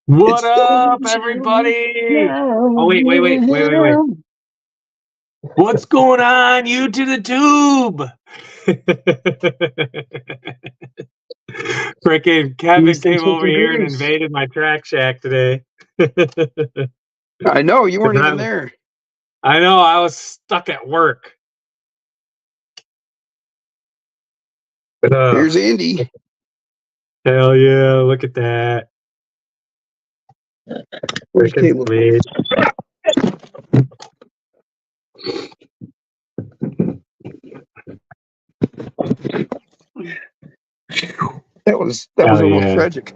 What up, everybody? Oh, wait. What's going on, you to the tube? Freaking Kevin came over here and invaded my track shack today. I know, you weren't even there. I know, I was stuck at work. Here's Andy. Hell yeah, look at that. Where's Caleb? That was a little tragic.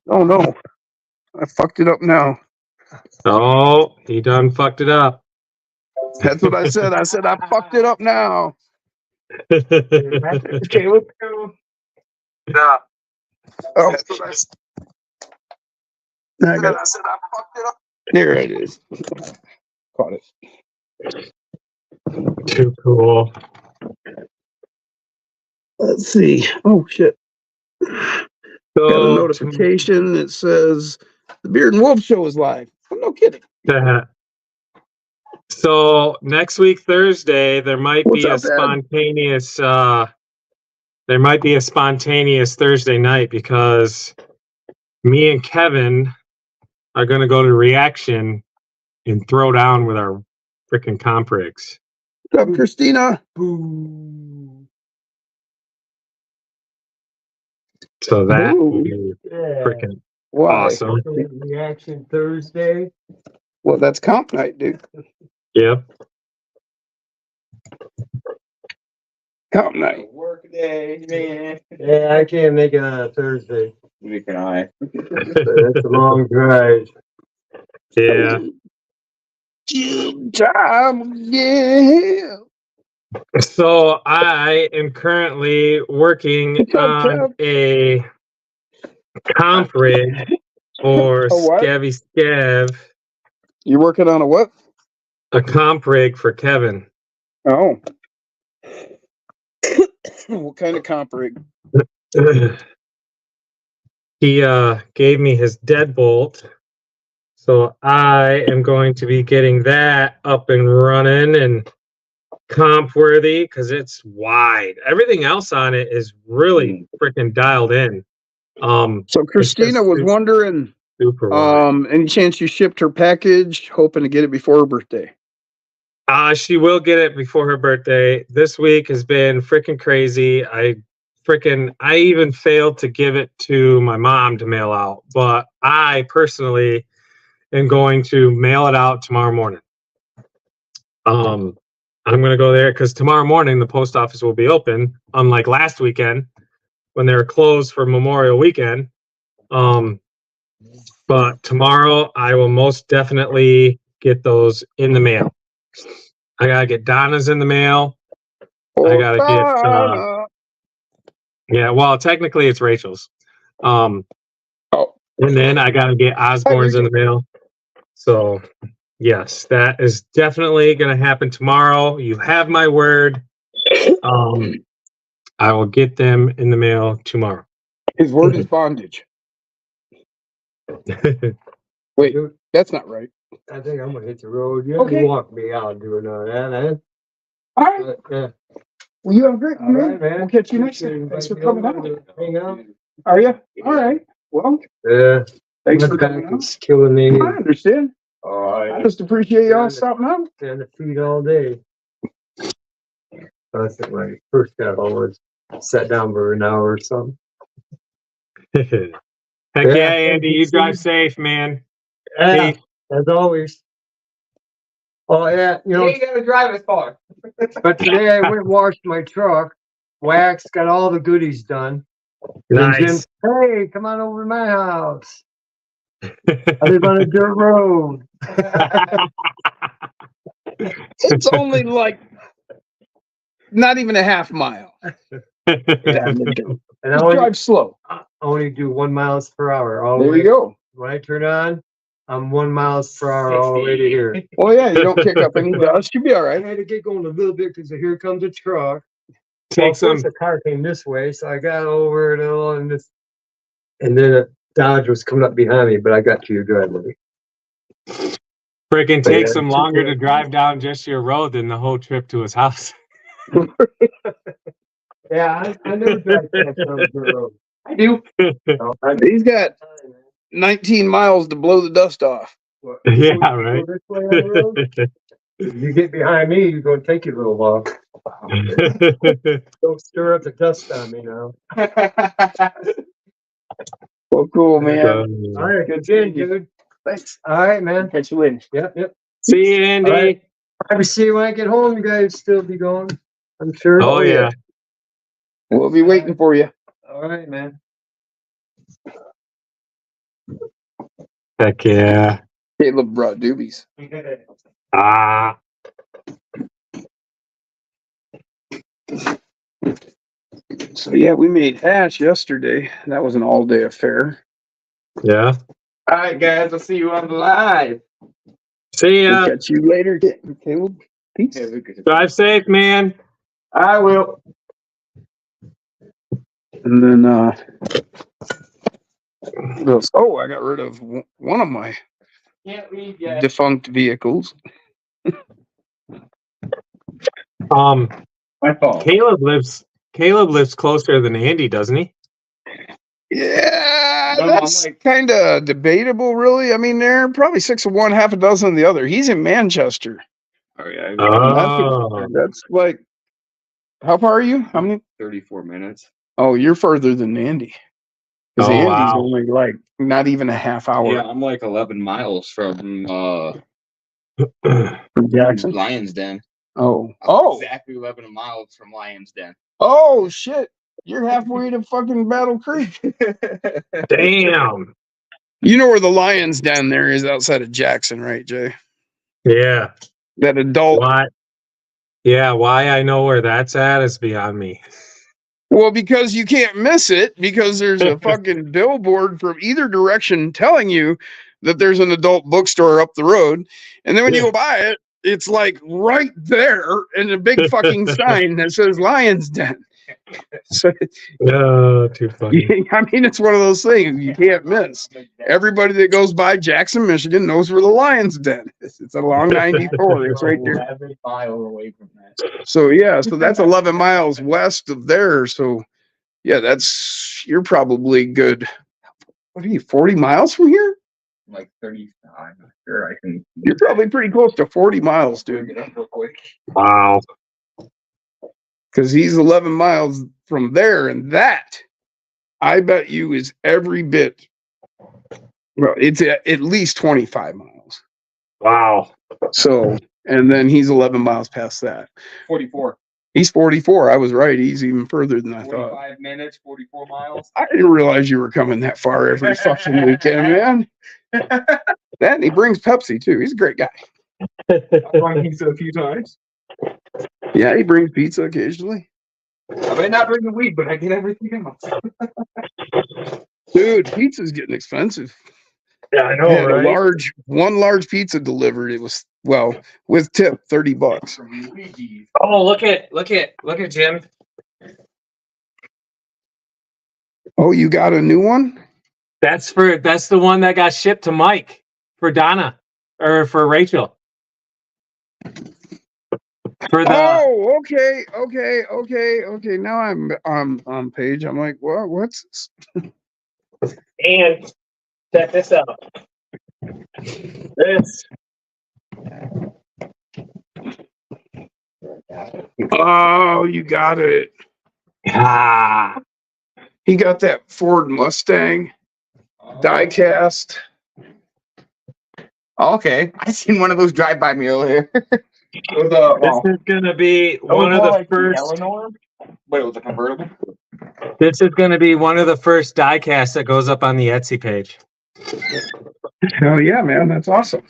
Oh no, I fucked it up now. Oh, he done fucked it up. That's what I said. I said I fucked it up now. Caleb. Yeah. Oh, that's what I said. I said I fucked it up. There it is. Caught it. Too cool. Let's see. Oh shit. Got a notification that says the Beard and Wolf show is live. I'm no kidding. So next week Thursday there might be a spontaneous Thursday night because me and Kevin are gonna go to Reaction and throw down with our freaking comp rigs. What's up, Christina? Boom. So that would be freaking awesome. Reaction Thursday. Well, that's comp night, dude. Yep. Comp night. Work day, man. Yeah, I can't make it on a Thursday. Neither can I. That's a long drive. Yeah. Yeah. So I am currently working on a comp rig for Scabby Scav. You're working on a what? A comp rig for Kevin. Oh. What kind of comp rig? He gave me his deadbolt. So I am going to be getting that up and running and comp worthy because it's wide. Everything else on it is really freaking dialed in. So Christina was wondering, any chance you shipped her package, hoping to get it before her birthday? She will get it before her birthday. This week has been freaking crazy. I even failed to give it to my mom to mail out, but I personally am going to mail it out tomorrow morning. I'm going to go there because tomorrow morning the post office will be open, unlike last weekend when they were closed for Memorial Weekend. But tomorrow I will most definitely get those in the mail. I got to get Donna's in the mail. I got to get, well, technically it's Rachel's. And then I got to get Osborne's in the mail. So, yes, that is definitely going to happen tomorrow. You have my word. I will get them in the mail tomorrow. His word is bondage. Wait, that's not right. I think I'm gonna hit the road. You can walk me out doing all that, man. All right. Well, you have a great one, man. We'll catch you next time. Thanks for coming out. Hang out. Are you? All right. Well, thanks for coming out. It's killing me. I understand. I just appreciate y'all stopping out. Stand the feet all day. I think when I first got home, was sat down for an hour or something. Heck yeah, Andy, you drive safe, man. Yeah, as always. Oh yeah, You ain't gotta drive as far. But today I went and washed my truck, waxed, got all the goodies done. Nice. And Jim, hey, come on over to my house. I live on a dirt road. It's only like not even a half mile. And just drive slow. I only do 1 mile per hour. There you go. When I turn on, I'm 1 mile per hour all the way to here. Well, yeah, you don't kick up any dust. You'll be all right. I had to get going a little bit because here comes a truck. Take some. The car came this way, so I got over it all and this, and then Dodge was coming up behind me, but I got to your driveway. Freaking But takes yeah, him longer to drive down just your road than the whole trip to his house. Yeah, I never drive fast on the dirt road. I do. No, I do. He's got 19 miles to blow the dust off. What, Yeah, go right. this way on the road? If you get behind me, you're going to take you a little while. Don't stir up the dust on me now. Well, cool, man. All right, good seeing you, dude. Thanks. All right, man. Catch you later. Yep. See you, Andy. All right. Probably see you when I get home. You guys still be going, I'm sure. Oh, yeah. We'll be waiting for you. All right, man. Heck yeah. Caleb brought doobies. Ah. So yeah, we made hash yesterday. That was an all-day affair. Yeah. All right, guys. I'll see you on the live. See We'll ya. catch you later, Caleb. Peace. Drive safe, man. I will. And then, oh, I got rid of one of my Can't leave yet. defunct vehicles. My fault. Caleb lives closer than Andy, doesn't he? Yeah, No, that's I'm like- kind of debatable, really. I mean, they're probably 6 of one, half a dozen of the other. He's in Manchester. Oh, yeah. Oh. That's like, how far are you? How many? 34 minutes. Oh, you're further than Andy. Because Oh, Andy's wow. only like not even a half hour Yeah, I'm like 11 miles from from Jackson. Lion's Den. Oh, I'm exactly 11 miles from Lion's Den. oh, shit! You're halfway to fucking Battle Creek. Damn. You know where the Lions Den there is outside of Jackson, right, Jay? Yeah. That adult. Why? Yeah, why I know where that's at is beyond me. Well, because you can't miss it because there's a fucking billboard from either direction telling you that there's an adult bookstore up the road. And then when you Yeah. go by it, it's like right there and a big fucking sign that says Lion's Den. So, Oh, too funny. I mean, it's one of those things you can't miss. Everybody that goes by Jackson, Michigan knows where the Lion's Den is. It's along 94. It's right there. 11 miles away from that. So yeah, so that's 11 miles west of there. So yeah, you're probably good. What are you, 40 miles from here? Like 35. I'm not sure I can You're probably pretty close to 40 miles, dig dude. it up real quick. Wow. Because he's 11 miles from there, and that I bet you is every bit. Well, it's at least 25 miles. Wow. So, and then he's 11 miles past that. 44. He's 44. I was right. He's even further than I thought. 45 minutes, 44 miles. I didn't realize you were coming that far every fucking weekend, man. That and he brings Pepsi too. He's a great guy. I've run pizza a few times. Yeah, he brings pizza occasionally. I may not bring the weed, but I get everything else. Dude, pizza's getting expensive. Yeah, I I know, had right? one large pizza delivered. It was, well, with tip, $30. From Luigi's. Oh, look at Jim. Oh, you got a new one? That's the one that got shipped to Mike for Donna or for Rachel. For the Oh, okay. Now I'm on page. I'm like, well, what's this? and check this out. This Oh, you got it. He got that Ford Mustang die cast. Okay, I seen one of those drive by me earlier. It was This is gonna be one of the first. Eleanor? But it was a convertible. This is gonna be one of the first die casts that goes up on the Etsy page. Hell yeah, man. That's awesome.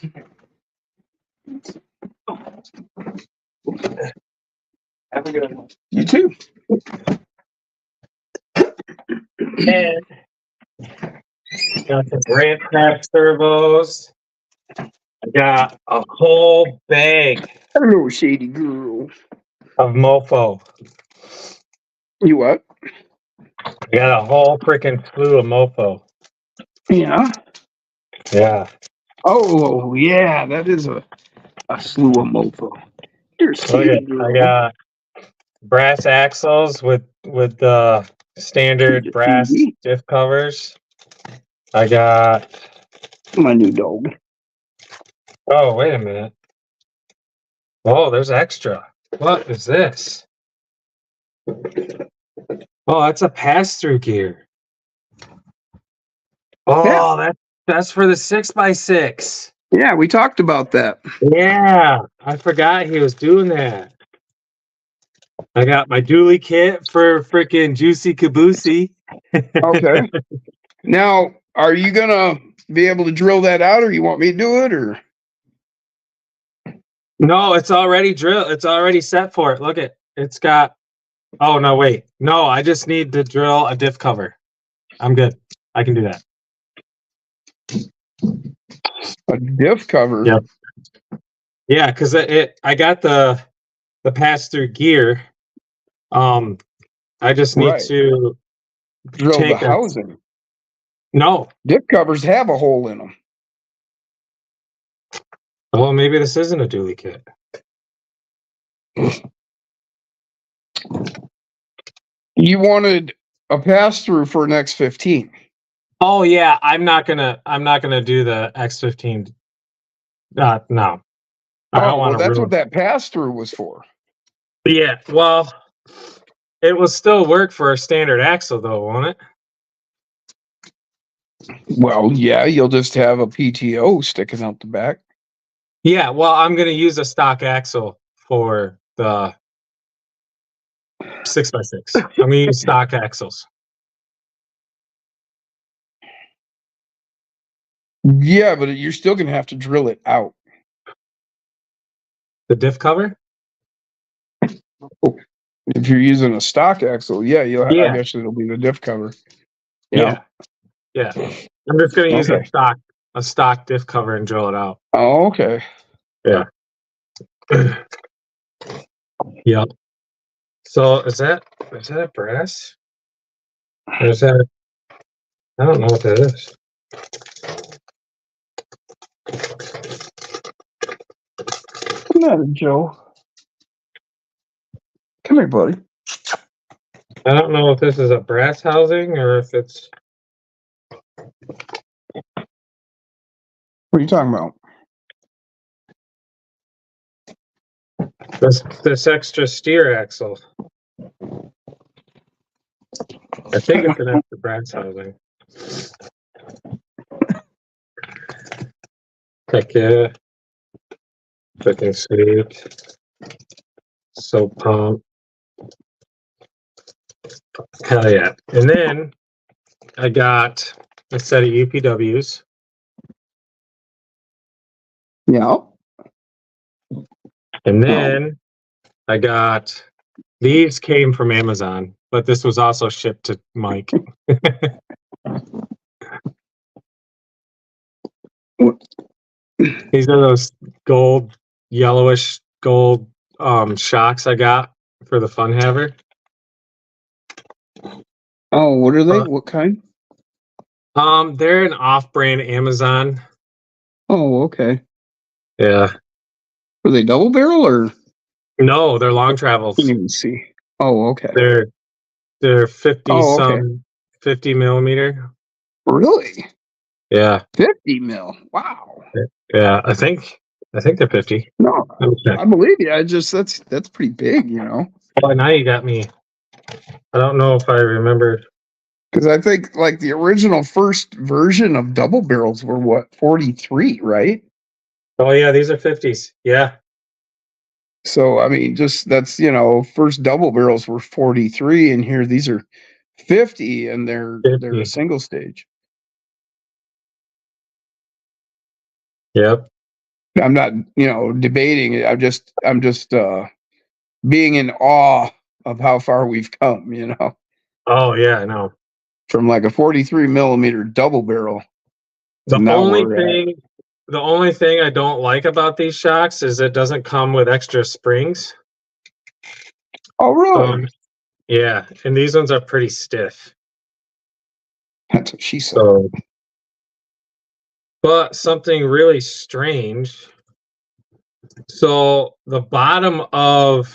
Have a good one. You too. And got some Grant Craft servos. I got a whole bag Hello, shady girl. of mofo. You what? I got a whole freaking slew of mofo. Yeah. Yeah. Oh, yeah, that is a slew of mofo. Here's Look at, I got brass axles with the standard brass TV. diff covers. I got. My new dog. Oh, wait a minute. Oh, there's extra. What is this? Oh, that's a pass-through gear. Oh, that's for the 6x6. Yeah, we talked about that. Yeah, I forgot he was doing that. I got my dually kit for freaking Juicy Caboosey. Okay. Now, are you gonna be able to drill that out, or you want me to do it, or? No, it's already drilled. It's already set for it. Look it. It's got. Oh no, wait. No, I just need to drill a diff cover. I'm good. I can do that. A diff cover? Yep. Yeah, because I got the pass-through gear. I just need Right. to Drill the take a- housing. no. Diff covers have a hole in them. Well, maybe this isn't a dually kit. You wanted a pass through for an X15. Oh yeah, I'm not gonna do the X15. No, I don't Well, want to. that's what that pass through was for. Yeah, well, it will still work for a standard axle, though, won't it? Well, yeah, you'll just have a PTO sticking out the back. Yeah, well, I'm gonna use a stock axle for the 6x6. I'm gonna use stock axles. Yeah, but you're still gonna have to drill it out. The diff cover? If you're using a stock axle, yeah, I Yeah. guess it'll be the diff cover. Yeah. Yeah. I'm just gonna use Okay. a stock diff cover and drill it out. Oh, okay. Yep. So is that brass? Or is that? I don't know what that is. Come on, Joe. Come here, buddy. I don't know if this is a brass housing or if it's. What are you talking about? This extra steer axle. I think it's an extra brass housing. Heck yeah. Freaking sweet. So pumped. Hell yeah. And then I got a set of UPWs. Yeah. And then I got these came from Amazon, but this was also shipped to Mike. These are those yellowish gold shocks I got for the Fun Haver. Oh, what are they? What kind? They're an off-brand Amazon. Oh, okay. Yeah. Are they double barrel or? No, they're long travels. Can't even see. Oh, okay. They're 50 Oh, okay. 50 millimeter. Really? Yeah. 50 mil. Wow. Yeah. I think they're 50. No, Let me check. I believe you. That's pretty big, you know. Oh, now you got me. I don't know if I remember. Because I think like the original first version of double barrels were what, 43, right? Oh yeah, these are 50s. Yeah. So I mean, just that's first double barrels were 43, and here these are 50, and they're 50. a single stage. Yep. I'm not debating it. I'm just being in awe of how far we've come. Oh yeah, I know. From like a 43 millimeter double barrel. The Now only we're thing The only thing I don't like about these shocks is it doesn't come with extra springs. Oh, really? Yeah, and these ones are pretty stiff. That's what she said. So But something really strange. So the bottom of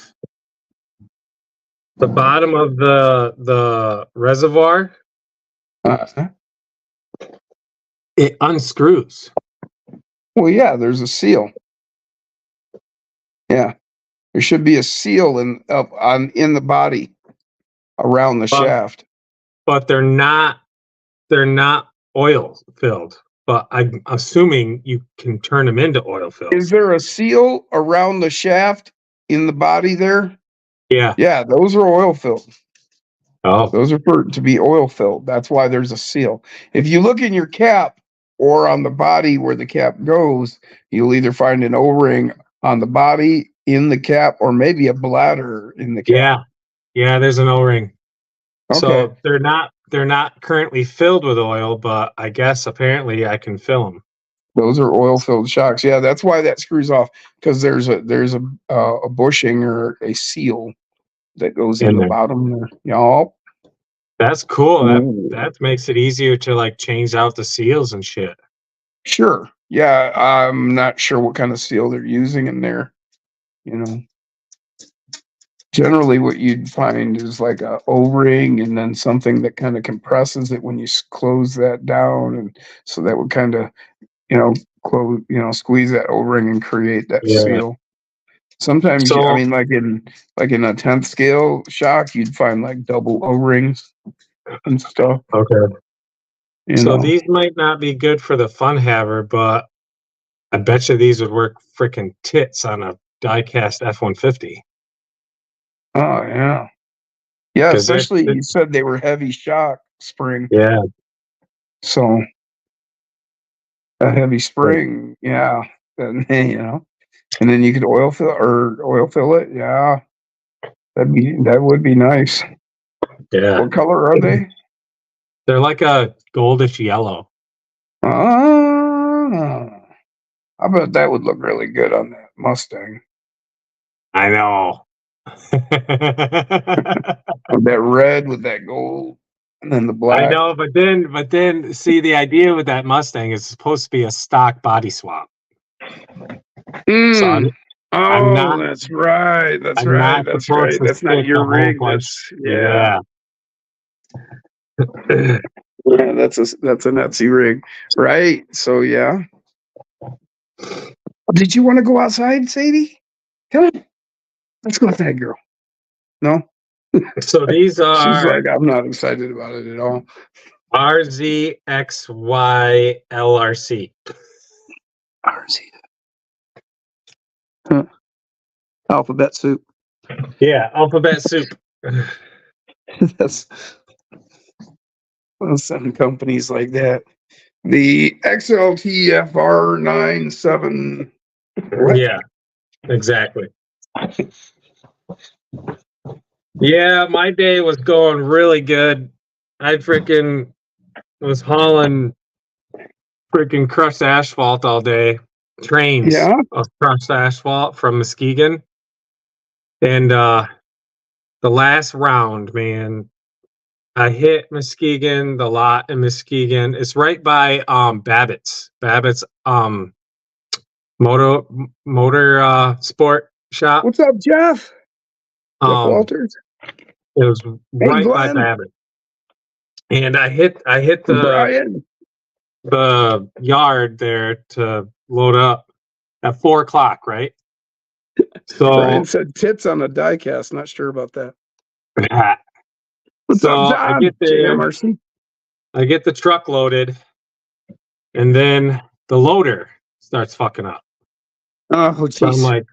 the reservoir, Uh, it unscrews. well, yeah, there's a seal. Yeah, there should be a seal in the body around the shaft. But they're not oil filled. But I'm assuming you can turn them into oil filled. Is there a seal around the shaft in the body there? Yeah. Yeah, those are oil filled. Oh. Those are for to be oil filled. That's why there's a seal. If you look in your cap or on the body where the cap goes, you'll either find an O-ring on the body, in the cap, or maybe a bladder in the cap. Yeah. Yeah, there's an O-ring. Okay. So they're not currently filled with oil, but I guess apparently I can fill them. Those are oil filled shocks. Yeah, that's why that screws off, because there's a bushing or a seal that goes in the there. bottom there. Y'all. That's cool. Ooh. That makes it easier to like change out the seals and shit. Sure. Yeah, I'm not sure what kind of seal they're using in there. You know, generally what you'd find is like a O-ring and then something that kind of compresses it when you close that down, and so that would kind of, close, squeeze that O-ring and create that Yeah. seal. Sometimes, So- I mean, like in a 10th scale shock, you'd find like double O-rings and stuff. Okay. You So know. these might not be good for the fun haver, but I bet you these would work freaking tits on a die-cast F-150. Oh yeah, yeah. 'Cause they're- Especially you said they were heavy shock spring, Yeah. so a heavy spring, yeah. And and then you could oil fill it. Yeah, that would be nice. Yeah. What color are they? They're like a goldish yellow. Ah, I bet that would look really good on that Mustang. I know. With that red with that gold and then the black. I know, but then see, the idea with that Mustang is supposed to be a stock body swap. Mm. So I'm Oh, not- that's right. That's I'm right. not That's supposed right. to That's not stick the your whole rig. bunch- That's yeah. Yeah, that's a Etsy rig, right? So yeah. Did you want to go outside, Sadie? Come on, let's go outside, girl. No, So these she's are like, I'm not excited about it at all. RZXYLRC. RZ. Huh. Alphabet soup. Yeah, alphabet soup. That's some companies like that. The XLTFR97. Yeah, exactly. Yeah, my day was going really good. I freaking was hauling freaking crushed asphalt all day. Trains Yeah. of crushed asphalt from Muskegon. And the last round, man, I hit Muskegon, the lot in Muskegon. It's right by Babbitt's. Babbitt's motor sport shop. What's up, Jeff? Jeff Walters. It was right by Glenn. Babbitt. And I hit Brian. the yard there to load up at 4:00, right? So Brian said tits on a die cast. Not sure about that. What's So up, I John? get there. JMRC. I get the truck loaded, and then the loader starts fucking up. Oh, So jeez.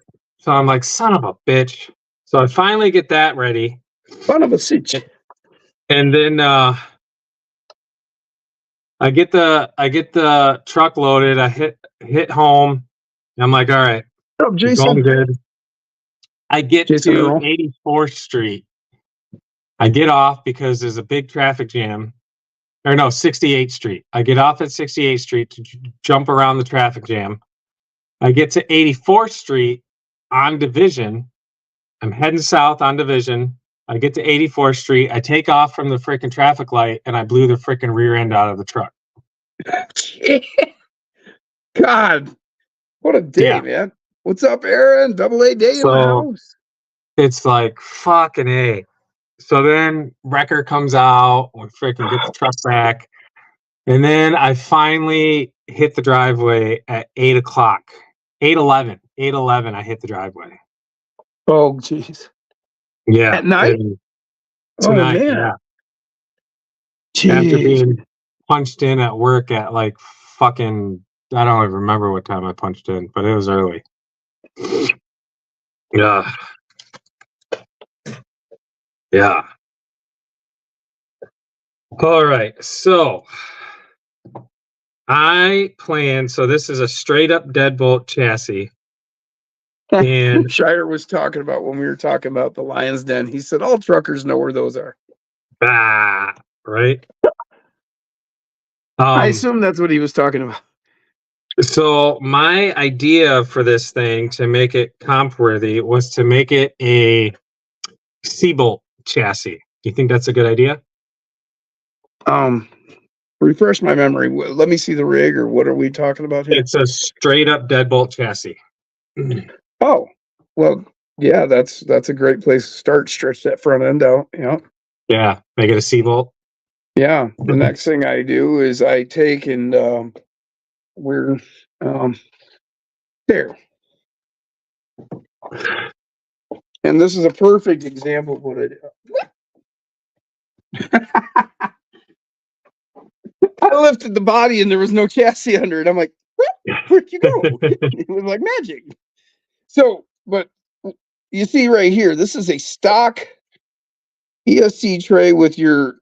I'm like, son of a bitch. So I finally get that ready, Son of a sitch. and then I get the truck loaded. I hit home. And I'm like, all right, What's up, going Jason? good. I get Jason to Earl. 84th Street. I get off because there's a big traffic jam. Or no, 68th Street. I get off at 68th Street to jump around the traffic jam. I get to 84th Street on Division. I'm heading south on Division. I get to 84th Street. I take off from the freaking traffic light, and I blew the freaking rear end out of the truck. God, what a day, Yeah. man. What's up, Aaron? Double A day in the So- house. It's like fucking A. So then Wrecker comes out, we freaking get the truck back. And then I finally hit the driveway at 8 o'clock. 8:11. 8:11 I hit the driveway. Oh, jeez. Yeah. At night? and Oh, Tonight, man. yeah. After Jeez. being punched in at work at like fucking, I don't even remember what time I punched in, but it was early. Yeah. Yeah. All right. So I plan, so this is a straight up deadbolt chassis. And Shire was talking about when we were talking about the Lion's Den. He said all truckers know where those are. right. I assume that's what he was talking about. So my idea for this thing to make it comp worthy was to make it a C-bolt chassis. Do you think that's a good idea? Refresh my memory. Let me see the rig, or what are we talking about here? It's a straight up deadbolt chassis. Oh, well, yeah, that's a great place to start. Stretch that front end out. Yeah. Yeah, make it a C-bolt. Yeah. The next thing I do is I take and we're there. And this is a perfect example of what I do. I lifted the body and there was no chassis under it. I'm like, where'd you go? It was like magic. So, but you see right here, this is a stock ESC tray with your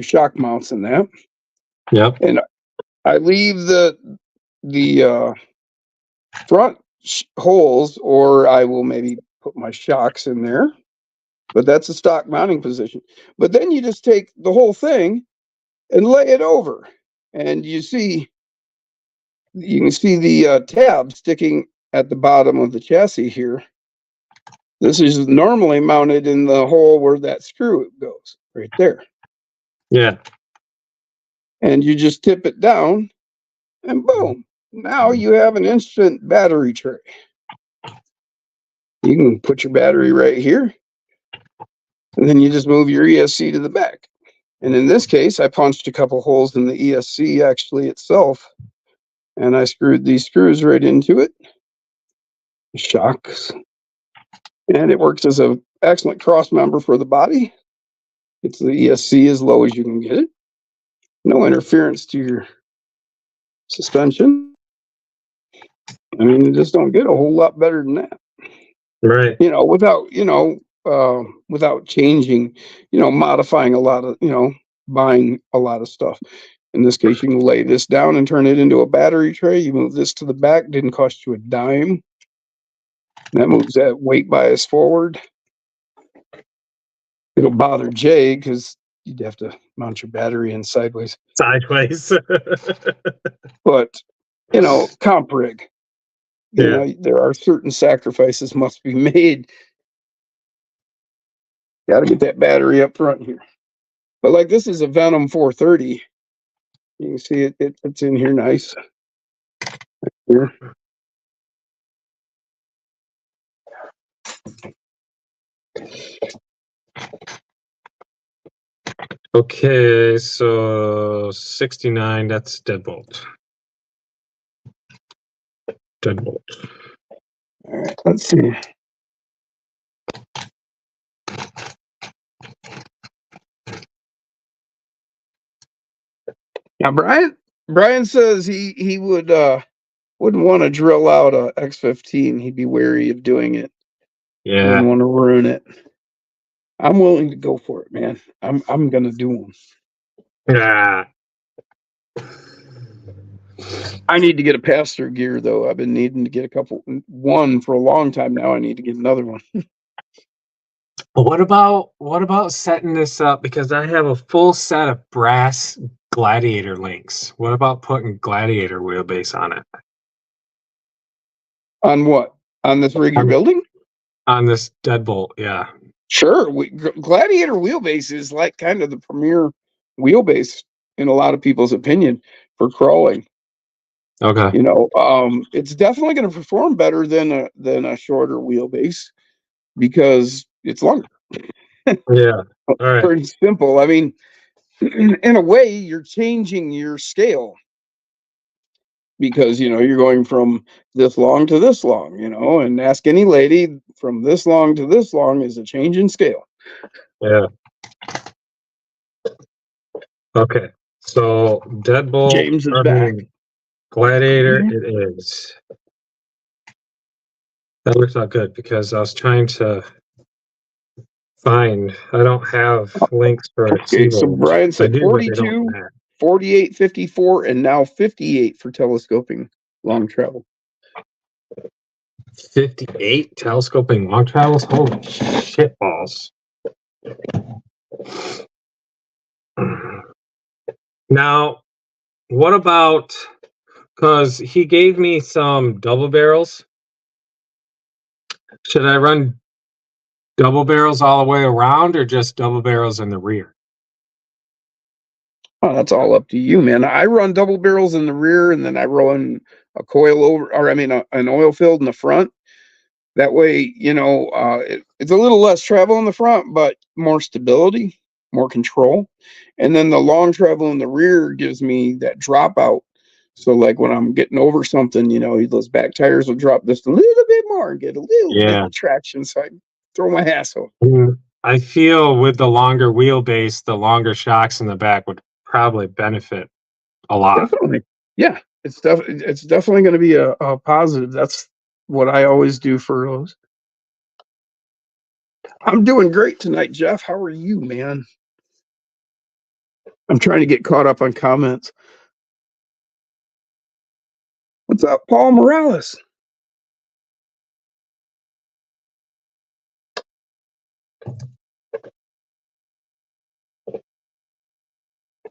shock mounts in that. Yep. And I leave the front holes, or I will maybe put my shocks in there. But that's a stock mounting position. But then you just take the whole thing and lay it over, and you can see the tab sticking at the bottom of the chassis here. This is normally mounted in the hole where that screw goes, right there. Yeah. And you just tip it down, and boom, now you have an instant battery tray. You can put your battery right here, and then you just move your ESC to the back. And in this case, I punched a couple holes in the ESC actually itself, and I screwed these screws right into it. Shocks. And it works as an excellent cross member for the body. It's the ESC as low as you can get it. No interference to your suspension. I mean, you just don't get a whole lot better than that. Right. Without changing, modifying a lot of, buying a lot of stuff. In this case, you can lay this down and turn it into a battery tray. You move this to the back, didn't cost you a dime. That moves that weight bias forward. It'll bother Jay because you'd have to mount your battery in sideways. Sideways. But, comp rig. There are certain sacrifices must be made. Got to get that battery up front here. But like this is a Venom 430. You can see it fits in here nice. Here. Okay, so 69, that's deadbolt. Deadbolt. All right, let's see. Now Brian says he wouldn't want to drill out a X15. He'd be wary of doing it. He Yeah. wouldn't want to ruin it. I'm willing to go for it, man. I'm gonna do them. Yeah. I need to get a pass-through gear though. I've been needing to get one for a long time now. I need to get another one. What about setting this up, because I have a full set of brass Gladiator links. What about putting Gladiator wheelbase on it? On what? On this rig you're building? On this deadbolt, yeah. Sure. Gladiator wheelbase is like kind of the premier wheelbase in a lot of people's opinion for crawling. Okay. You know, it's definitely going to perform better than a shorter wheelbase because it's longer. Yeah. All right. Pretty simple. I mean, in a way, you're changing your scale because you know you're going from this long to this long. You know, and ask any lady, from this long to this long is a change in scale. Yeah. Okay. So Deadbolt, James is I back. mean, Gladiator, it is. That works out good because I was trying to find. I don't have links for Okay, so Seabold. Brian I said do, but they don't 42, match. 48, 54, and now 58 for telescoping long travel. 58 telescoping long travels. Holy shit balls! Now, what about? Because he gave me some double barrels. Should I run double barrels all the way around, or just double barrels in the rear? Oh, that's all up to you, man. I run double barrels in the rear, and then I run a coil over, or I mean, an oil filled in the front. That way, you know, it's a little less travel in the front, but more stability, more control. And then the long travel in the rear gives me that dropout. So, like when I'm getting over something, you know, those back tires will drop just a little bit more and get a little bit Yeah. of traction. So I throw my ass over. I feel with the longer wheelbase, the longer shocks in the back would probably benefit a lot. Definitely. Yeah. It's definitely going to be a positive. That's what I always do for those. I'm doing great tonight, Jeff. How are you, man? I'm trying to get caught up on comments. What's up, Paul Morales?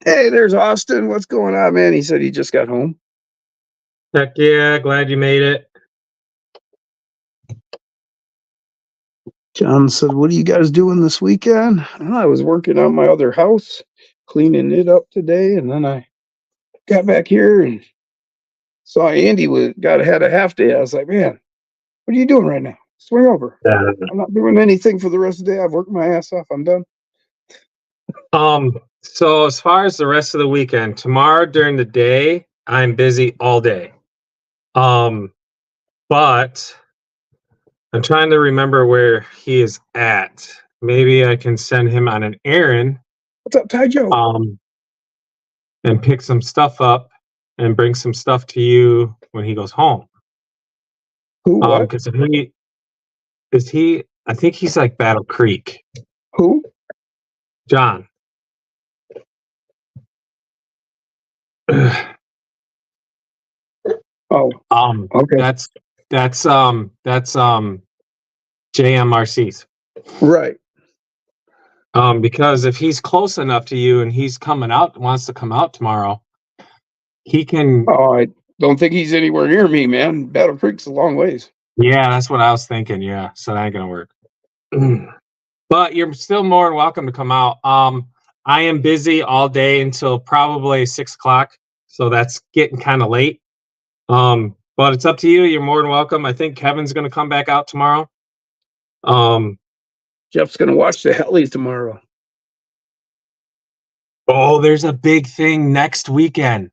Hey, there's Austin. What's going on, man? He said he just got home. Heck yeah, glad you made it. John said, "What are you guys doing this weekend?" I was working on my other house, cleaning it up today, and then I got back here and saw Andy had a half day. I was like, "Man, what are you doing right now? Swing over." I'm not doing anything for the rest of the day. I've worked my ass off. I'm done. So as far as the rest of the weekend, tomorrow during the day, I'm busy all day. But I'm trying to remember where he is at. Maybe I can send him on an errand, What's up, Ty Joe? and pick some stuff up and bring some stuff to you when he goes home. Who? What? Because I think he's like Battle Creek. Who? John. Oh, okay. That's JMRC's. Right. Because if he's close enough to you and wants to come out tomorrow, he can. Oh, I don't think he's anywhere near me, man. Battle Creek's a long ways. Yeah, that's what I was thinking. Yeah, so that ain't gonna work. But you're still more than welcome to come out. I am busy all day until probably 6:00, so that's getting kind of late. But it's up to you. You're more than welcome. I think Kevin's gonna come back out tomorrow. Jeff's gonna watch the Hellies tomorrow. Oh, there's a big thing next weekend.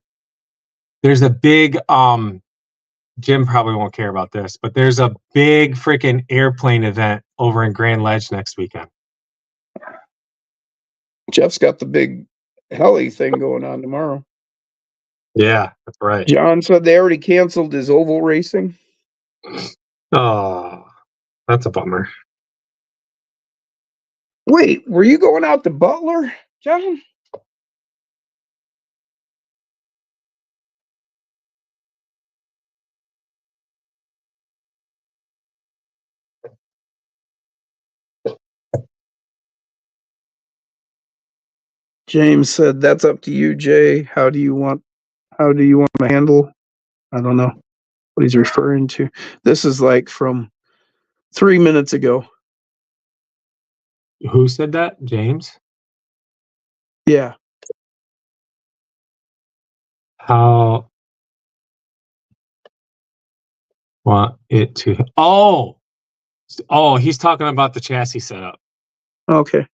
There's a big Jim probably won't care about this, but there's a big freaking airplane event over in Grand Ledge next weekend. Jeff's got the big Helly thing going on tomorrow. Yeah, that's right. John said they already canceled his oval racing. Oh, that's a bummer. Wait, were you going out to Butler, John? James said, "That's up to you, Jay. How do you want to handle?" I don't know what he's referring to. This is like from 3 minutes ago. Who said that? James? Yeah. How want it to. He's talking about the chassis setup. Okay.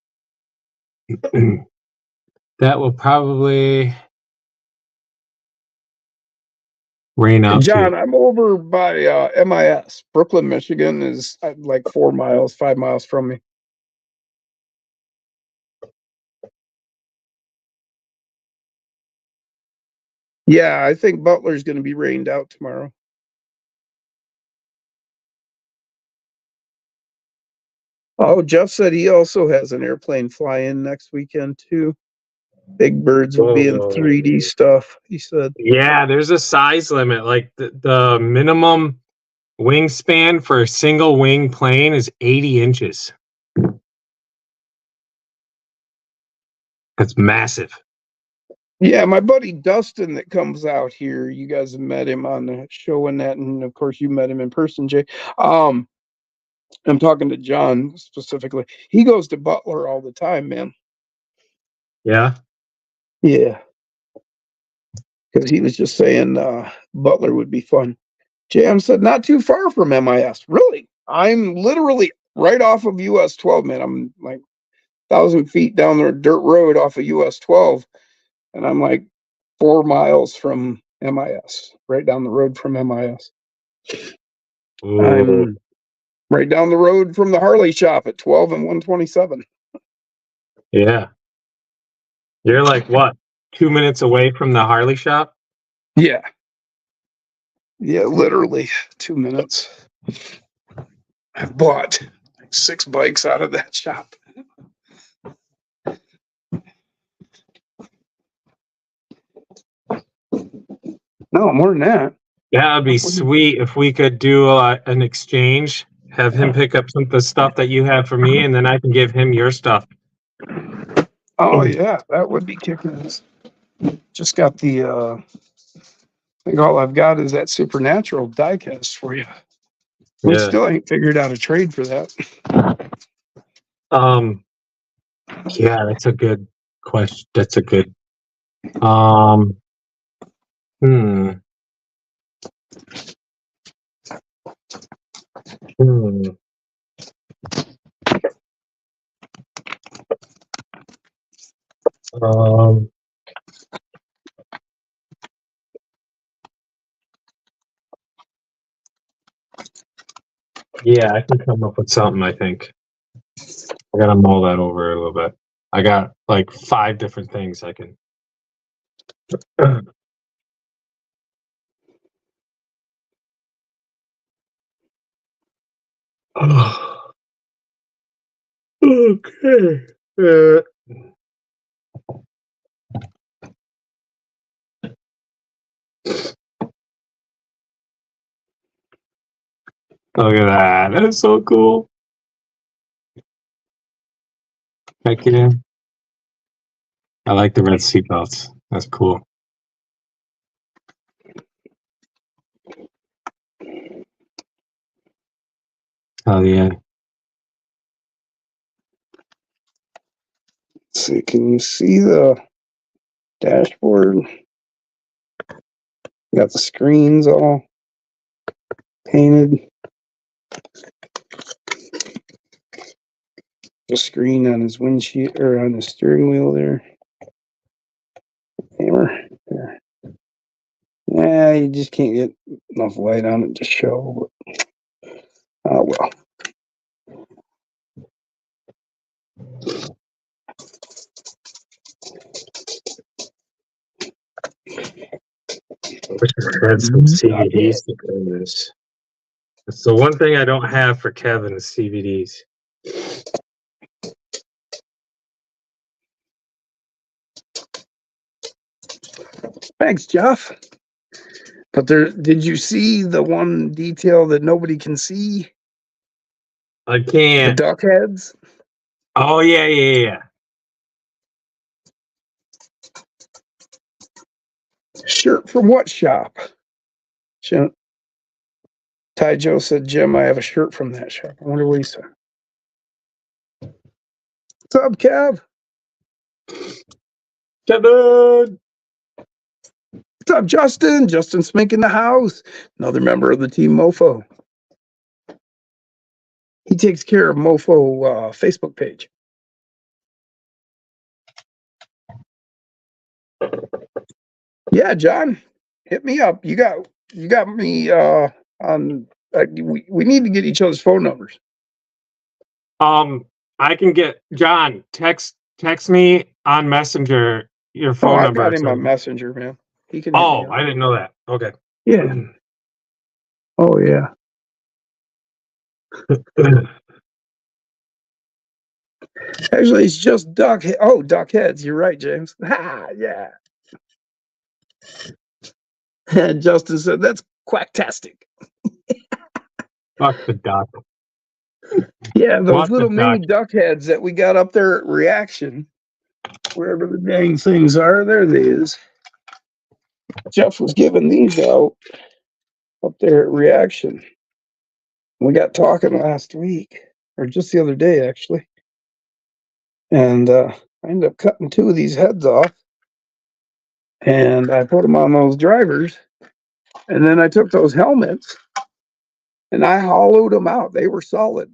That will probably rain out John, too. I'm over by MIS. Brooklyn, Michigan is like 4 miles, 5 miles from me. Yeah, I think Butler's going to be rained out tomorrow. Oh, Jeff said he also has an airplane fly in next weekend too. Big Birds will be in Whoa. 3D stuff, he said. Yeah, there's a size limit. Like the minimum wingspan for a single wing plane is 80 inches. That's massive. Yeah, my buddy Dustin that comes out here, you guys have met him on the show and that, and of course you met him in person, Jay. I'm talking to John specifically. He goes to Butler all the time, man. Yeah. Yeah. Because he was just saying Butler would be fun. Jam said not too far from MIS. Really? I'm literally right off of US 12, man. I'm like 1,000 feet down the dirt road off of US 12. And I'm like 4 miles from MIS, right down the road from MIS. Ooh. I'm right down the road from the Harley shop at 12 and 127. Yeah. You're like what? 2 minutes away from the Harley shop? Yeah. Yeah, literally 2 minutes. I bought like 6 bikes out of that shop. No, more than that. That would be sweet if we could do an exchange. Have him pick up some of the stuff that you have for me, and then I can give him your stuff. Oh yeah, that would be kicking ass. Just got the I think all I've got is that Supernatural diecast for you. We Yeah. still ain't figured out a trade for that. Yeah, that's a good question. That's a good. Hmm. Hmm. Um. Yeah, I can come up with something, I think. I gotta mull that over a little bit. I got like 5 different things I can. Okay. Look at that. That's so cool. Heck yeah. I like the red seatbelts. That's cool. Hell yeah. Let's see, can you see the dashboard? Got the screens all painted. The screen on his windshield or on the steering wheel there. Hammer. There. Yeah, you just can't get enough light on it to show. But, oh well. I wish I had some CVDs to play this. That's the one thing I don't have for Kevin is CVDs. Thanks, Jeff. But did you see the one detail that nobody can see? I The can't. duck heads? Oh yeah. Shirt from what shop? Ty Joe said, Jim, I have a shirt from that shop. I wonder what he said. What's up, Kev? Kevin. What's up, Justin? Justin Smink in the house. Another member of the Team Mofo. He takes care of Mofo Facebook page. Yeah, John, hit me up. You got me on. We need to get each other's phone numbers. I can get John. Text me on Messenger your Oh, phone I number. got him so- on Messenger, man. He can. hit me Oh, up. I didn't know that. Okay. Yeah. Oh yeah. Actually, it's just duck. Oh, duck heads. You're right, James. Ha, yeah. And Justin said that's quacktastic. Fuck the duck. Yeah, those What the little mini duck heads that we got up there at Reaction, wherever the dang things are, there they is. Jeff was giving these out up there at Reaction. We got talking last week, or just the other day, actually. And I ended up cutting 2 of these heads off, and I put them on those drivers. And then I took those helmets, and I hollowed them out. They were solid.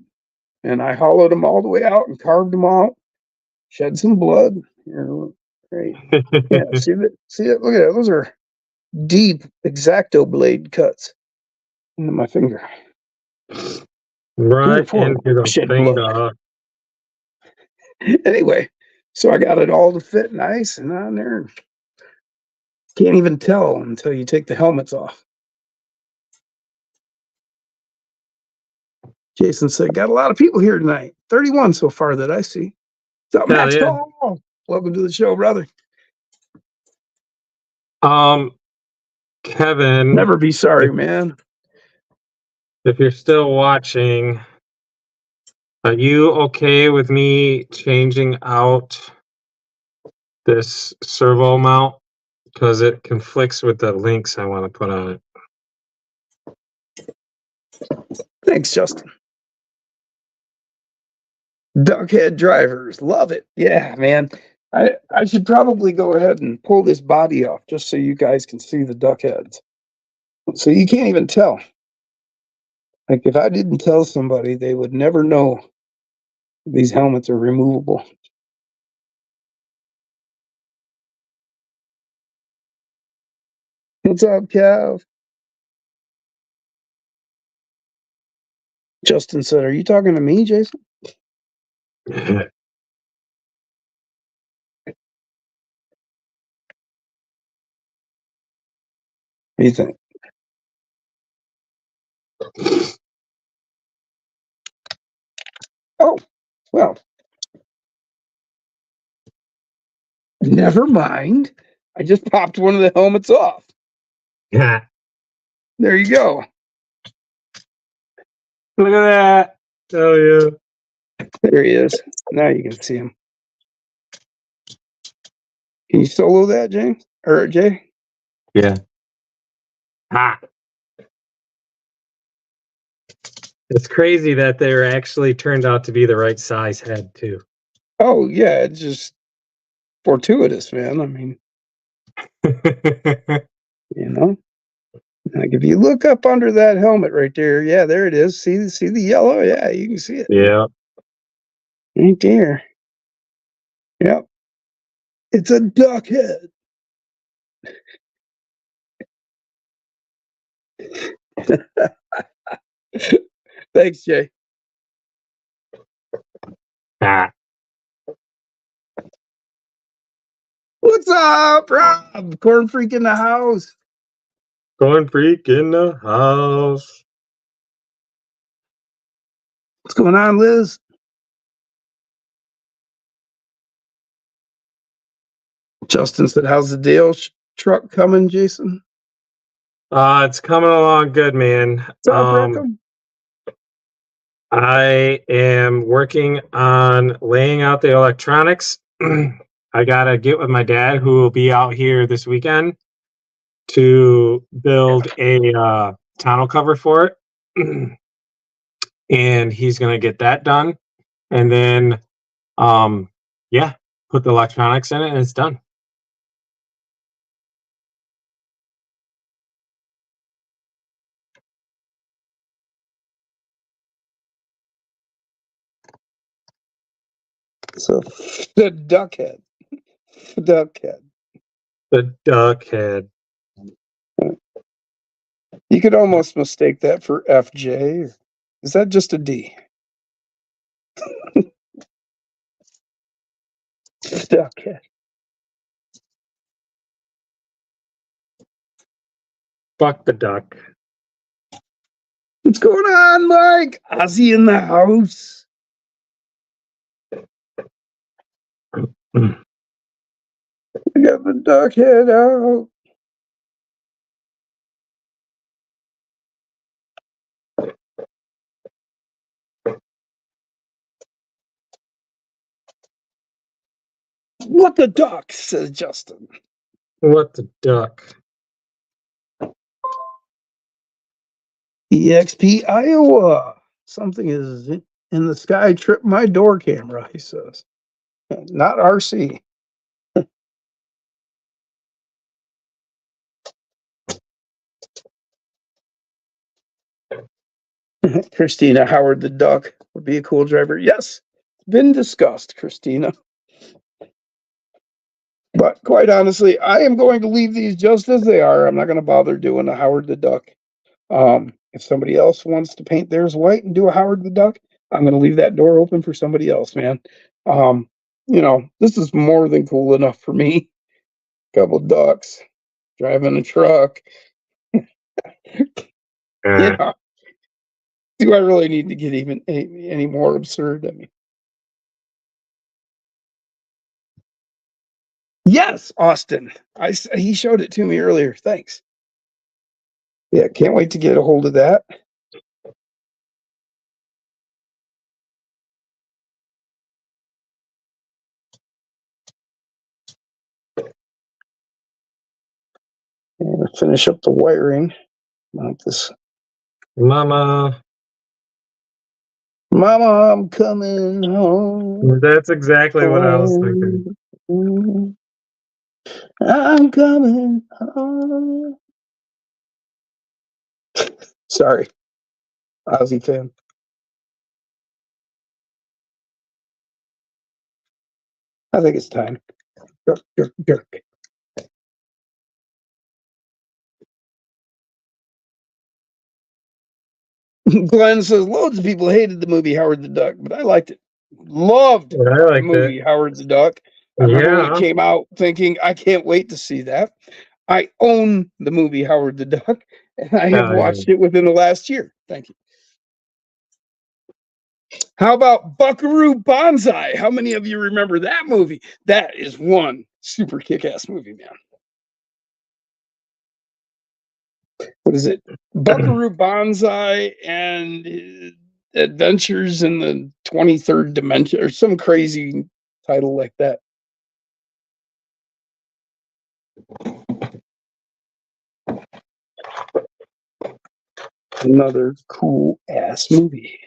And I hollowed them all the way out and carved them out, shed some blood. Here, look, right. Yeah, see that? See it? Look at that. Those are deep X-Acto blade cuts into my finger. Right Before into the shed thing. blood. Anyway, so I got it all to fit nice and on there. Can't even tell until you take the helmets off. Jason said, got a lot of people here tonight. 31 so far that I see. What's up, Hell Max yeah. Cole? Welcome to the show, brother. Kevin, Never be sorry, man. if you're still watching, are you okay with me changing out this servo mount? Because it conflicts with the links I want to put on it. Thanks, Justin. Duckhead drivers, love it. Yeah, man. I should probably go ahead and pull this body off just so you guys can see the duck heads. So you can't even tell. Like if I didn't tell somebody, they would never know these helmets are removable. What's up, Kev? Justin said, are you talking to me, Jason? What do you think? Oh, well. Never mind. I just popped one of the helmets off. Yeah. There you go. Look at that. Oh, yeah. There he is. Now you can see him. Can you solo that, James? Or Jay? Yeah. Ha. It's crazy that they're actually turned out to be the right size head, too. Oh, yeah. It's just fortuitous, man. I mean, you know? Like if you look up under that helmet right there, yeah, there it is. See the yellow? Yeah, you can see it. Yeah. Right there. Yep. It's a duck head. Thanks, Jay. Ha. What's up, Rob? Corn Freak in the house. Corn freak in the house. What's going on, Liz? Justin said, how's the Dale truck coming, Jason? It's coming along good, man. What's up, Rickham? I am working on laying out the electronics. I gotta get with my dad, who will be out here this weekend, to build a tonneau cover for it. And he's gonna get that done. And then yeah, put the electronics in it and it's done. So the duckhead. Duckhead. The duck head. You could almost mistake that for FJ. Is that just a D? Duckhead. Fuck the duck. What's going on, Mike? Ozzy in the house. We got the duckhead out. What the duck, says Justin. What the duck? EXP Iowa. Something is in the sky. Trip my door camera, he says. Not RC. Christina Howard the duck would be a cool driver. Yes, been discussed, Christina. But quite honestly, I am going to leave these just as they are. I'm not going to bother doing a Howard the Duck. If somebody else wants to paint theirs white and do a Howard the Duck, I'm going to leave that door open for somebody else, man. This is more than cool enough for me. Couple ducks driving a truck. Uh, Do I really need to get even any more absurd? I mean, yes, Austin. He showed it to me earlier. Thanks. Yeah, can't wait to get a hold of that. And finish up the wiring. Mount this. Mama. Mama, I'm coming home. That's exactly what I was thinking. I'm coming home. Sorry, Ozzy fan. I think it's time. Dirk, Dirk, Dirk. Glenn says loads of people hated the movie Howard the Duck, but I liked it. Loved I the liked movie it. Howard the Duck. I remember when Yeah. it came out thinking, I can't wait to see that. I own the movie Howard the Duck, and I have Oh, yeah. watched it within the last year. Thank you. How about Buckaroo Banzai? How many of you remember that movie? That is one super kick-ass movie, man. What is it? Buckaroo Banzai and Adventures in the 23rd Dimension, or some crazy title like that. Another cool ass movie.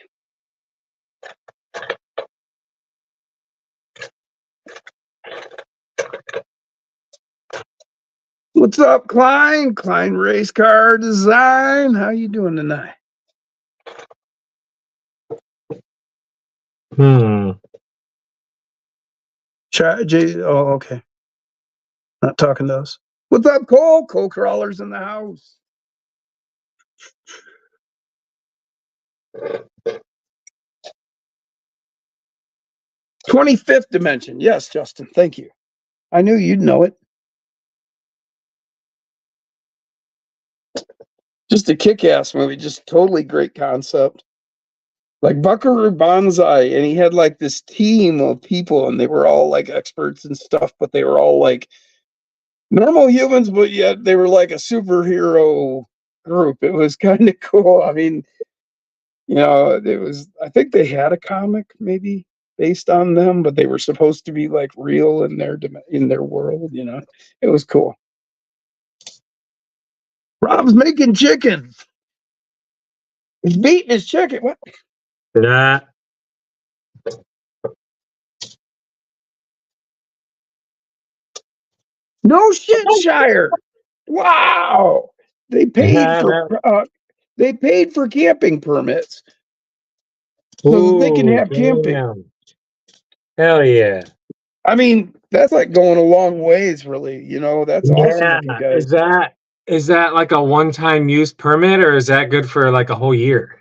What's up, Klein? Klein Race Car Design. How you doing tonight? Oh, okay. Not talking to us. What's up, Cole? Cole Crawler's in the house. "25th Dimension." Yes, Justin. Thank you. I knew you'd know it. Just a kick-ass movie. Just totally great concept. Like Buckaroo Banzai, and he had like this team of people, and they were all like experts and stuff, but they were all like normal humans, but yet they were like a superhero group. It was kind of cool. I mean, it was, I think they had a comic maybe based on them, but they were supposed to be like real in their world, It was cool. Rob's making chicken. He's beating his chicken. What? Nah. No shit, Shire. Wow. They paid for camping permits so that they can have camping. Damn. Hell yeah. I mean, that's like going a long ways, really. You know, that's awesome of you guys. Is that like a one-time use permit, or is that good for like a whole year?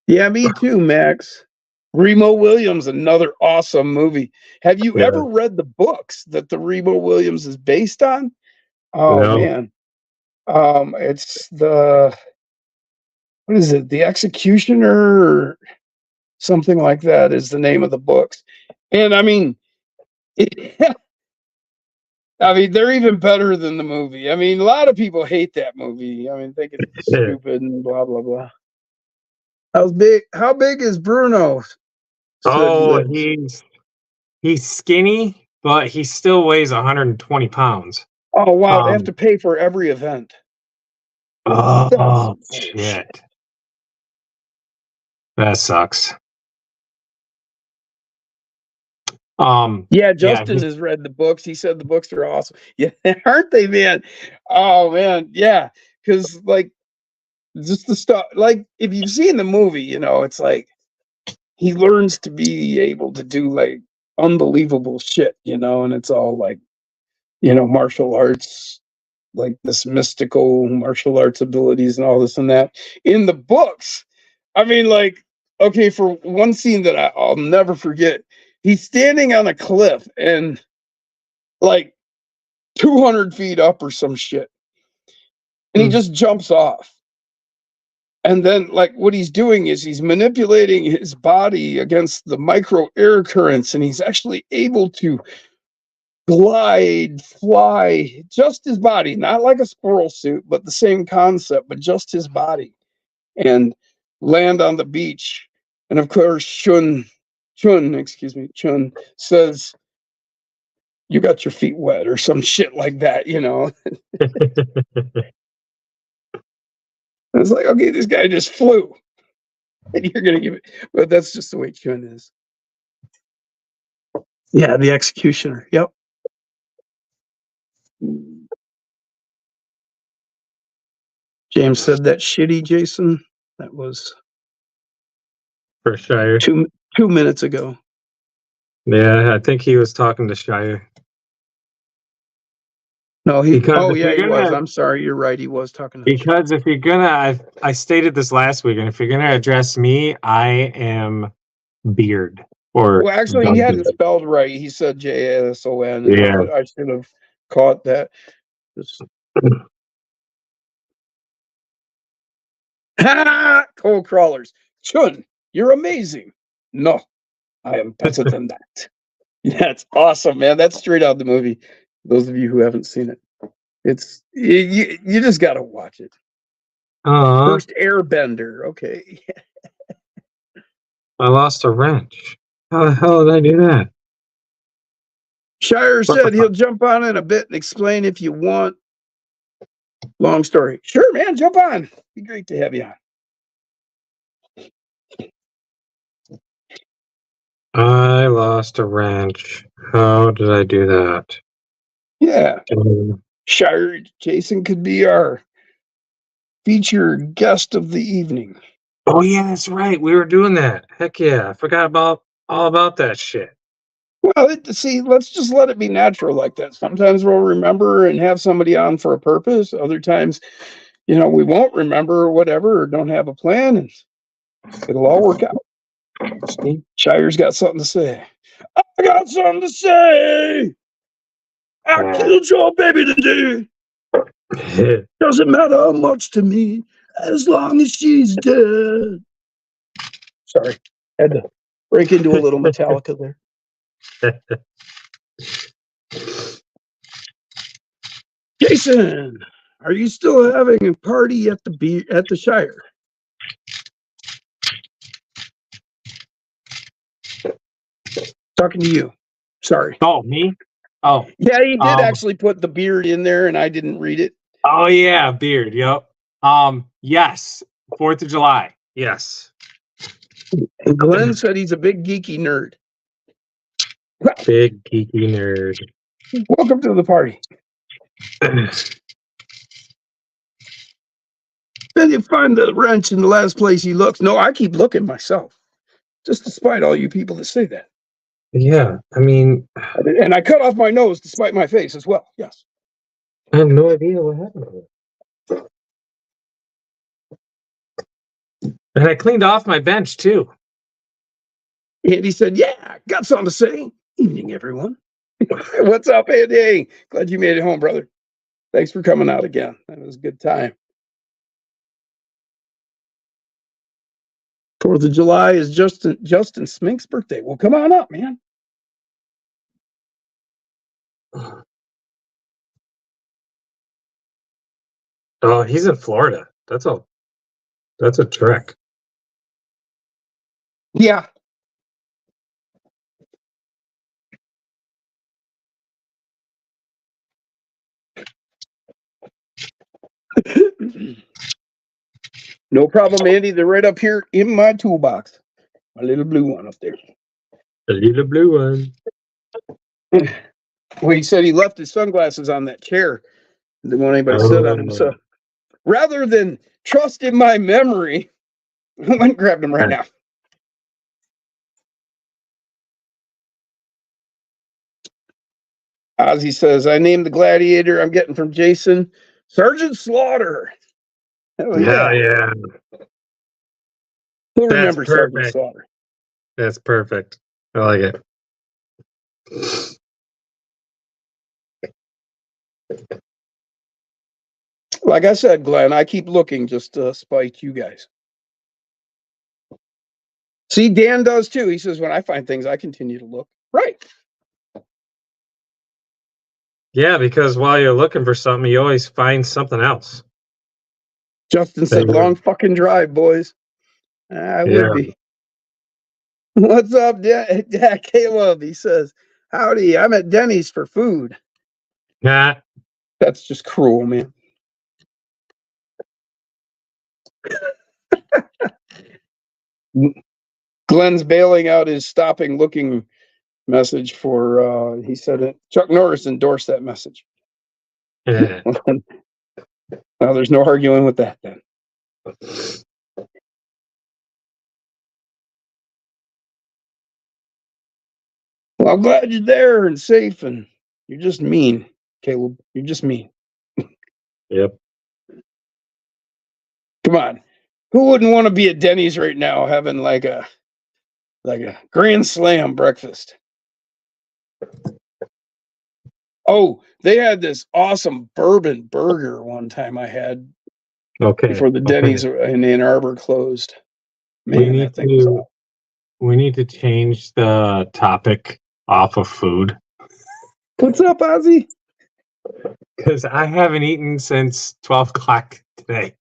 Yeah, me too, Max. Remo Williams, another awesome movie. Have you Yeah. ever read the books that the Remo Williams is based on? Oh No. man. It's the what is it? The Executioner or something like that is the name of the books. And I mean, I mean, they're even better than the movie. I mean, a lot of people hate that movie. I mean, think it's stupid and blah blah blah. How big is Bruno? Oh, Sid. he's skinny, but he still weighs 120 pounds. Oh wow, they have Um, to pay for every event. Oh shit. That sucks. Yeah, Justin has read the books. He said the books are awesome. Yeah, aren't they, man? Oh man, yeah. Because like just the stuff, like if you've seen the movie, you know, it's like he learns to be able to do like unbelievable shit, you know, and it's all like, you know, martial arts, like this mystical martial arts abilities and all this and that. In the books, I mean, like, okay, for one scene that I'll never forget, he's standing on a cliff and like 200 feet up or some shit. And he just jumps off. And then, like, what he's doing is he's manipulating his body against the micro air currents, and he's actually able to glide, fly, just his body, not like a squirrel suit, but the same concept, but just his body, and land on the beach. And of course, Chun says, "You got your feet wet," or some shit like that, you know. It's like, okay, this guy just flew, and you're gonna give it, but that's just the way Chun is. Yeah, the Executioner. Yep. James said that shitty, Jason. That was For Shire. 2 minutes ago. Yeah, I think he was talking to Shire. No, Because if he you're was. gonna- I'm sorry, you're right. He was talking to Because if you're gonna, I stated this last week, and if you're gonna address me, I am Beard. Or Well, actually, he had it Duncan. spelled right. He said Jason. Yeah. I should have caught that. Just... Cold crawlers. Chun, you're amazing. No, I am better than that. That's awesome, man. That's straight out of the movie. Those of you who haven't seen it, it's you just got to watch it. First Airbender. Okay. I lost a wrench. How the hell did I do that? Shire said he'll jump on in a bit and explain if you want. Long story. Sure, man, jump on. Be great to have you on. I lost a wrench. How did I do that? Yeah. Shire Jason could be our featured guest of the evening. Oh yeah, that's right. We were doing that. Heck yeah. I forgot all about that shit. Well, see, let's just let it be natural like that. Sometimes we'll remember and have somebody on for a purpose. Other times, you know, we won't remember or whatever, or don't have a plan, and it'll all work out. Shire's got something to say. I got something to say. I killed your baby today. Doesn't matter how much to me, as long as she's dead. Sorry, had to break into a little Metallica there. Jason, are you still having a party at the Shire? Talking to you. Sorry. Oh, me? Oh. Yeah, he did actually put the beard in there, and I didn't read it. Oh yeah, Beard. Yep. Yes. 4th of July. Yes. And Glenn said he's a big geeky nerd. Big geeky nerd. Welcome to the party. Then you find the wrench in the last place he looks. No, I keep looking myself. Just despite all you people that say that. Yeah, I mean, And I cut off my nose despite my face as well. Yes. I have no idea what happened to it. And I cleaned off my bench too. Andy said, yeah, got something to say. Evening, everyone. What's up, Andy? Glad you made it home, brother. Thanks for coming out again. That was a good time. 4th of July is Justin Smink's birthday. Well, come on up, man. Oh, he's in Florida. That's a trek. Yeah. No problem, Andy. They're right up here in my toolbox. My little blue one up there. The little blue one. Well, he said he left his sunglasses on that chair. Didn't want anybody to sit on him. So rather than trust in my memory, I went and grabbed them right now. Ozzy says, I named the gladiator I'm getting from Jason Sergeant Slaughter. Oh, Yeah. Who That's remembers Sergeant perfect. Slaughter? That's perfect. I like it. Like I said, Glenn, I keep looking just to spite you guys. See, Dan does too. He says, when I find things, I continue to look. Right. Yeah, because while you're looking for something, you always find something else. Justin said, long fucking drive, boys. I would be. What's up, Caleb? He says, howdy, I'm at Denny's for food. Nah. That's just cruel, man. Glenn's bailing out his stopping looking message for, he said it. Chuck Norris endorsed that message. Yeah. Well, there's no arguing with that then. Well, I'm glad you're there and safe, and you're just mean, Caleb. You're just mean. Yep. Come on. Who wouldn't want to be at Denny's right now having like a grand slam breakfast? Oh, they had this awesome bourbon burger one time I had before the Denny's in Ann Arbor closed. Man, that thing was awesome. We need to change the topic off of food. What's up, Ozzy? Because I haven't eaten since 12 o'clock today.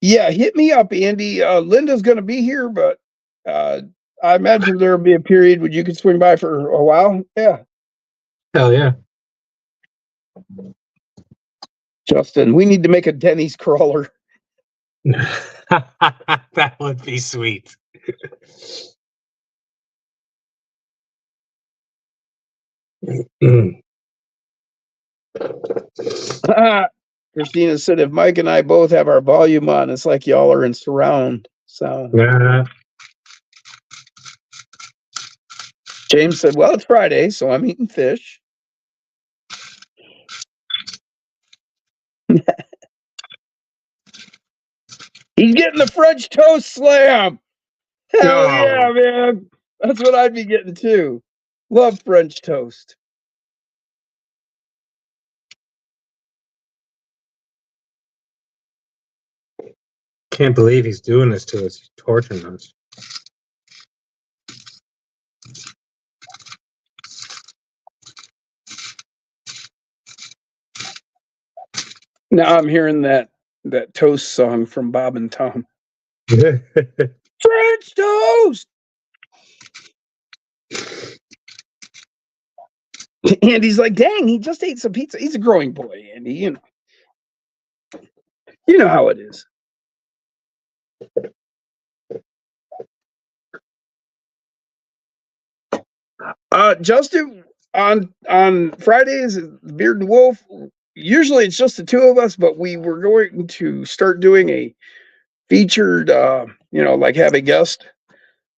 Yeah, hit me up, Andy. Linda's going to be here, but I imagine there'll be a period when you could swing by for a while. Yeah. Hell yeah. Justin, we need to make a Denny's crawler. That would be sweet. Christina said, if Mike and I both have our volume on, it's like y'all are in surround sound. Yeah. James said, well, it's Friday, so I'm eating fish. He's getting the French toast slam. Hell yeah, man. That's what I'd be getting too. Love French toast. Can't believe he's doing this to us. He's torturing us. Now I'm hearing that toast song from Bob and Tom. French toast. Andy's like, dang, he just ate some pizza. He's a growing boy, Andy, you know. You know how it is. Justin, on Fridays, Beard and Wolf, usually it's just the two of us, but we were going to start doing a featured, like have a guest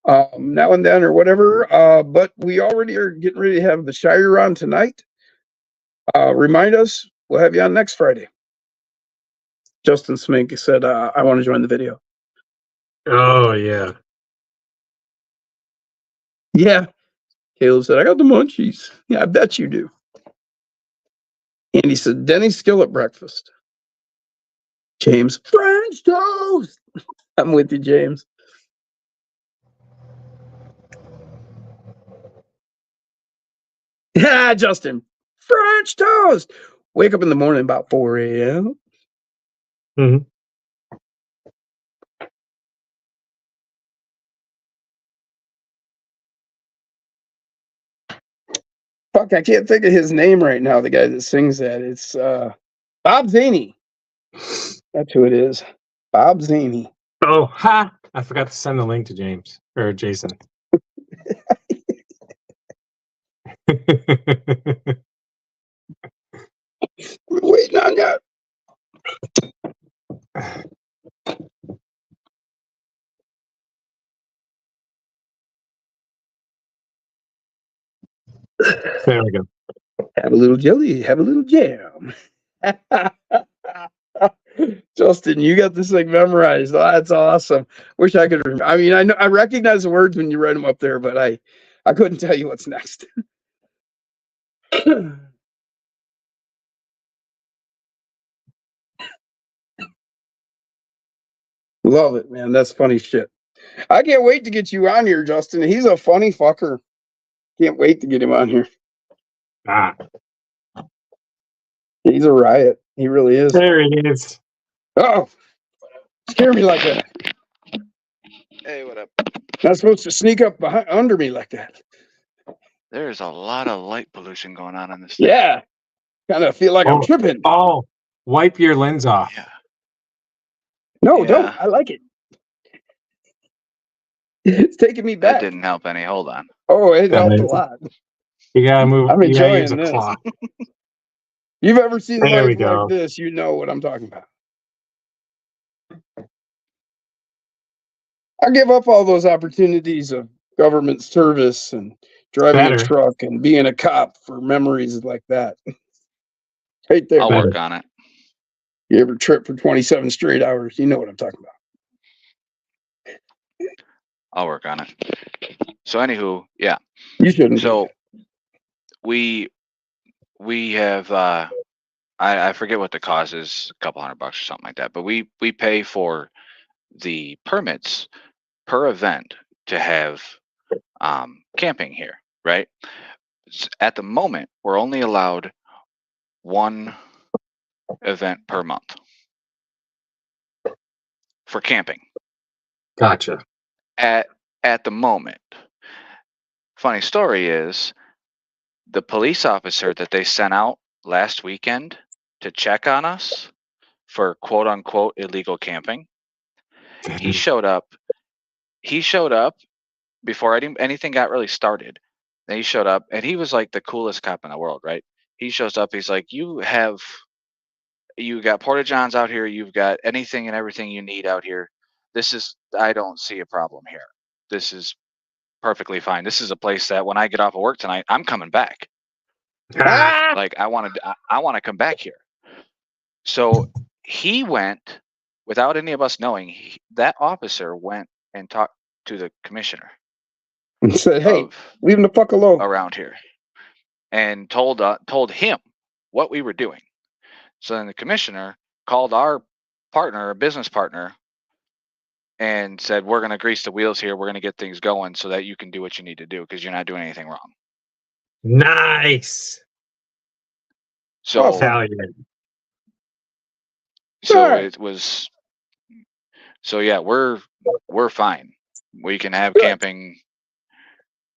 now and then or whatever. But we already are getting ready to have the Shire on tonight. Remind us, we'll have you on next Friday. Justin Smink said, I want to join the video. Oh yeah. Yeah. Caleb said, I got the munchies. Yeah, I bet you do. And he said, Denny's skillet breakfast. James, French toast. I'm with you, James. Yeah, Justin, French toast. Wake up in the morning about 4 a.m. Mhm. Fuck, I can't think of his name right now, the guy that sings that. It's Bob Zaney. That's who it is. Bob Zaney. Oh, ha! I forgot to send the link to James or Jason. We're waiting on that. There we go. Have a little jelly, have a little jam. Justin, you got this thing memorized. Oh, that's awesome. Wish I could remember. I mean, I recognize the words when you write them up there, but I couldn't tell you what's next. Love it, man. That's funny shit. I can't wait to get you on here, Justin. He's a funny fucker. Can't wait to get him on here. Ah, He's a riot. He really is. there he is. Oh, scare me like that. Hey, what up? Not supposed to sneak up behind, under me like that. There's a lot of light pollution going on in this thing. Yeah. Kind of feel like I'm Oh. tripping. Oh, wipe your lens off. Yeah. No, Yeah. don't. I like it. It's taking me That back. didn't help any. Hold on. Oh, it helped a Amazing. lot. You gotta move. I'm You gotta enjoying use a this. claw. You've ever seen There we life go. like this, you know what I'm talking about. I give up all those opportunities of government service and driving a Better. truck and being a cop for memories like that. Right there. I'll Better. work on it. You ever trip for 27 straight hours? You know what I'm talking about. I'll work on it. So, anywho, yeah. You shouldn't. So we have I forget what the cost is, a couple $100 or something like that. But we pay for the permits per event to have camping here, right? At the moment, we're only allowed one event per month for camping. Gotcha. At the moment. Funny story is the police officer that they sent out last weekend to check on us for quote unquote illegal camping. He showed up before anything got really started. Then he showed up and he was like the coolest cop in the world, right? He shows up, he's like, you got Porta Johns out here, you've got anything and everything you need out here. I don't see a problem here. This is perfectly fine. This is a place that when I get off of work tonight, I'm coming back. Ah, Like I want to come back here. So he went without any of us knowing. That officer went and talked to the commissioner And said, hey, of leave him the fuck alone. around here and told him what we were doing. So then the commissioner called our partner, a business partner, and said, we're going to grease the wheels here. We're going to get things going so that you can do what you need to do because you're not doing anything wrong. nice. So, Awesome. Hell yeah. so Sure. it was, so yeah, we're fine. We can have Good. camping.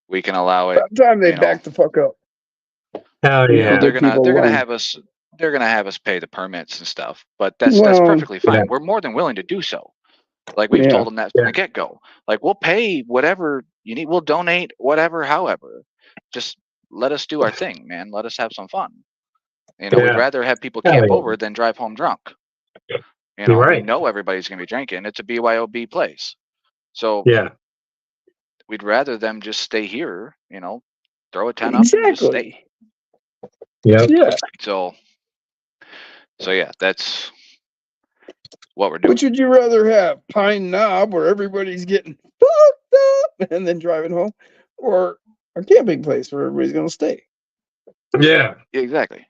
We can allow it. About time they you know. back the fuck up. Hell Yeah. yeah. They're Give gonna people one. have us. They're gonna have us pay the permits and stuff. But that's Well, perfectly fine. yeah. We're more than willing to do so. Like we've Yeah. told them that from Yeah. the get go. Like we'll pay whatever you need. We'll donate whatever, however. Just let us do our thing, man. Let us have some fun. You know, we'd Yeah. rather have people Hell camp yeah. over than drive home drunk. You You're know, we right. know everybody's gonna be drinking. It's a BYOB place. So Yeah. we'd rather them just stay here, you know, throw a tent up and just stay. Exactly. Yep. Yeah. So yeah, that's what we're doing. Which would you rather have? Pine Knob, where everybody's getting fucked up and then driving home, or a camping place where everybody's going to stay? Yeah. Exactly.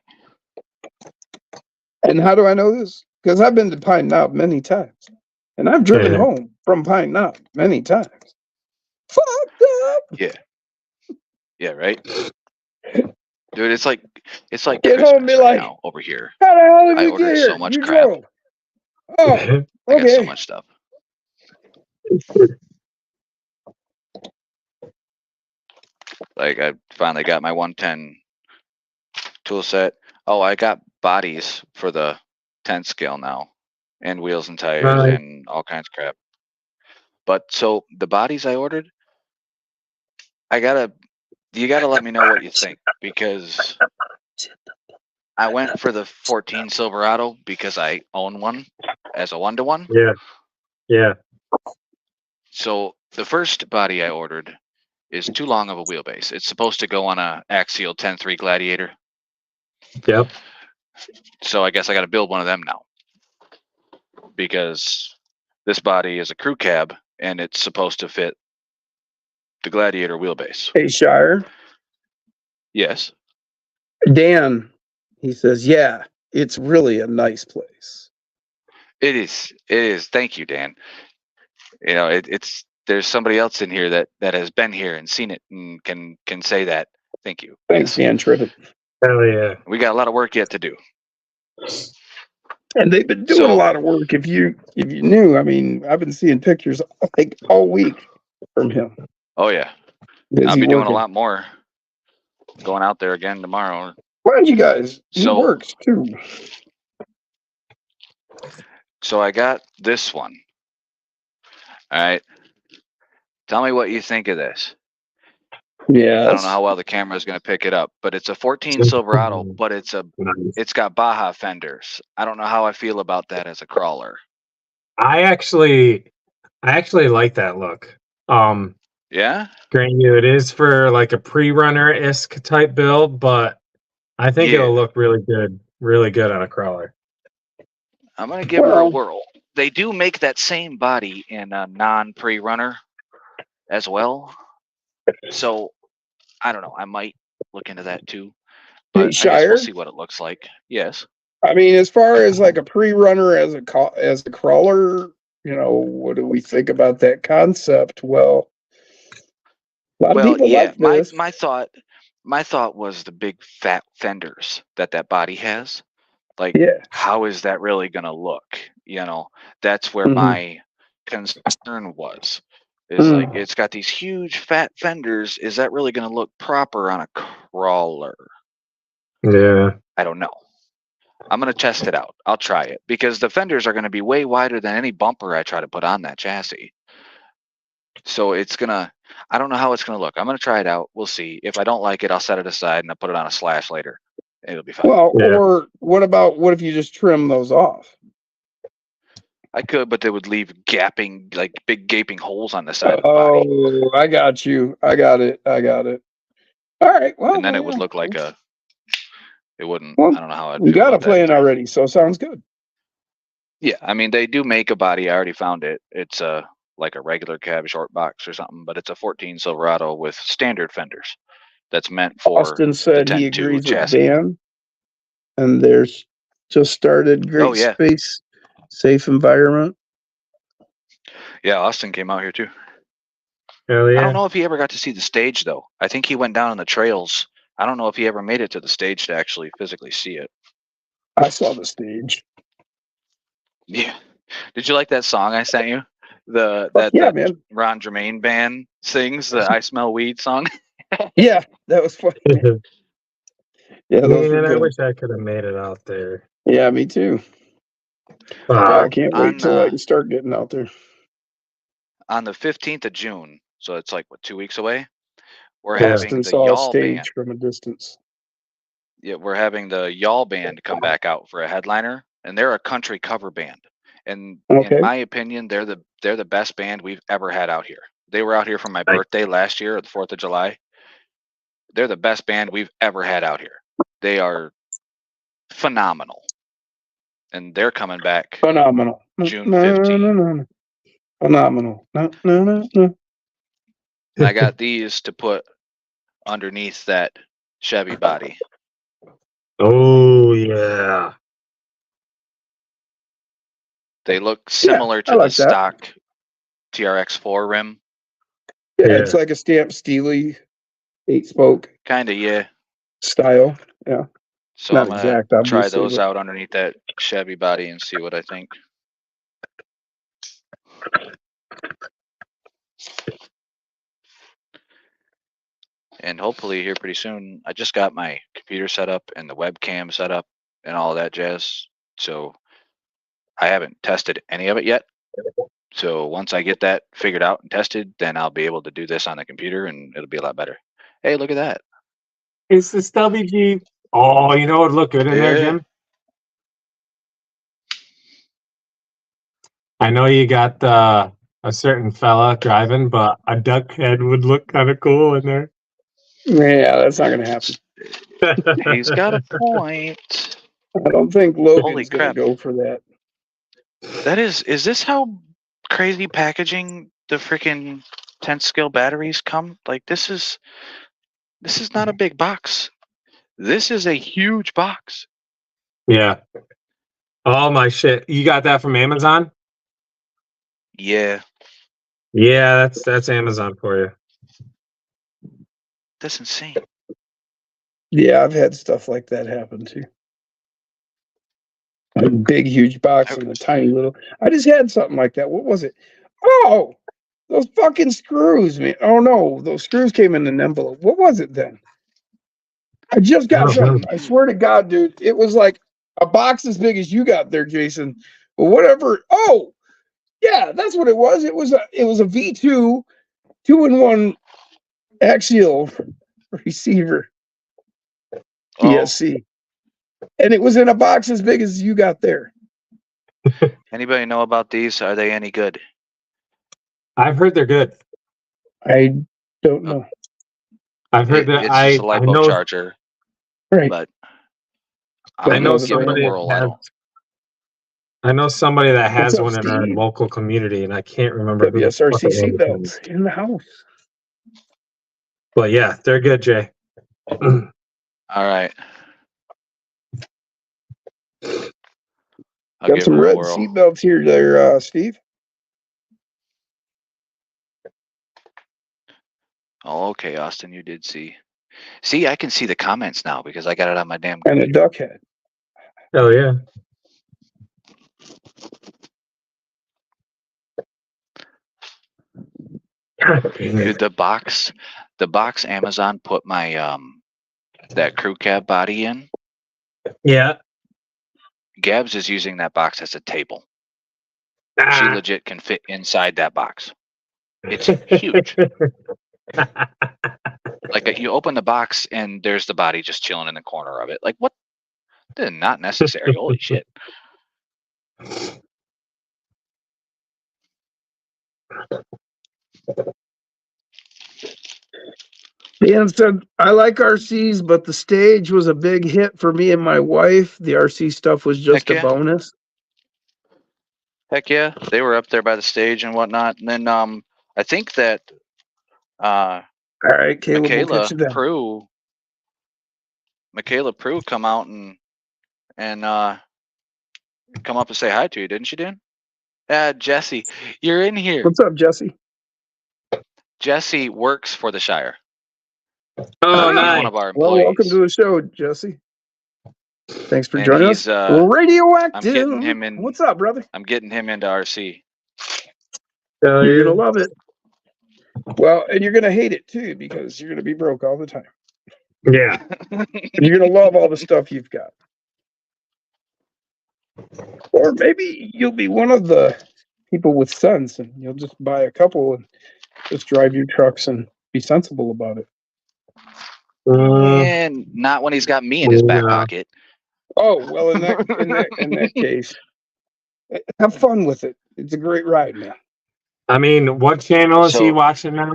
And how do I know this? Because I've been to Pine Knob many times, and I've driven Yeah. home from Pine Knob many times. Fucked up. Yeah. Yeah, right. Dude, it's like Get Christmas home, be right like, now over here. how the hell did I you ordered get so here? much You crap. drove. Oh, I got so okay. much stuff. Like I finally got my 110 tool set. Oh, I got bodies for the 10 scale now, and wheels and tires Right. and all kinds of crap. But so the bodies I ordered, you gotta let me know what you think, because I went for the 14 Silverado because I own one as a 1-to-1. Yeah. Yeah. So the first body I ordered is too long of a wheelbase. It's supposed to go on a axial 10.3 Gladiator. Yep. So I guess I got to build one of them now, because this body is a crew cab and it's supposed to fit the Gladiator wheelbase. Hey, Shire. Yes. Dan, he says, yeah, it's really a nice place. It is. It is. Thank you, Dan. You know, it's there's somebody else in here that has been here and seen it and can say that. Thank you. Thanks, Yes. Dan Tribbett. Hell yeah. We got a lot of work yet to do. And they've been doing So- a lot of work. If you knew, I mean, I've been seeing pictures like all week from him. Oh yeah. Busy I'll be doing a working. lot more. Going out there again tomorrow. Why don't you guys? He So- works too. So I got this one. All right. Tell me what you think of this. Yeah. I don't know how well the camera is going to pick it up, but it's a 14 Silverado, but it's got Baja fenders. I don't know how I feel about that as a crawler. I actually like that look. Yeah? Granted, it is for like a pre-runner-esque type build, but I think Yeah. it'll look really good on a crawler. I'm going to give her a Well- whirl. They do make that same body in a non-pre-runner as well. So, I don't know. I might look into that too. But I guess Shire? we'll see what it looks like. Yes. I mean, as far as like a pre-runner as a crawler, you know, what do we think about that concept? Well, a lot of people like this. my thought was the big fat fenders that body has. Like, Yeah. how is that really gonna look? You know, that's where Mhm. my concern was. Is Mm. like, it's got these huge fat fenders. Is that really gonna look proper on a crawler? Yeah. I don't know. I'm gonna test it out. I'll try it, because the fenders are gonna be way wider than any bumper I try to put on that chassis. So I don't know how it's gonna look. I'm gonna try it out. We'll see. If I don't like it, I'll set it aside and I'll put it on a slash later. It'll be fine. Well, Yeah. or what if you just trim those off? I could, but they would leave gapping, like big gaping holes on the side of the body. Oh, I got you. I got it. All right. Well, And then it would yeah. look like it wouldn't. Well, I don't know how I'd You feel got a about that plan either. already, so sounds good. Yeah, I mean, they do make a body. I already found it. It's like a regular cab short box or something, but it's a 14 Silverado with standard fenders. That's meant for Austin said he 10-2 agrees with chassis. Dan, and there's just started Great Oh, yeah. Space Safe Environment. Yeah, Austin came out here too. Hell yeah. I don't know if he ever got to see the stage though. I think he went down on the trails. I don't know if he ever made it to the stage to actually physically see it. I saw the stage. Yeah. Did you like that song I sent you? Yeah, That man. Ron Jermaine band sings, the I Smell Weed song? Yeah, that was funny. Yeah, those were Man, I good. wish I could have made it out there. Yeah, me too. Wow. I can't wait till I can start getting out there. On the 15th of June, so it's like, what, 2 weeks away? we're Yeah. having the Distance all y'all band. stage from a distance. Yeah, we're having the y'all band come back out for a headliner, and they're a country cover band. And Okay. in my opinion, they're the best band we've ever had out here. They were out here for my Nice. birthday last year, the 4th of July. They're the best band we've ever had out here. They are phenomenal, and they're coming back. Phenomenal. June 15. Phenomenal. No. And I got these to put underneath that Chevy body. Oh yeah. They look similar I to the like that. stock TRX4 rim. Yeah, Yeah. it's like a Stamp Steely 8-spoke Kind of, yeah. style. Yeah. So Not I'm gonna exact, try obviously, those but- out underneath that Chevy body and see what I think. And hopefully here pretty soon, I just got my computer set up and the webcam set up and all that jazz. So I haven't tested any of it yet. So once I get that figured out and tested, then I'll be able to do this on the computer and it'll be a lot better. Hey, look at that. It's the stubby Jeep. Oh, you know what would look good in there, Yeah. Jim? I know you got a certain fella driving, but a duck head would look kind of cool in there. Yeah, that's not going to happen. He's got a point. I don't think Holy Logan's going to crap. go for that. Is this how crazy packaging the freaking 10 scale batteries come? Like this is not a big box. This is a huge box. Yeah. All my shit. You got that from Amazon? Yeah, Yeah, that's Amazon for you. that's insane. Yeah, I've had stuff like that happen too. A big, huge box and a tiny little. I just had something like that. What was it? Oh, those fucking screws, man. Oh no, those screws came in an envelope. What was it then? I just got Oh, something. I swear to God, dude. It was like a box as big as you got there, Jason. Or whatever. Oh, yeah, that's what it was. It was a V2 2-in-1 axial receiver. Oh, ESC. And it was in a box as big as you got there. anybody know about these? Are they any good? I've heard they're good. I don't know. I've heard that. It's just a I LiPo know. charger, Right. but I I'm know gonna give it somebody a whirl. I know somebody that has What's up, one in our Steve? local community, and I can't remember who the fuck WSRC it was. seatbelts in the house. But yeah, they're good, Jay. All right. I'll Got give some her a red whirl. seatbelts here there, Steve. Oh, okay, Austin, you did see. See, I can see the comments now because I got it on my damn And a computer. duck head. Oh yeah. Dude, the box Amazon put my that crew cab body in. Yeah. Gabs is using that box as a table. She Ah. legit can fit inside that box. It's huge. Like you open the box and there's the body just chilling in the corner of it. Like what? This is not necessary. Holy shit. Dan said, I like RCs, but the stage was a big hit for me and my wife. The RC stuff was just Heck a yeah. bonus. Heck yeah. They were up there by the stage and whatnot. And then I think that All right, Caleb, we'll Michaela catch you then. Prue come out and come up and say hi to you, didn't she, Dan? Yeah, Jesse, you're in here. What's up, Jesse? Jesse works for the Shire. Oh, He's nice. one of our Well, employees. welcome to the show, Jesse. Thanks for And joining he's, us. I'm Radioactive. getting him in. What's up, brother? I'm getting him into RC. Oh, You're yeah. gonna love it. Well, and you're gonna hate it too because you're gonna be broke all the time. Yeah. And you're gonna love all the stuff you've got. Or maybe you'll be one of the people with sense and you'll just buy a couple and just drive your trucks and be sensible about it. And not when he's got me in his back Yeah. pocket. Oh, well, in that case, have fun with it. It's a great ride, man. I mean, what channel is he So- watching now?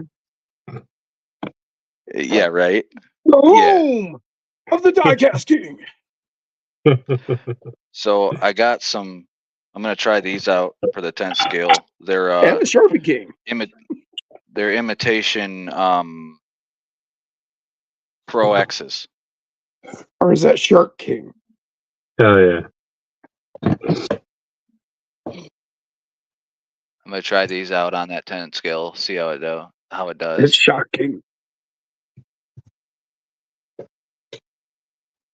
Yeah, right. The Yeah. home of the Diecast King. So I got some. I'm gonna try these out for the 10th scale. They're And the Sharpie King. they're imitation Pro X's. Or is that Shark King? Hell yeah. I'm gonna try these out on that 10th scale. See how it It's does. Shark King.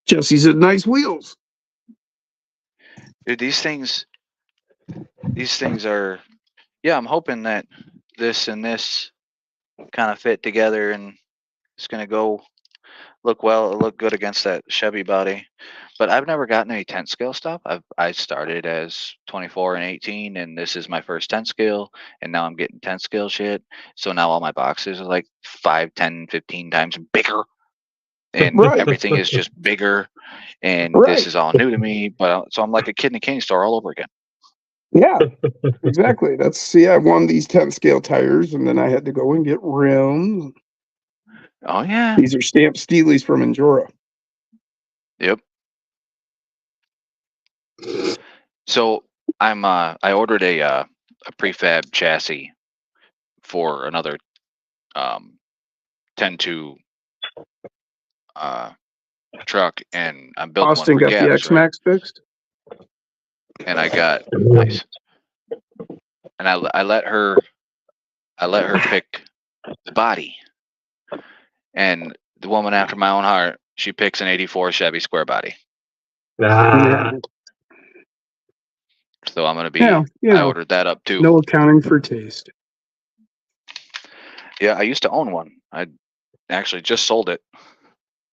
Jesse's at nice wheels. Dude, these things are. Yeah, I'm hoping that this and this kind of fit together, and it's gonna look good against that Chevy body. But I've never gotten any 10th scale stuff. I started as 24 and 18, and this is my first 10th scale, and now I'm getting 10th scale shit. So now all my boxes are like 5, 10, 15 times bigger, and Right. everything is just bigger. And Right. this is all new to me. But so I'm like a kid in a candy store all over again. Yeah, exactly. I won these 10 scale tires, and then I had to go and get rims. Oh yeah. These are stamped Steelies from Endura. Yep. So I ordered a prefab chassis for another 10-2 truck, and I'm building Austin one for got the Gabs, right? X-Max fixed. And I got nice. And I let her pick the body. And the woman after my own heart, she picks an 84 Chevy square body. Ah, So I'm gonna be Yeah, you I know, ordered that up too. no accounting for taste. Yeah, I used to own one. I actually just sold it.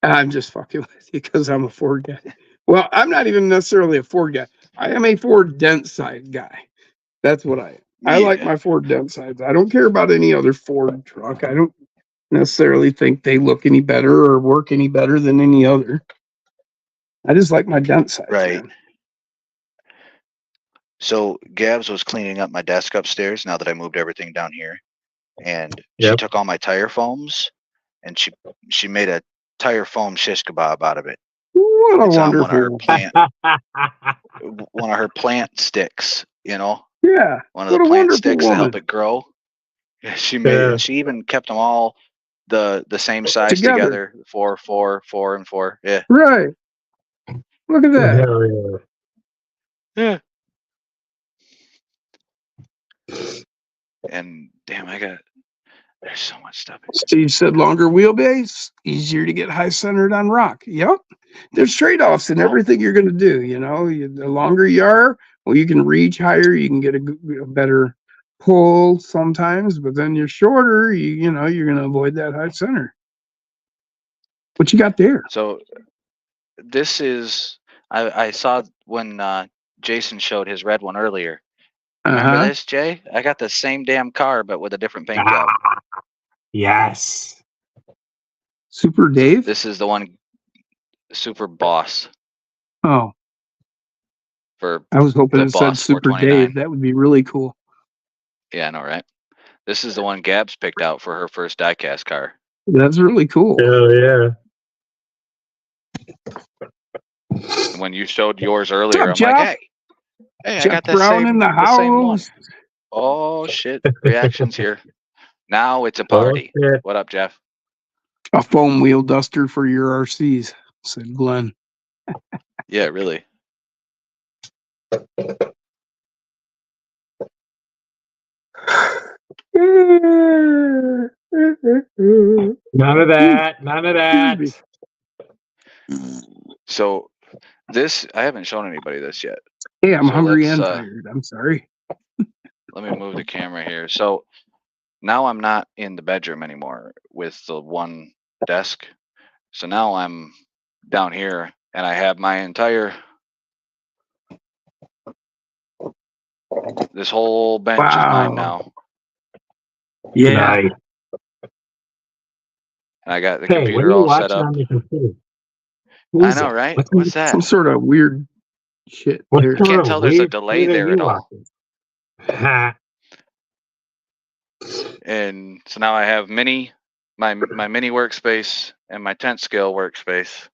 I'm just fucking with you because I'm a Ford guy. Well, I'm not even necessarily a Ford guy. I am a Ford dent side guy. That's what I am. I like my Ford dent sides. I don't care about any other Ford truck. I don't necessarily think they look any better or work any better than any other. I just like my dent sides. Right. Man. So Gabs was cleaning up my desk upstairs now that I moved everything down here. And she Yep. took all my tire foams and she made a tire foam shish kebab out of it. What a It's on one of her wonderful. plant sticks, you know, Yeah. one of What the a plant wonderful sticks to help woman. it grow. Yeah, she made Yeah. it. She even kept them all the same size Together. 4, 4, 4, and 4. Yeah. Right. Look at that. hell yeah. Yeah. And damn, there's so much stuff. Steve said longer wheelbase, easier to get high centered on rock. Yep. There's trade-offs in everything you're going to do. You know, the longer you are, well, you can reach higher, you can get a better pull sometimes, but then you're shorter, you know, you're going to avoid that high center. What you got there? So this is I saw when Jason showed his red one earlier. Remember this, Jay? I got the same damn car, but with a different paint job. Yes. Super Dave? This is the one, Super Boss Oh, for. I was hoping The it said Boss Super 429. Dave. That would be really cool. Yeah, I know, right? This is the one Gabs picked out for her first diecast car. That's really cool. Hell yeah. And when you showed yours earlier, What's I'm up, like, Jeff? hey, I Jeff got that Brown in the same one. house. Oh shit! Reactions here. Now it's a Oh, party. shit. What up, Jeff? A foam wheel duster for your RCs, said Glenn. Yeah, really. None of that. None of that. So this, I haven't shown anybody this yet. Hey, I'm So hungry let's, and tired. I'm sorry. Let me move the camera here. So now I'm not in the bedroom anymore with the one desk. So now I'm down here and I have my entire, this whole bench is mine Wow. now. Yeah. Nice. and I got the Hey, what are computer you all set watching up. on the computer? Who I is know, it? right? What's What's that? Some sort of weird shit what there. sort Can't of tell there's a weird delay shit are there you at all. watching? Ha. And so now I have my mini workspace and my tent scale workspace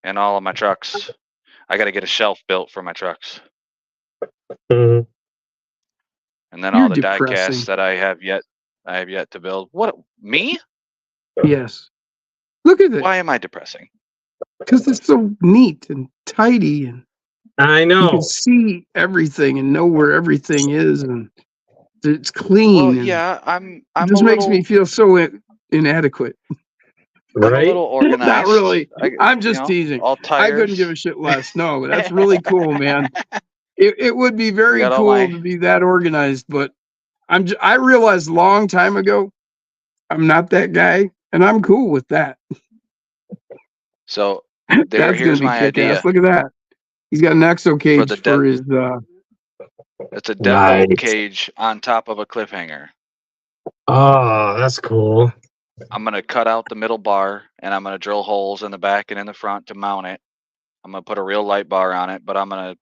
and all of my trucks. I got to get a shelf built for my trucks, Mhm. and then You're all the die depressing. casts that I have yet to build. What, me? Yes. Look at it. Why am I depressing? Because it's so neat and tidy, and I you know. can see everything and know where everything is, and it's clean. Well, and yeah, I'm it a just makes little me feel so inadequate. I'm a Right? little organized. Not really. I, I'm just teasing. all I couldn't tires. give a shit less. No, that's really cool, man. It would be very Got all cool my- to be that organized, but I realized a long time ago I'm not that guy, and I'm cool with that. So That's gonna here's be my kick idea. ass. Look at that. He's got an exo cage the for dead- his It's a deadbolt Nice. cage on top of a cliffhanger. Oh, that's cool. I'm gonna cut out the middle bar and I'm gonna drill holes in the back and in the front to mount it. I'm gonna put a real light bar on it, but I'm gonna,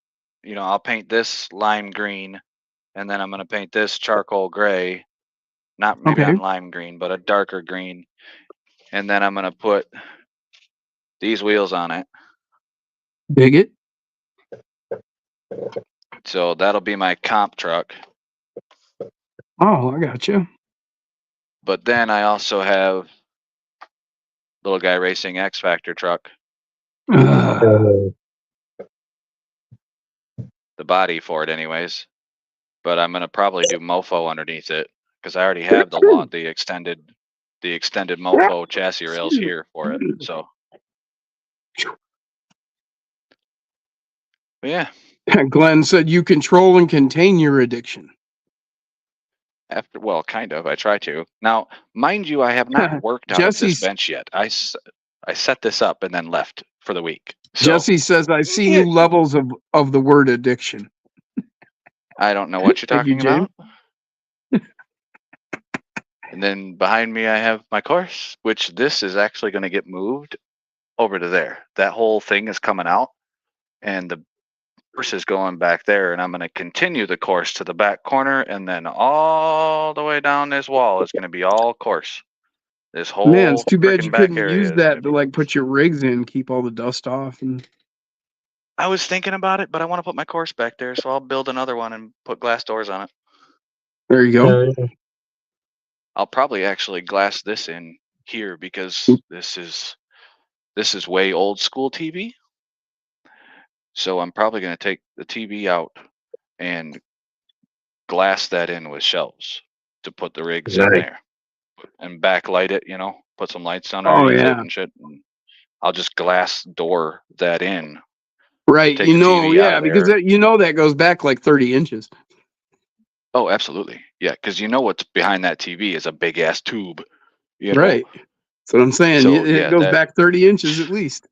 I'll paint this lime green, and then I'm gonna paint this charcoal gray. Not maybe Okay. not lime green, but a darker green. And then I'm gonna put these wheels on it. dig it. So that'll be my comp truck. Oh, I got you. But then I also have Little Guy Racing X Factor truck, Oh, the body for it anyways. But I'm gonna probably do mofo underneath it because I already have the extended mofo chassis rails here for it. So but yeah, Glenn said you control and contain your addiction. kind of. I try to. Now, mind you, I have not worked out of this Jesse's- bench yet. I set this up and then left for the week. So Jesse says I see new levels of the word addiction. I don't know what you're Thank you, talking about. And then behind me, I have my course, which this is actually going to get moved over to there. That whole thing is coming out, and the course is going back there. And I'm going to continue the course to the back corner, and then all the way down this wall is going to be all course. This whole Man, it's too bad frickin' you back couldn't area use is gonna that to be- like put your rigs in, keep all the dust off, and I was thinking about it, but I want to put my course back there, so I'll build another one and put glass doors on it. there you go. yeah. I'll probably actually glass this in here because this is way old school TV. So I'm probably going to take the TV out and glass that in with shelves to put the rigs in Nice. there and backlight it, put some lights on Oh, underneath it yeah. and shit. And I'll just glass door that in. Right, Take the TV out yeah, of because there. that goes back like 30 inches. Oh, absolutely. Yeah, because what's behind that TV is a big ass tube. You know? Right. That's what I'm saying. So, It yeah, goes that- back 30 inches at least.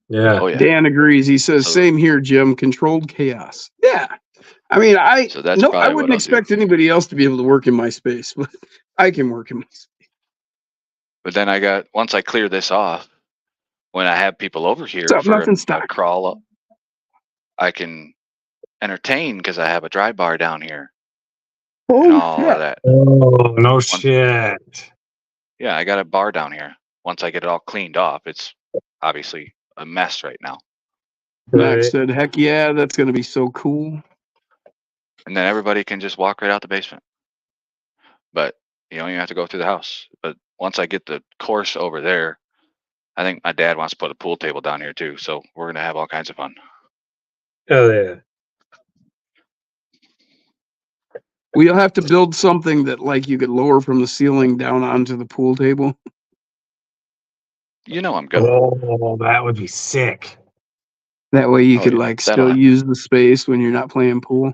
Yeah. Oh yeah. Dan agrees. He says, So- same here, Jim. Controlled chaos. Yeah. I mean, So that's I probably what wouldn't I'll expect do. anybody else to be able to work in my space, but I can work in my space. But then once I clear this off, when I have people over here What's up? for Nothing a stock. crawl up, I can entertain because I have a dry bar down here and all of that. Oh, no shit. Yeah, I got a bar down here. Once I get it all cleaned off, it's obviously a mess right now. Max Right. said, heck yeah, that's going to be so cool. And then everybody can just walk right out the basement. But you don't even have to go through the house. But once I get the course over there, I think my dad wants to put a pool table down here too. So we're going to have all kinds of fun. Hell yeah. We'll have to build something that like you could lower from the ceiling down onto the pool table. I'm good. Oh, that would be sick. That way you Oh, could yeah, like that'll still happen. use the space when you're not playing pool.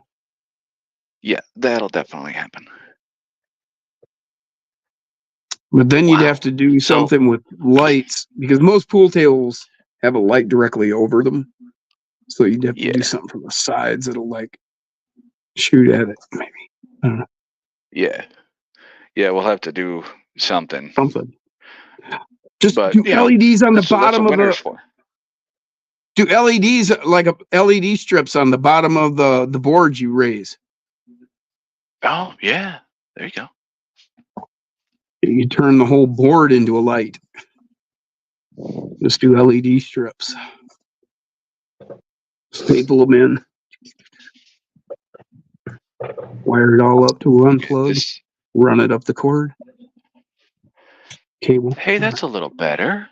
Yeah, that'll definitely happen. But then you'd Wow. have to do So- something with lights because most pool tables have a light directly over them. So you'd have to do Yeah. something from the sides that'll like shoot at it, maybe. Yeah. Yeah, we'll have to do something. Something. Just But, do you know, LEDs on the that's what bottom of winter's the, for. do LEDs like a LED strips on the bottom of the board you raise. Oh, yeah. There you go. You turn the whole board into a light. Just do LED strips. Staple them in. Wire it all up to unplug. This, Run it up the cord. Cable. hey, that's a little better.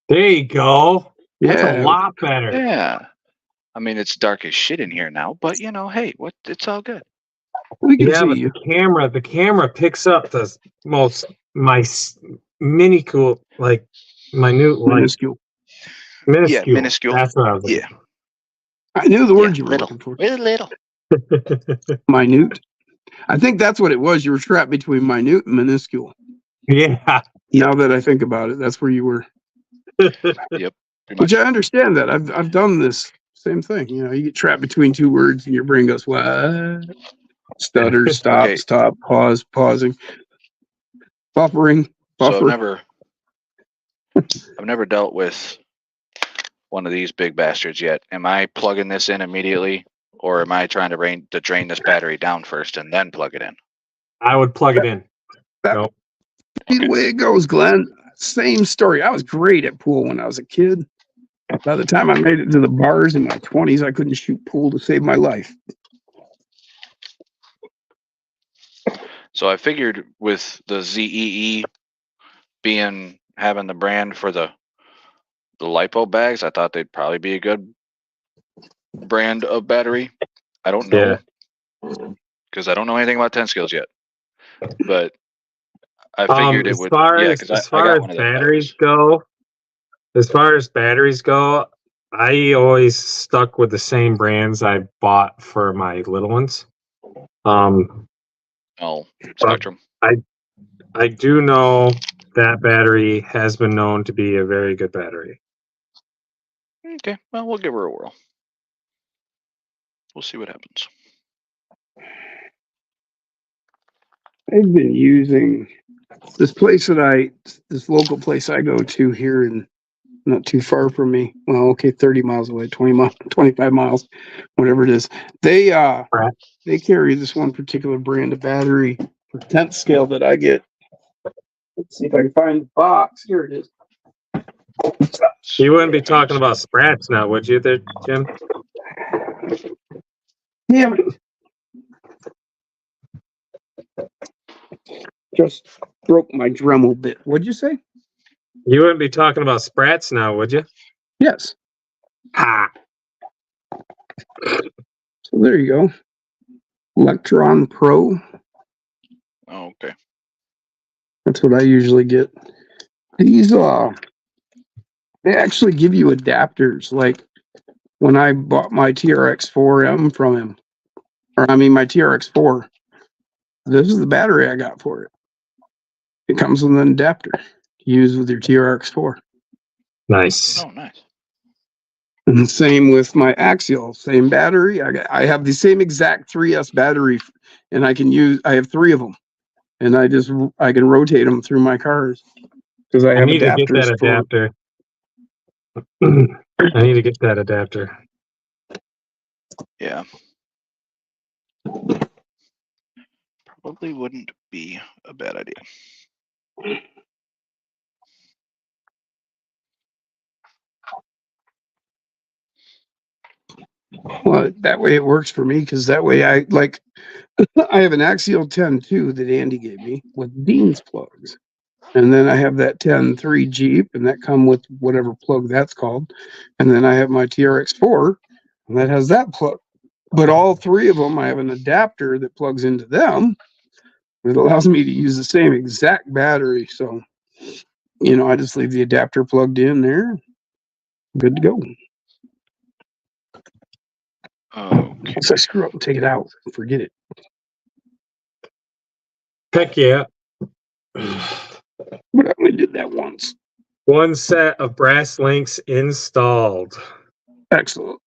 There you go. That's a Yeah. lot better. Yeah. I mean, it's dark as shit in here now, but you know, hey, what? It's all good. We can Yeah, see but you. the camera picks up the most minuscule, like minute, like Minuscule. minuscule. Yeah, minuscule. That's what I was Yeah, I knew the word yeah, you were little, looking for. really little. looking Minute. I think that's what it was. You were trapped between minute and minuscule. Yeah. Now that I think about it, that's where you were. Pretty Which much. I understand that. I've done this same thing. You know, you get trapped between two words and your brain goes, what? Stutter, stop, Okay. stop, pause, pausing, buffering, So buffer. I've never dealt with one of these big bastards yet. Am I plugging this in immediately, or am I trying to drain this battery down first and then plug it in? I would plug it in. That- Nope. See Okay. the way it goes, Glenn. Same story. I was great at pool when I was a kid. By the time I made it to the bars in my 20s, I couldn't shoot pool to save my life. So I figured with the ZEE having the brand for the LiPo bags, I thought they'd probably be a good brand of battery. I don't know because I don't know anything about 10 skills yet. But I figured it As would. far Yeah, as because as I far got as one of those batteries batteries. go, as far as batteries go, I always stuck with the same brands I bought for my little ones. Oh, Spectrum. I do know that battery has been known to be a very good battery. Okay, well, we'll give her a whirl. We'll see what happens. I've been using this local place I go to here in not too far from me. Well, okay, 30 miles away, 20 miles, 25 miles, whatever it is. They carry this one particular brand of battery for 10th scale that I get. Let's see if I can find the box. Here it is. You wouldn't be talking about Sprats now, would you, there, Jim? Damn it. Just broke my Dremel bit. What'd you say? You wouldn't be talking about Sprats now, would you? Yes. Ha! So there you go. Electron Pro. Oh, okay. That's what I usually get. These they actually give you adapters. Like when I bought my TRX4M from him, my TRX4, this is the battery I got for it. It comes with an adapter to use with your TRX4. Nice. Oh, nice. And the same with my Axial, same battery. I have the same exact 3S battery, and I have 3 of them, and I can rotate them through my cars because I I have need to get that adapters for. adapter. I need to get that adapter. Yeah. Probably wouldn't be a bad idea. Well, that way it works for me because that way I have an Axial 10 too that Andy gave me with Dean's plugs. And then I have that 10-3 Jeep and that come with whatever plug that's called. And then I have my TRX4 and that has that plug. But all 3 of them, I have an adapter that plugs into them. It allows me to use the same exact battery. So, I just leave the adapter plugged in there. Good to go. Okay. Once I screw up and take it out, forget it. Heck yeah. But I only did that once. One set of brass links installed. Excellent.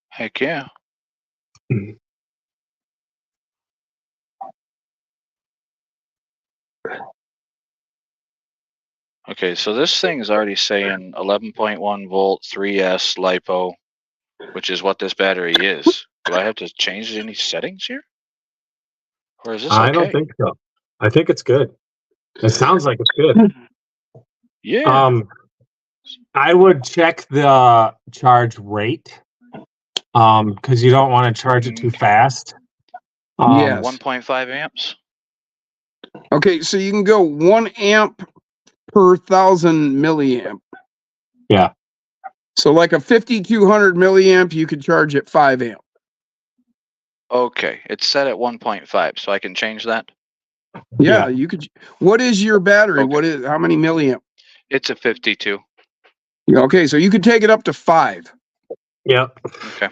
Heck yeah. Okay, so this thing is already saying 11.1 volt 3S LiPo, which is what this battery is. Do I have to change any settings here? Or is this okay? I don't think so. I think it's good. It sounds like it's good. Yeah. I would check the charge rate. Because you don't want to charge it too fast. Yes. 1.5 amps. Okay, so you can go 1 amp per 1,000 milliamp. Yeah. So like a 5,200 milliamp, you could charge at 5 amp. Okay, it's set at 1.5, so I can change that. Yeah, you could. What is your battery? Okay. What is, how many milliamp? It's a 52. Yeah, okay, so you could take it up to 5 Yep. Okay.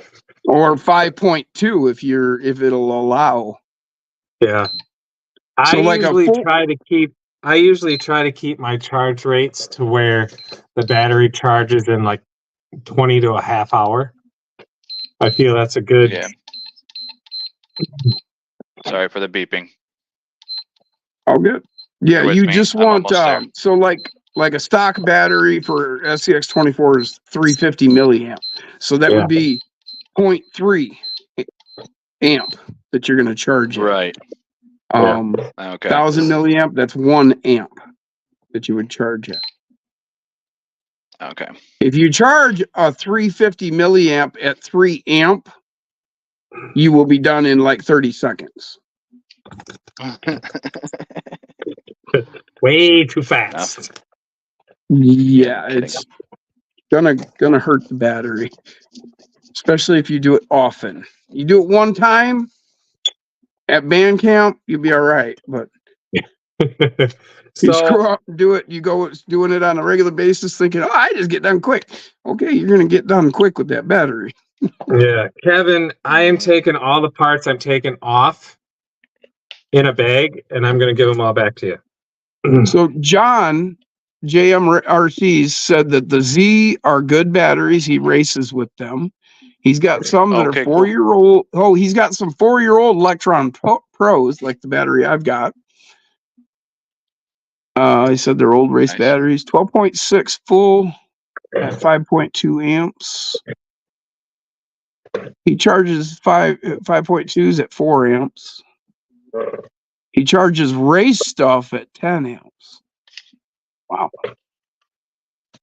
or 5.2 if it'll allow. Yeah. So I like a usually full- try to keep my charge rates to where the battery charges in like 20 to a half hour. I feel that's a good. Yeah. Sorry for the beeping. Oh, good. Yeah, You're with you me? just I'm want almost there. so like a stock battery for SCX24 is 350 milliamp. So that Yeah. would be 0.3 amp that you're going to charge it. Right. Okay. 1,000 milliamp, that's 1 amp that you would charge it. Okay. If you charge a 350 milliamp at 3 amp, you will be done in like 30 seconds. Way too fast. Yeah, Kidding. it's gonna hurt the battery, especially if you do it often. You do it one time at band camp, you'll be all right. But if you screw up and do it, you go doing it on a regular basis, thinking, "Oh, I just get done quick." Okay, you're gonna get done quick with that battery. Yeah, Kevin, I am taking all the parts I'm taking off in a bag, and I'm going to give them all back to you. So John, JMRCs said that the Z are good batteries. He races with them. He's got some that Okay, are cool. 4-year-old. Oh, he's got some 4-year-old Electron Pros, like the battery I've got. He said they're old race Nice. batteries, 12.6 full at 5.2 amps. He charges 5.2s at 4 amps. He charges race stuff at 10 amps. Wow.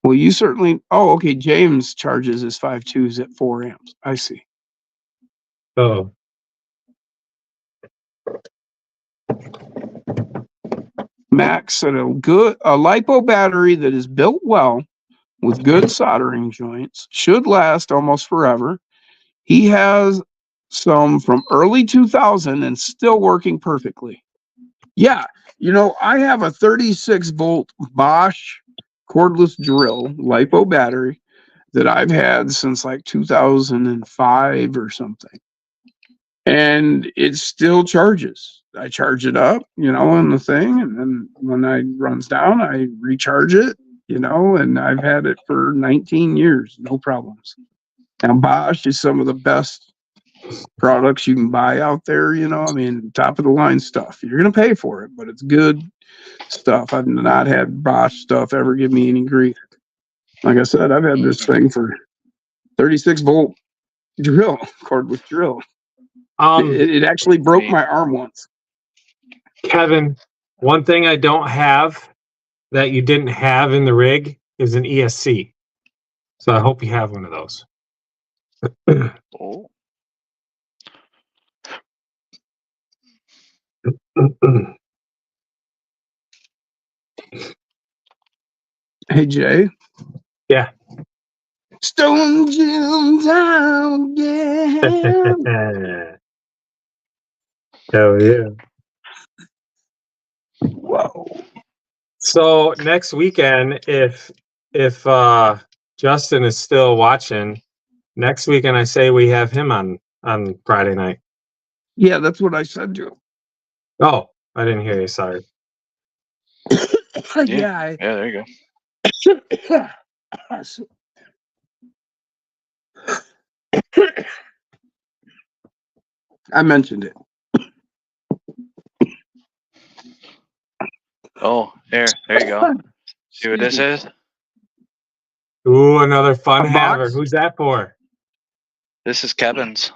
Well, you certainly. Oh, okay. James charges his 5.2s at 4 amps. I see. Oh, Max said a LiPo battery that is built well with good soldering joints should last almost forever. He has some from early 2000 and still working perfectly. Yeah, I have a 36 volt Bosch cordless drill LiPo battery that I've had since like 2005 or something. And it still charges. I charge it up, in the thing, and then when it runs down, I recharge it, and I've had it for 19 years, no problems. Now Bosch is some of the best products you can buy out there, top of the line stuff. You're gonna pay for it, but it's good stuff. I've not had Bosch stuff ever give me any grief. Like I said, I've had this thing for 36 volt drill, cordless drill. It actually broke my arm once. Kevin, one thing I don't have that you didn't have in the rig is an ESC. So I hope you have one of those. Oh. Hey, Jay. Yeah. Stone Jim down, yeah. Hell yeah. Whoa. So next weekend, if Justin is still watching, next weekend I say we have him on Friday night. Yeah, that's what I said to him. Oh, I didn't hear you. Sorry. Yeah. Yeah, there you go. I mentioned it. Oh, there you go. See what this is? Ooh, another fun A haver. box? Who's that for? This is Kevin's.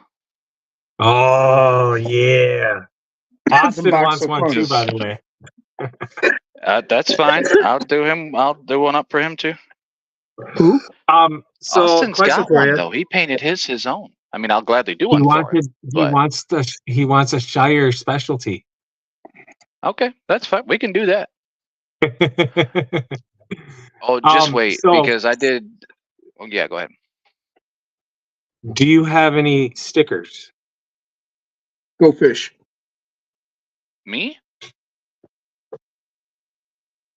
Oh yeah. Austin box wants of one too, punches. by the way. That's fine. I'll do him. I'll do one up for him too. Who? So Austin's question got for one you. though. He painted his own. I mean, I'll gladly do He one wants for him. his, but- he wants a Shire specialty. Okay, that's fine. We can do that. Oh, just wait, so because I did. Oh, yeah, go ahead. do you have any stickers? Go fish. Me?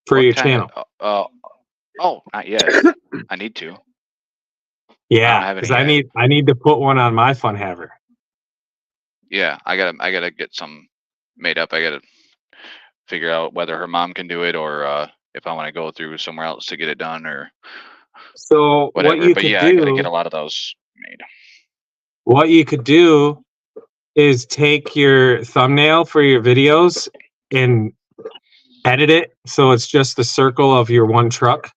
For What your kind channel? Oh, not yet. I need to. Yeah, have any because I need to put one on my fun haver. Yeah, I gotta get some made up. I gotta figure out whether her mom can do it or if I want to go through somewhere else to get it done or So whatever. what you But could yeah, I gotta get do, a lot of those made. what you could do is take your thumbnail for your videos and edit it so it's just the circle of your one truck.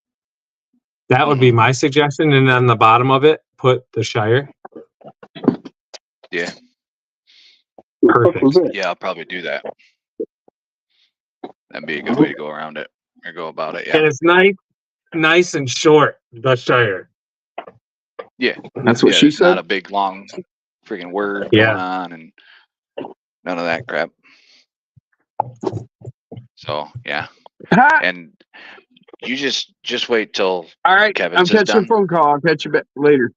That would be my suggestion. And on the bottom of it, put the Shire. Yeah. Perfect. Yeah, I'll probably do that. That'd be a good way to go around it or go about it. And Yeah. it's nice and short, the Shire. Yeah. That's what she there's not said. a big long freaking word Yeah. going on and none of that crap. So yeah. Ha! And you just wait till All right. Kevin's I'm is catching done. a phone call. I'll catch you back later.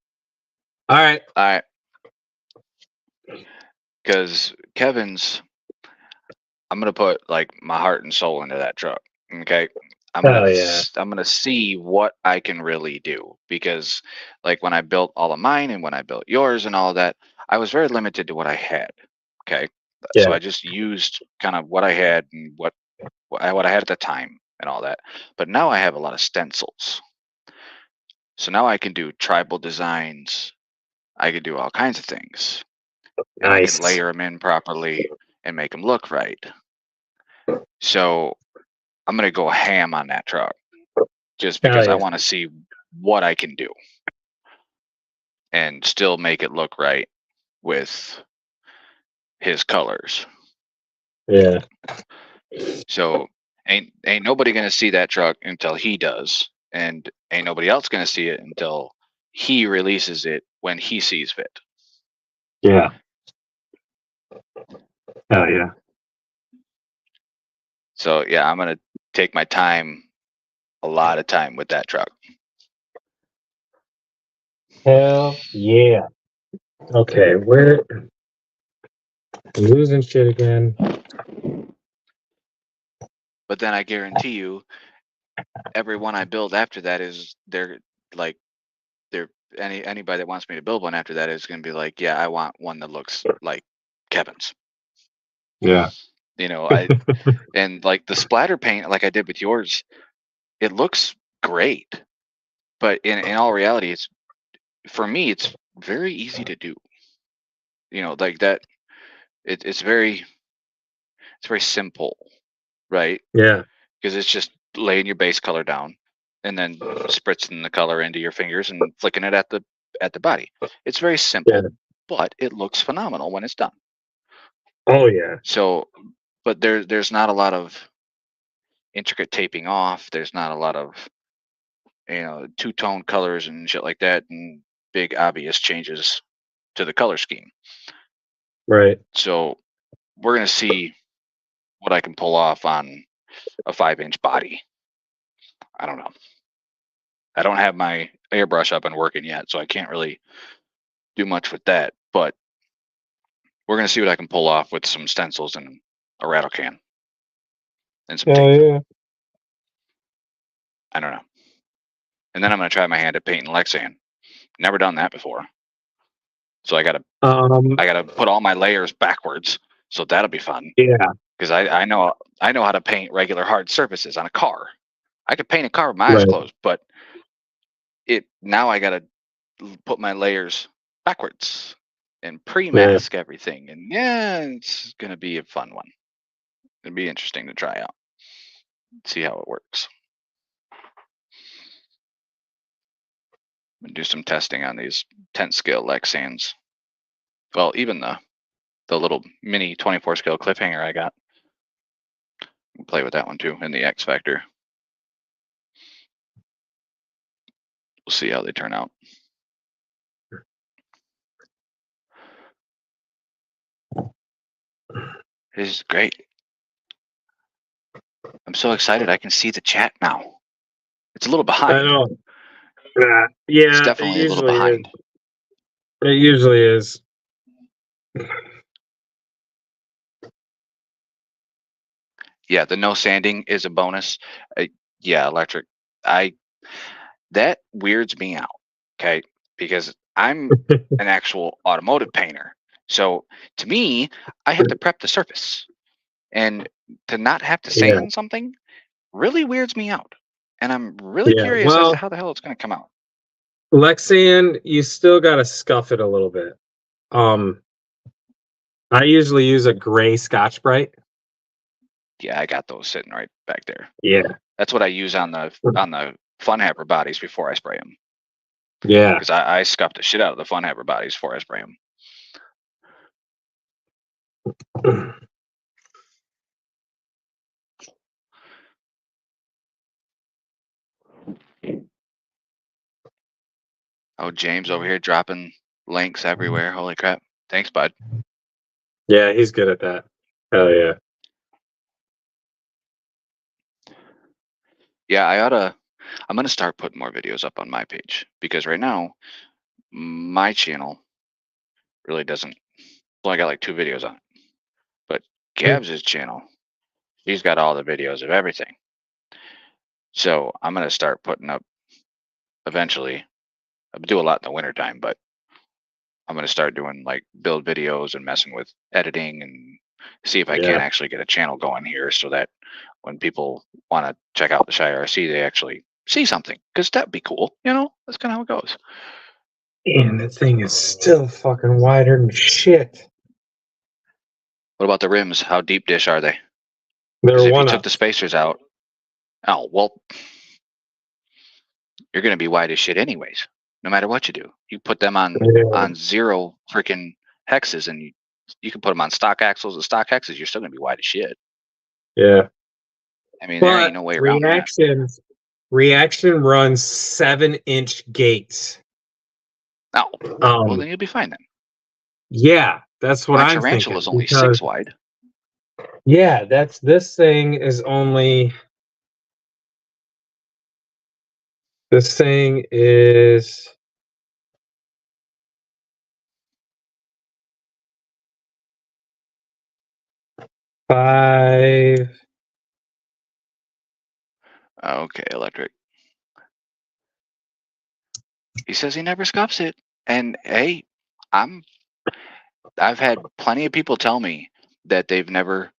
All right. All right. Because Kevin's, I'm gonna put like my heart and soul into that truck. Okay. Hell yeah. I'm gonna see what I can really do because, like, when I built all of mine and when I built yours and all of that, I was very limited to what I had. Okay. So Yeah. I just used kind of what I had and what I had at the time and all that. But now I have a lot of stencils. So now I can do tribal designs. I could do all kinds of things. And I Nice. can layer them in properly and make them look right. So I'm gonna go ham on that truck just Hell because I yeah. want to see what I can do and still make it look right with his colors. Yeah. So ain't nobody gonna see that truck until he does, and ain't nobody else gonna see it until he releases it when he sees fit. Yeah. Hell yeah. So yeah, I'm gonna take my time, a lot of time with that truck. Hell yeah. Okay, I'm losing shit again. But then I guarantee you, every one I build after that is anybody that wants me to build one after that is gonna be like, yeah, I want one that looks like Kevin's. Yeah. You know, and like the splatter paint, like I did with yours, it looks great. But in all reality, it's for me, it's very easy to do. You know, like that. It's very simple, right? Yeah. Because it's just laying your base color down and then spritzing the color into your fingers and flicking it at the body. It's very simple, Yeah. but it looks phenomenal when it's done. Oh yeah. So, but there's not a lot of intricate taping off. There's not a lot of two-tone colors and shit like that and big obvious changes to the color scheme. Right. So we're gonna see what I can pull off on a 5-inch body. I don't know. I don't have my airbrush up and working yet, so I can't really do much with that. But we're gonna see what I can pull off with some stencils and a rattle can and some tape. Yeah. I don't know. And then I'm gonna try my hand at painting Lexan. Never done that before. So I gotta put all my layers backwards. So that'll be fun. Yeah. Because I know how to paint regular hard surfaces on a car. I could paint a car with my eyes Right. closed, but now I gotta put my layers backwards and pre-mask everything. And yeah, it's gonna be a fun one. It'll be interesting to try out. See how it works. do some testing on these 10 scale Lexans. Well, even the little mini 24 scale cliffhanger I got. We'll play with that one too in the X Factor. We'll see how they turn out. This is great. I'm so excited. I can see the chat now. It's a little I behind. know. Yeah, It's definitely a little behind. It usually is. Yeah, the no sanding is a bonus. Yeah, electric. That weirds me out. Okay, because I'm an actual automotive painter. So to me, I have to prep the surface, and to not have to Yeah. sand something really weirds me out. And I'm really Yeah, curious as well- to how the hell it's going to come out. Lexan, you still got to scuff it a little bit. I usually use a gray Scotch Brite. Yeah, I got those sitting right back there. Yeah. That's what I use on the Fun Happer bodies before I spray them. Yeah. Because I scuffed the shit out of the Fun Happer bodies before I spray them. Oh, James over here dropping links everywhere. Holy crap. Thanks, bud. Yeah, he's good at that. Hell yeah. Yeah, I'm going to start putting more videos up on my page because right now, my channel really doesn't, well, I got like 2 videos on it. But Gabs' channel, he's got all the videos of everything. So I'm going to start putting up eventually. I do a lot in the wintertime, but I'm going to start doing like build videos and messing with editing and see if I can actually get a channel going here so that when people want to check out the Shy RC, they actually see something, because that'd be cool. You know, that's kind of how it goes. And that thing is still fucking wider than shit. What about the rims? How deep dish are they? They're 'Cause if you one took up. the spacers out, oh, well, you're going to be wide as shit anyways, no matter what you do. You put them on Yeah. 0 freaking hexes, and you can put them on stock axles and stock hexes. You're still going to be wide as shit. Yeah. I mean, there ain't no way around that. Reaction runs 7-inch gates. Oh, well, then you'll be fine then. Yeah, that's what My I'm Tarantula thinking. is only because- 6 wide. Yeah, this thing is only. This thing is. Five. Okay, electric. He says he never scuffs it. And hey, I've had plenty of people tell me that they've never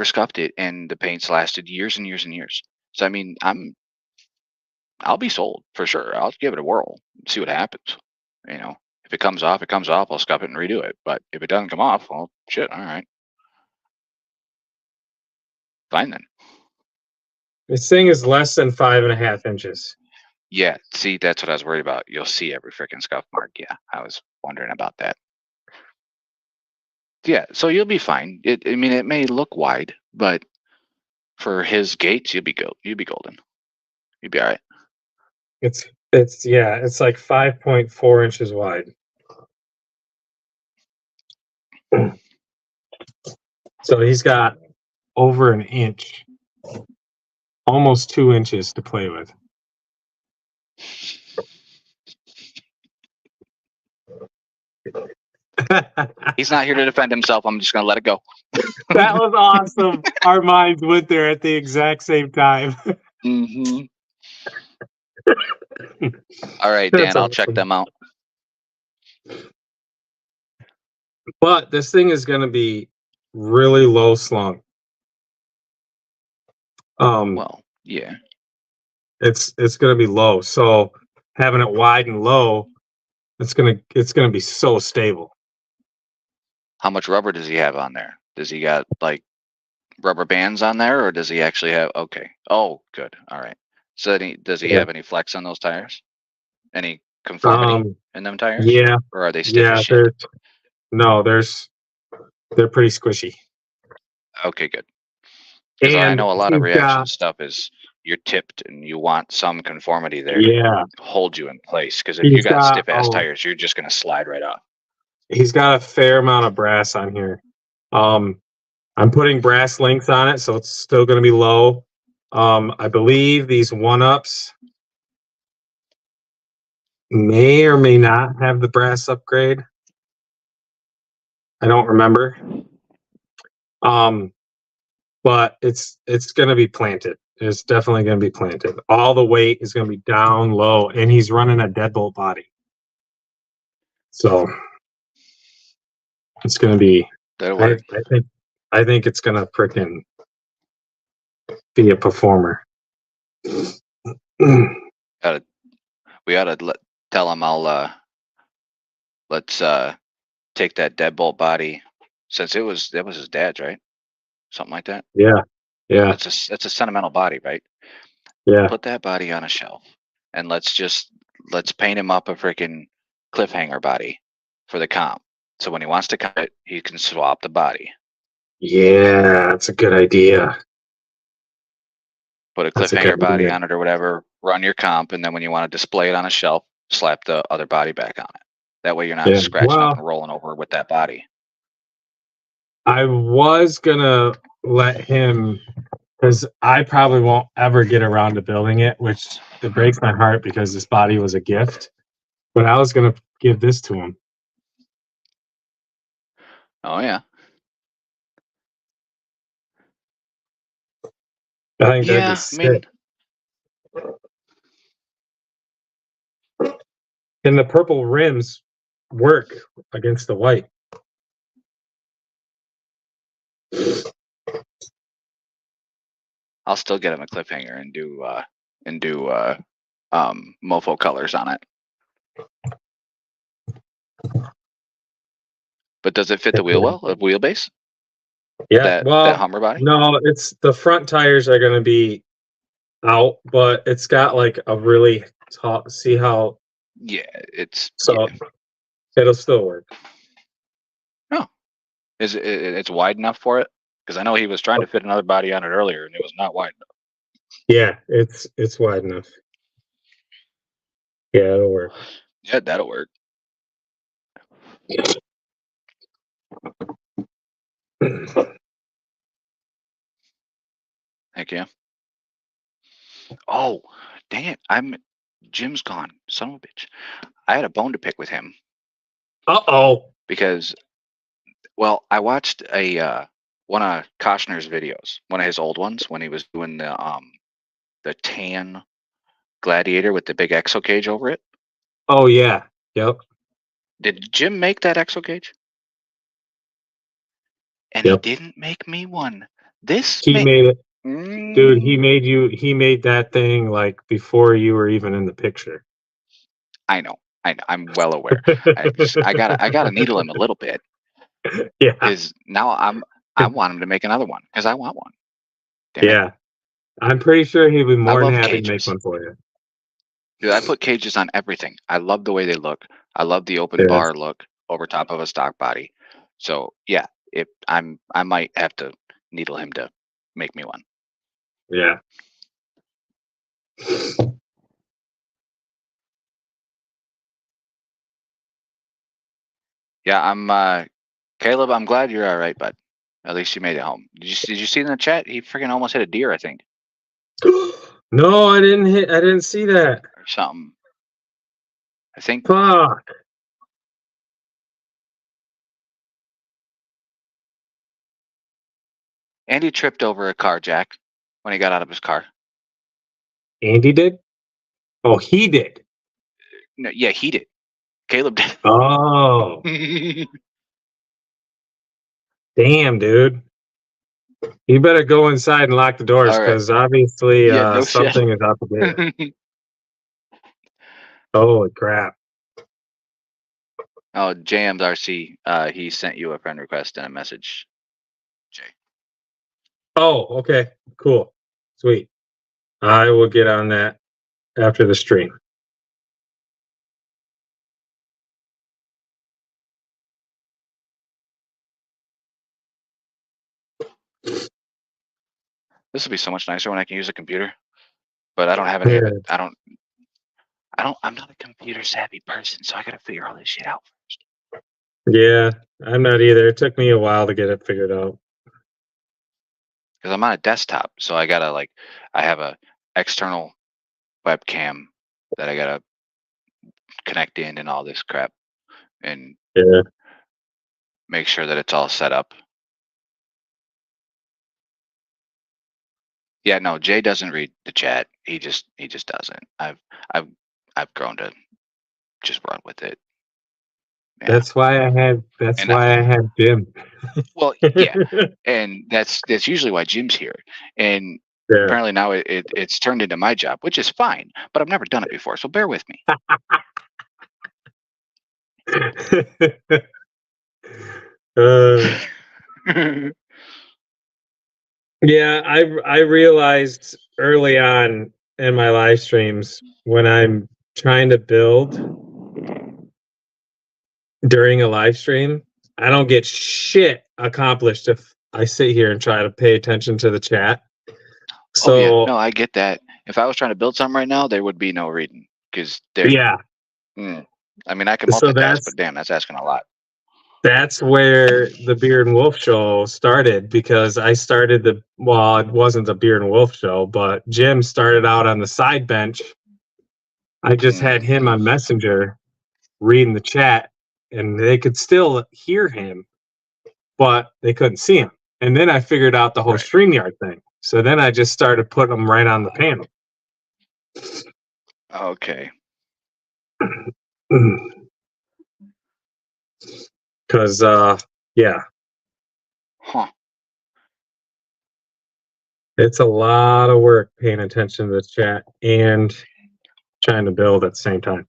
scuffed it and the paint's lasted years and years and years. So I mean, I'll be sold for sure. I'll give it a whirl, see what happens. You know, if it comes off, it comes off. I'll scuff it and redo it. But if it doesn't come off, well, shit, all right. Fine then. This thing is less than 5.5 inches. Yeah, see, that's what I was worried about. You'll see every freaking scuff mark. Yeah, I was wondering about that. Yeah, so you'll be fine. I mean, it may look wide, but for his gates, you'll be golden. You'll be all right. It's like 5.4 inches wide. So he's got over an inch, almost 2 inches to play with. He's not here to defend himself. I'm just gonna let it go. That was awesome. Our minds went there at the exact same time. Mm-hmm. All right, That's Dan, I'll check awesome. them out. But this thing is going to be really low slung. Well, yeah. It's going to be low. So having it wide and low, it's going to be so stable. How much rubber does he have on there? Does he got like rubber bands on there, or does he actually have? Okay. Oh, good. All right. So does he Yeah. have any flex on those tires? Any conformity Um, in them tires? yeah, Or are they stiff yeah, as shit? they're pretty squishy. Okay, good. Because I And know a lot of he's reaction got, stuff is you're tipped and you want some conformity there yeah, to hold you in place. Because if you he's got got, stiff ass tires, you're just gonna slide right off. he's got a fair amount of brass on here. I'm putting brass links on it, so it's still going to be low. I believe these 1-ups may or may not have the brass upgrade. I don't remember. But it's going to be planted. It's definitely going to be planted. All the weight is going to be down low, and he's running a deadbolt body. So it's going to be. That'll work. I think it's going to frickin' be a performer. We ought to tell him let's take that deadbolt body, since that was his dad's, right? Something like that. Yeah, yeah, That's a sentimental body, right? yeah. Put that body on a shelf, and let's paint him up a freaking cliffhanger body for the comp. So when he wants to cut it, he can swap the body. Yeah, that's a good idea. Put a That's a cliffhanger good body idea. on it or whatever. Run your comp, and then when you want to display it on a shelf, slap the other body back on it. That way you're not Yeah. scratching Well, up and rolling over with that body. I was gonna let him, because I probably won't ever get around to building it, which it breaks my heart because this body was a gift. But I was gonna give this to him. Oh yeah. I think that'd be Yeah, I mean, sick. And the purple rims work against the white. I'll still get him a cliffhanger and do mofo colors on it. But does it fit the wheelbase? Yeah. That Well, Hummer body? no, it's the front tires are gonna be out, but it's got like a really tall. See how? Yeah, So it'll still work. Oh, it's wide enough for it? Because I know he was trying to fit another body on it earlier, and it was not wide enough. Yeah, it's wide enough. Yeah, it'll work. Yeah, that'll work. Heck yeah. Oh, dang it! Jim's gone. Son of a bitch. I had a bone to pick with him Uh-oh. because, well, I watched one of Koshner's videos, one of his old ones, when he was doing the tan Gladiator with the big exo cage over it. Oh yeah. Yep. Did Jim make that exo cage? And Yep. he didn't make me one. This He made it. Mm, Dude, he made that thing like before you were even in the picture. I know. I'm well aware. I gotta needle him a little bit, Yeah. because now I want him to make another one, because I want one. Damn it. Yeah. I'm pretty sure he'd be more than love happy to make cages. one for you. Dude, I put cages on everything. I love the way they look. I love the open Yes. bar look over top of a stock body. So yeah, I might have to needle him to make me one. Yeah. Yeah, Caleb, I'm glad you're all right, bud. At least you made it home. Did you see in the chat? He freaking almost hit a deer, I think, No, I didn't see that. or something. I think Fuck. Andy tripped over a car jack when he got out of his car. Andy did? Oh, he did. No, yeah, he did. Caleb did. Oh, damn, dude. You better go inside and lock the doors, All right. because obviously Yeah, no shit. something is out the door. Holy crap. Oh, JM's RC, he sent you a friend request and a message, Jay. Oh, okay. Cool. Sweet. I will get on that after the stream. This will be so much nicer when I can use a computer. But I don't have any of it. I'm not a computer savvy person, so I gotta figure all this shit out first. Yeah, I'm not either. It took me a while to get it figured out. Because I'm on a desktop, so I gotta I have a external webcam that I gotta connect in and all this crap, and Yeah. make sure that it's all set up. Yeah, no, Jay doesn't read the chat. He just doesn't. I've grown to just run with it. Yeah. That's why I had Jim. Well, yeah, and that's usually why Jim's here. And Yeah. apparently now it's turned into my job, which is fine. But I've never done it before, so bear with me. Yeah, I realized early on in my live streams when I'm trying to build during a live stream, I don't get shit accomplished if I sit here and try to pay attention to the chat. So Oh yeah, no, I get that. If I was trying to build something right now, there would be no reading because there. yeah, I mean, I can So multitask, but damn, that's asking a lot. that's where the Beard and Wolf show started because I started it wasn't the Beard and Wolf show, but Jim started out on the side bench. I just had him on Messenger reading the chat and they could still hear him, but they couldn't see him. And then I figured out the whole Right. StreamYard thing. So then I just started putting them right on the panel. Okay. Because, yeah, Huh. it's a lot of work paying attention to the chat and trying to build at the same time.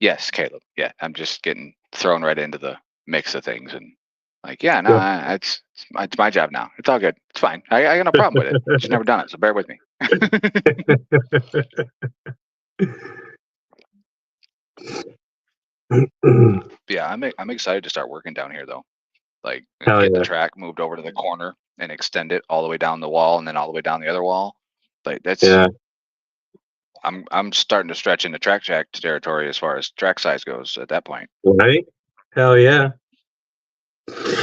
Yes, Caleb. Yeah, I'm just getting thrown right into the mix of things and yeah, no, it's my job now. It's all good. It's fine. I got no problem with it. Just never done it, so bear with me. Yeah, I'm excited to start working down here though. Hell Get the yeah. track moved over to the corner and extend it all the way down the wall and then all the way down the other wall. That's Yeah. I'm starting to stretch into track territory as far as track size goes at that point, Right? Hell yeah.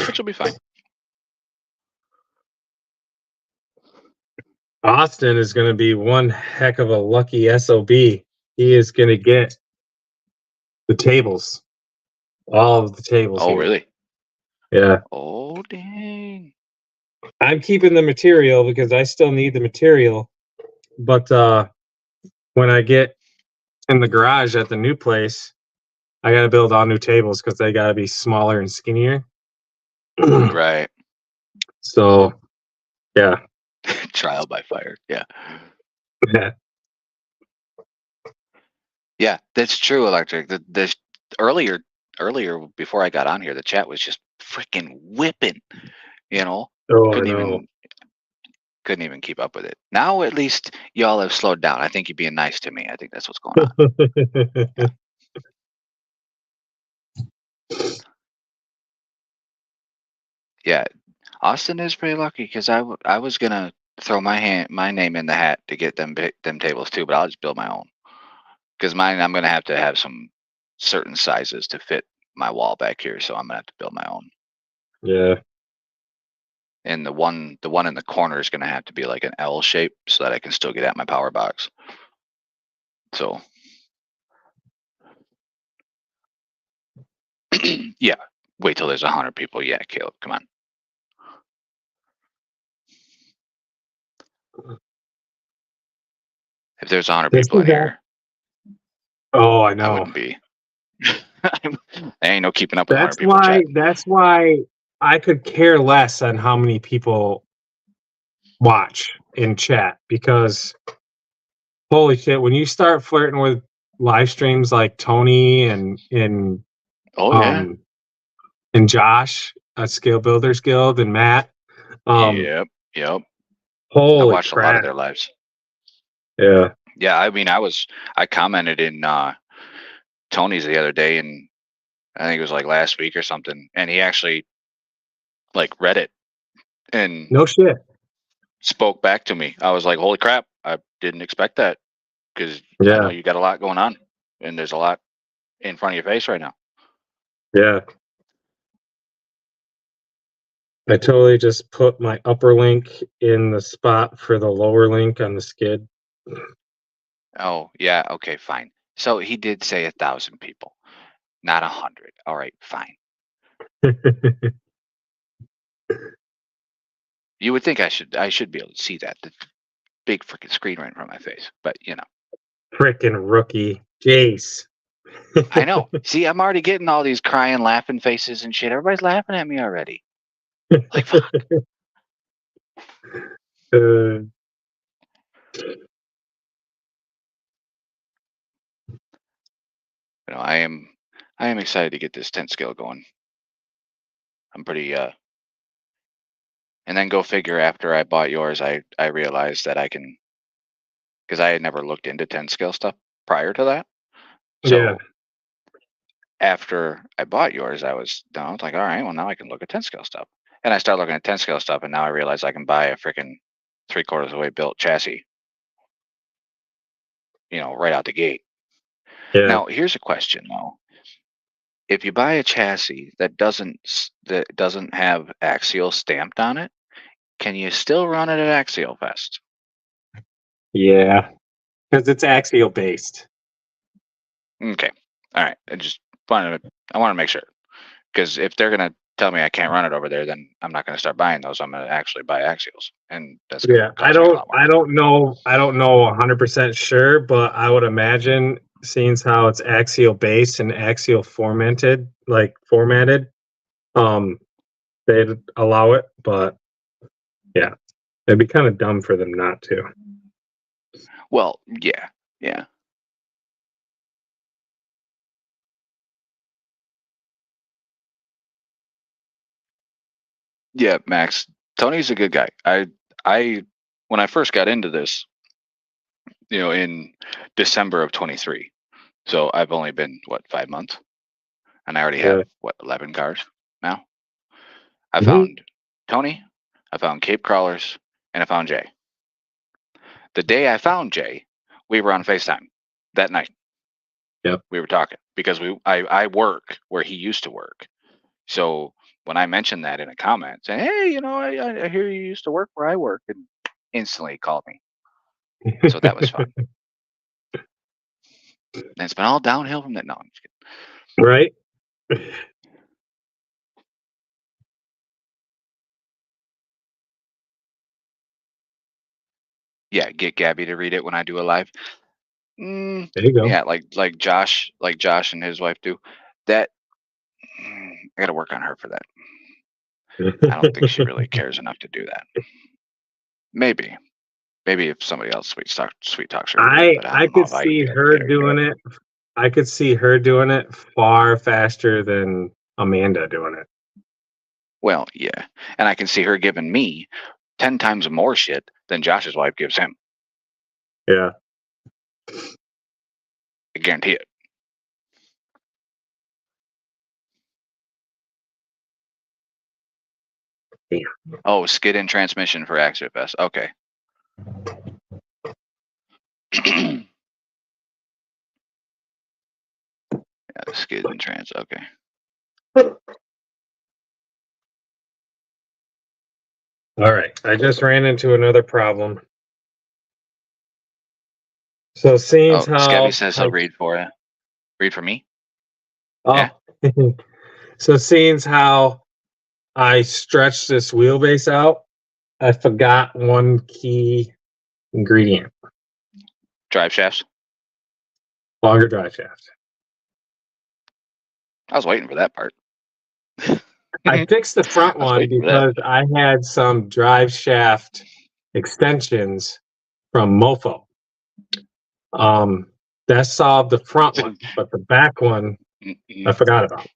which will be fine. Austin is going to be one heck of a lucky SOB. He is going to get the tables. All of the tables. Oh, here. really? Yeah. Oh, dang. I'm keeping the material because I still need the material. But when I get in the garage at the new place, I got to build all new tables because they got to be smaller and skinnier. Right. So, yeah. Trial by fire. Yeah. Yeah. Yeah, that's true, Electric. The earlier before I got on here, the chat was just freaking whipping. Oh, I know. Couldn't even keep up with it. Now at least y'all have slowed down. I think you're being nice to me. I think that's what's going on. Yeah, Austin is pretty lucky because I was gonna throw my name in the hat to get them tables too, but I'll just build my own because mine I'm gonna have to have some certain sizes to fit my wall back here, so I'm gonna have to build my own. Yeah. And the one in the corner is gonna have to be like an L shape so that I can still get at my power box. So yeah, wait till there's 100 people. Yeah, Caleb, come on. If there's 100 people in here, Oh, I I know. wouldn't be. There ain't no keeping up with 100 That's people. why. Chat. That's why I could care less on how many people watch in chat because holy shit, when you start flirting with live streams like Tony and Oh yeah. and Josh at Scale Builders Guild and Matt, Yep. I holy watched a lot crap. of their lives. Yeah. Yeah, I mean, I commented in Tony's the other day, and I think it was like last week or something, and he actually like read it and No shit. spoke back to me. I was like, holy crap, I didn't expect that because I Yeah. know you got a lot going on and there's a lot in front of your face right now. Yeah. I totally just put my upper link in the spot for the lower link on the skid. Oh, yeah. Okay, fine. So he did say 1,000 people, not 100. All right, fine. You would think I should be able to see that. The big freaking screen right in front of my face. But you know. Frickin' rookie. Jace. I know. See, I'm already getting all these crying, laughing faces and shit. Everybody's laughing at me already. Like, fuck. Uh, You know, I am excited to get this 10 skill going. I'm pretty and then go figure after I bought yours, I realized that I can, because I had never looked into 10 skill stuff prior to that. So Yeah. after I bought yours, I was like, all right, well now I can look at 10 scale stuff. And I started looking at 10 scale stuff, and now I realize I can buy a freaking 3/4 of the way built chassis, right out the gate. Yeah. Now, here's a question though. If you buy a chassis that doesn't have Axial stamped on it, can you still run it at Axial Fest? Yeah. Because it's axial based. Okay. All right. I want to make sure, because if they're gonna tell me I can't run it over there, then I'm not gonna start buying those. I'm gonna actually buy axials, and that's gonna Yeah. cost me a lot more. I don't know 100% sure, but I would imagine, seeing how it's axial based and axial formatted, they'd allow it, but yeah, it'd be kind of dumb for them not to. Well, yeah. Yeah, Max. Tony's a good guy. I when I first got into this, in December of 23. So I've only been 5 months, and I already have 11 cars now. I Mhm. found Tony, I found Cape Crawlers, and I found Jay. The day I found Jay, we were on FaceTime that night. Yep. We were talking because I work where he used to work. So when I mentioned that in a comment, saying, "Hey, I hear you used to work where I work," and instantly called me. So that was fun. And it's been all downhill from that. No, I'm just kidding. Right? Yeah, get Gabby to read it when I do a live. There you go. Yeah, like Josh and his wife do. That I got to work on her for that. I don't think she really cares enough to do that. Maybe if somebody else sweet talks her. I could see her doing it. I could see her doing it far faster than Amanda doing it. Well, yeah, and I can see her giving me 10 times more shit than Josh's wife gives him. Yeah. I guarantee it. Yeah. Oh, skid and transmission for Axial Fest. Okay. Yeah, the skid and trans. Okay. All right. I just ran into another problem. So seeing how Scabby says he'll read for you. Read for me? Oh. Yeah. So seeing how I stretched this wheelbase out, I forgot one key ingredient. Drive shafts. Longer drive shaft. I was waiting for that part. I fixed the front I was one waiting for that. because I had some drive shaft extensions from Mofo. That solved the front one, but the back one I forgot about.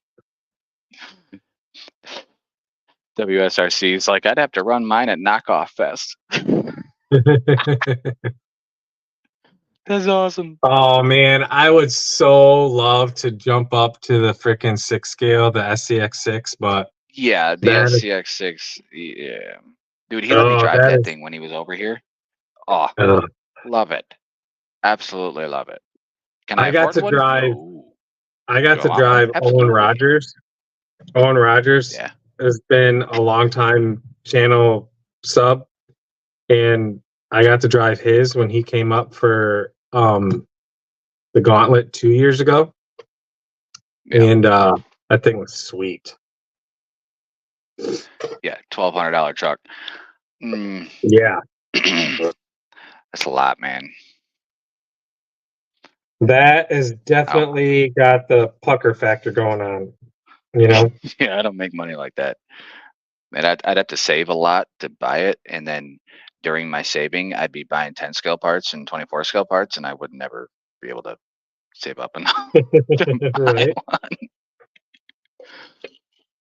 WSRC is like, I'd have to run mine at Knockoff Fest. That's awesome. Oh man, I would so love to jump up to the freaking 6 scale, the SCX6, but Yeah, the That is, SCX6. Yeah, dude, he let me oh, drive that that is, thing when he was over here. Oh, uh, love it. Absolutely love it. Can I I got afford to one? drive, No. I got Do I to want one? drive Owen Absolutely. Rogers. Owen Rogers Yeah. has been a long time channel sub, and I got to drive his when he came up for the Gauntlet 2 years ago, Yeah. and that thing was sweet. Yeah. $1,200 truck. Mm. Yeah, That's a lot, man. that has I definitely got the pucker factor going on. You know, yeah, I don't make money like that. And I'd have to save a lot to buy it, and then during my saving, I'd be buying 10 scale parts and 24 scale parts, and I would never be able to save up enough to buy right?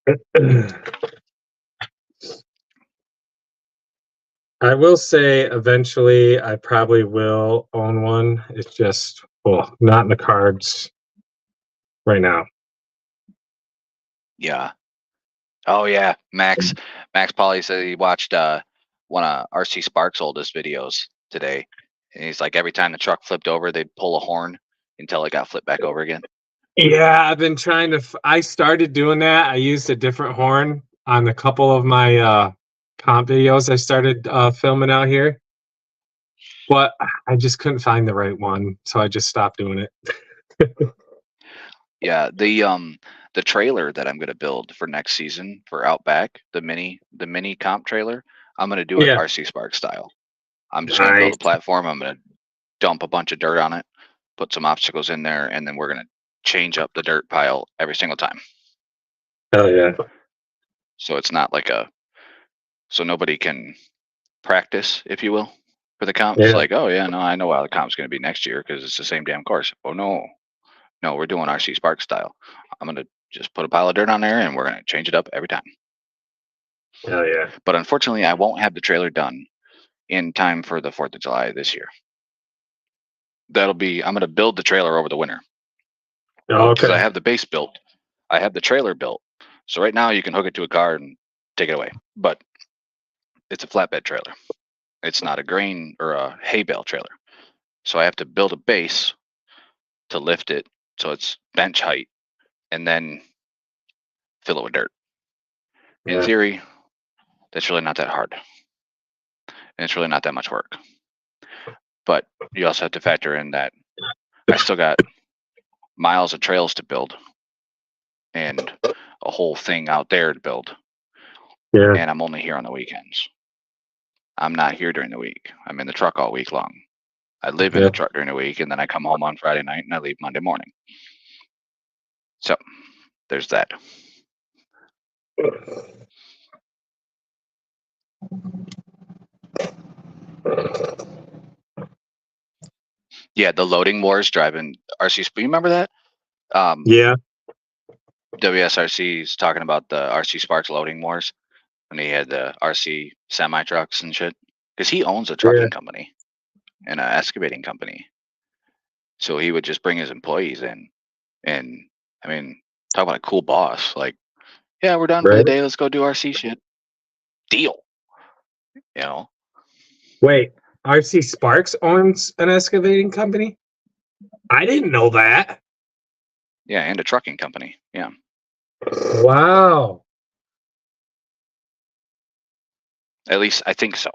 one. I will say eventually I probably will own one. It's just, well, not in the cards right now. Yeah. Oh yeah, Max Polly said he watched one of RC Sparks' oldest videos today, and he's like, every time the truck flipped over, they'd pull a horn until it got flipped back over again. Yeah, I've been trying to. I started doing that. I used a different horn on a couple of my comp videos I started filming out here, but I just couldn't find the right one, so I just stopped doing it. Yeah, the trailer that I'm gonna build for next season for Outback, the mini comp trailer, I'm gonna do it Yeah, RC Spark style. I'm just gonna build nice. a platform. I'm gonna dump a bunch of dirt on it, put some obstacles in there, and then we're gonna change up the dirt pile every single time. Hell yeah. So it's not like so nobody can practice, if you will, for the comp. It's Yeah. like, oh yeah, no, I know how the comp's gonna be next year because it's the same damn course. Oh no, we're doing RC Spark style. I'm gonna just put a pile of dirt on there and we're gonna change it up every time. Hell yeah. But unfortunately, I won't have the trailer done in time for the 4th of July this year. I'm gonna build the trailer over the winter because I Okay. have the base built. I have the trailer built. So right now you can hook it to a car and take it away. But it's a flatbed trailer. It's not a grain or a hay bale trailer. So I have to build a base to lift it so it's bench height and then fill it with dirt. In Yeah. theory, that's really not that hard. And it's really not that much work. But you also have to factor in that I still got miles of trails to build and a whole thing out there to build. Yeah. And I'm only here on the weekends. I'm not here during the week. I'm in the truck all week long. I live in Yeah. the truck during the week and then I come home on Friday night and I leave Monday morning. So there's that. Yeah, the loading wars driving RC. You remember that? Yeah. WSRC is talking about the RC Sparks loading wars when he had the RC semi trucks and shit. Because he owns a Yeah. trucking company and an excavating company. So he would just bring his employees in. And I mean, talk about a cool boss. Like, yeah, we're done for the Right. day. Let's go do RC shit. Deal. You know? Wait, RC Sparks owns an excavating company? I didn't know that. Yeah, and a trucking company. Yeah. Wow. At least I think so.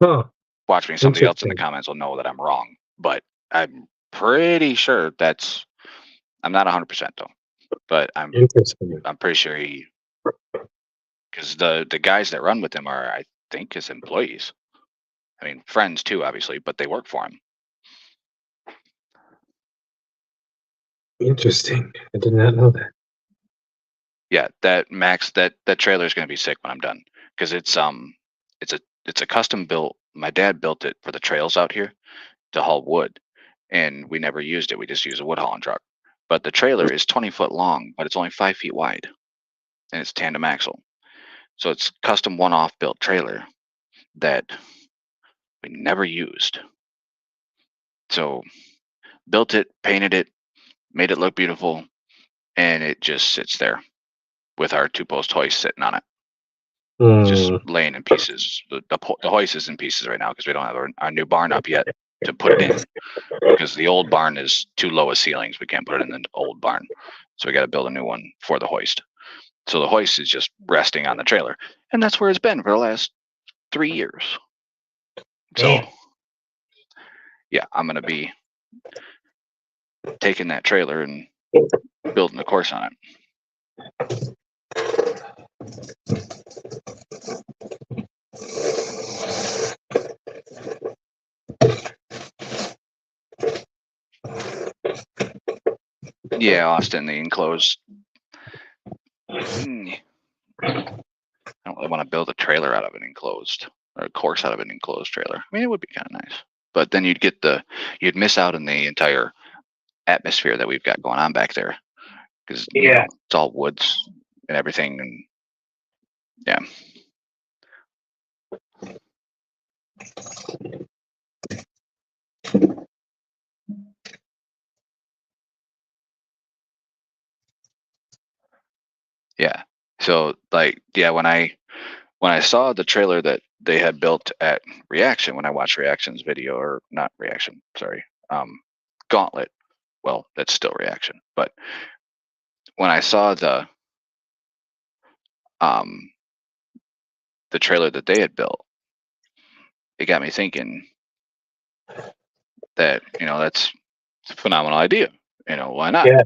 Huh. Watch me. Somebody else in the Interesting. comments will know that I'm wrong. But I'm pretty sure I'm not 100% though. But Interesting. I'm pretty sure because the guys that run with him are, I think, his employees. I mean, friends too, obviously, but they work for him. Interesting. I did not know that. Yeah, that Max, that trailer is gonna be sick when I'm done because it's a custom built. My dad built it for the trails out here to haul wood, and we never used it. We just use a wood hauling truck. But the trailer is 20 foot long, but it's only 5 feet wide, and it's tandem axle. So it's custom one-off built trailer that we never used. So built it, painted it, made it look beautiful, and it just sits there. with our 2-post hoist sitting on it. It's just Hmm. laying in pieces. The hoist is in pieces right now because we don't have our new barn up yet to put it in, because the old barn is too low of ceilings. We can't put it in the old barn, so we got to build a new one for the hoist. So the hoist is just resting on the trailer, and that's where it's been for the last 3 years. So Damn. yeah, I'm gonna be taking that trailer and building a course on it. Yeah, Austin, the enclosed. I don't really want to build a trailer out of an enclosed, or a course out of an enclosed trailer. I mean, it would be kind of nice, but then you'd miss out on the entire atmosphere that we've got going on back there, because Yeah. it's all woods and everything, and yeah. Yeah. So like, yeah, when I saw the trailer that they had built at Reaction, when I watched Reaction's video, or not Reaction, sorry, Gauntlet. Well, that's still Reaction, but when I saw the trailer that they had built, it got me thinking that, that's a phenomenal idea. Why not? Yeah.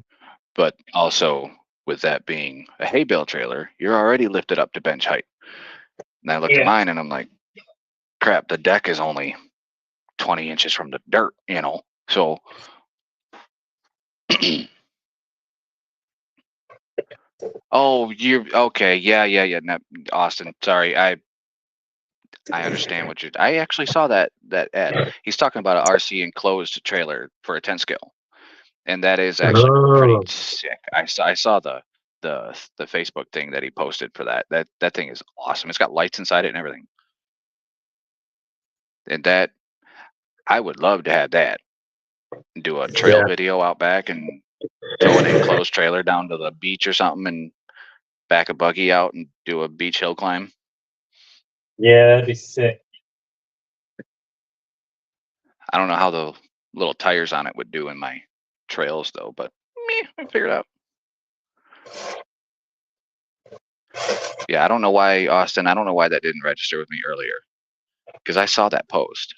But also, with that being a hay bale trailer, you're already lifted up to bench height. And I looked at Yeah. mine and I'm like, crap, the deck is only 20 inches from the dirt, So oh, you're okay. Yeah. No, Austin, sorry. I understand what you're. I actually saw that ad. He's talking about an RC enclosed trailer for a 10 scale, and that is actually pretty Oh. sick. I saw the Facebook thing that he posted for that. That thing is awesome. It's got lights inside it and everything. And that, I would love to have that. Do a trail Yeah. video out back and tow an enclosed trailer down to the beach or something, and back a buggy out and do a beach hill climb. Yeah, that'd be sick. I don't know how the little tires on it would do in my trails though, but I figured out. Yeah, I don't know why, Austin. I don't know why that didn't register with me earlier, because I saw that post.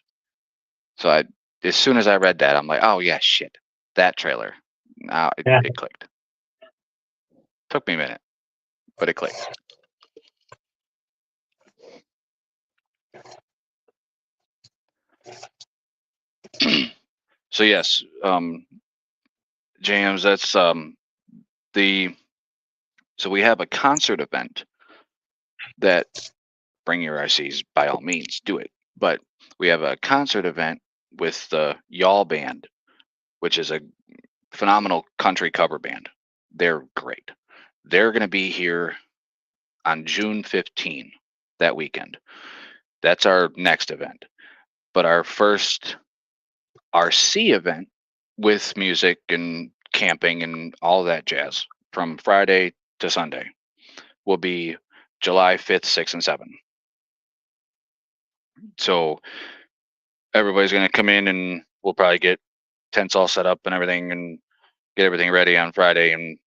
So as soon as I read that, I'm like, oh yeah, shit, that trailer. Now Yeah. it clicked. Took me a minute, but it clicked. So yes, James, that's so we have a concert event that, bring your RCs, by all means, do it. But we have a concert event with the Y'all Band, which is a phenomenal country cover band. They're great. They're going to be here on June 15, that weekend. That's our next event. But our first RC event with music and camping and all that jazz from Friday to Sunday will be July 5th, 6th, and 7th. So everybody's going to come in, and we'll probably get tents all set up and everything, and get everything ready on Friday and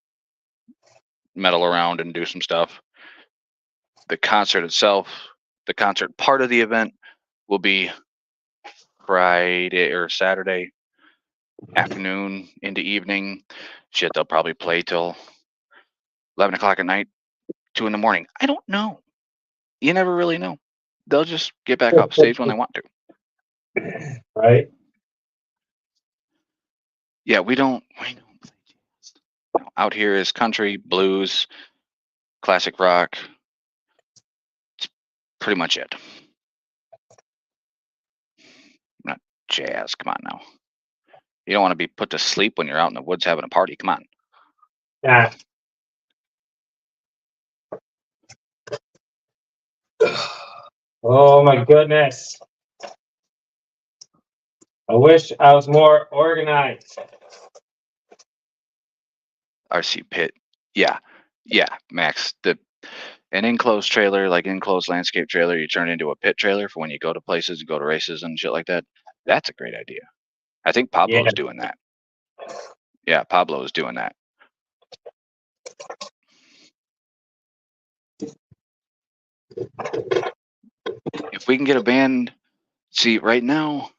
meddle around and do some stuff. The concert itself, the concert part of the event, will be Friday or Saturday afternoon into evening. Shit, they'll probably play till 11 o'clock at night, 2 in the morning. I don't know. You never really know. They'll just get back off stage when they want to. Right. Yeah, we don't play jazz. Out here is country, blues, classic rock. It's pretty much it. Not jazz. Come on now. You don't want to be put to sleep when you're out in the woods having a party. Come on. Yeah. Oh my goodness. I wish I was more organized. RC pit. Yeah. Yeah, Max. An enclosed trailer, like enclosed landscape trailer, you turn into a pit trailer for when you go to places, go to races and shit like that. That's a great idea. I think Pablo's doing that. Yeah, Pablo is doing that. If we can get a band, see, right now,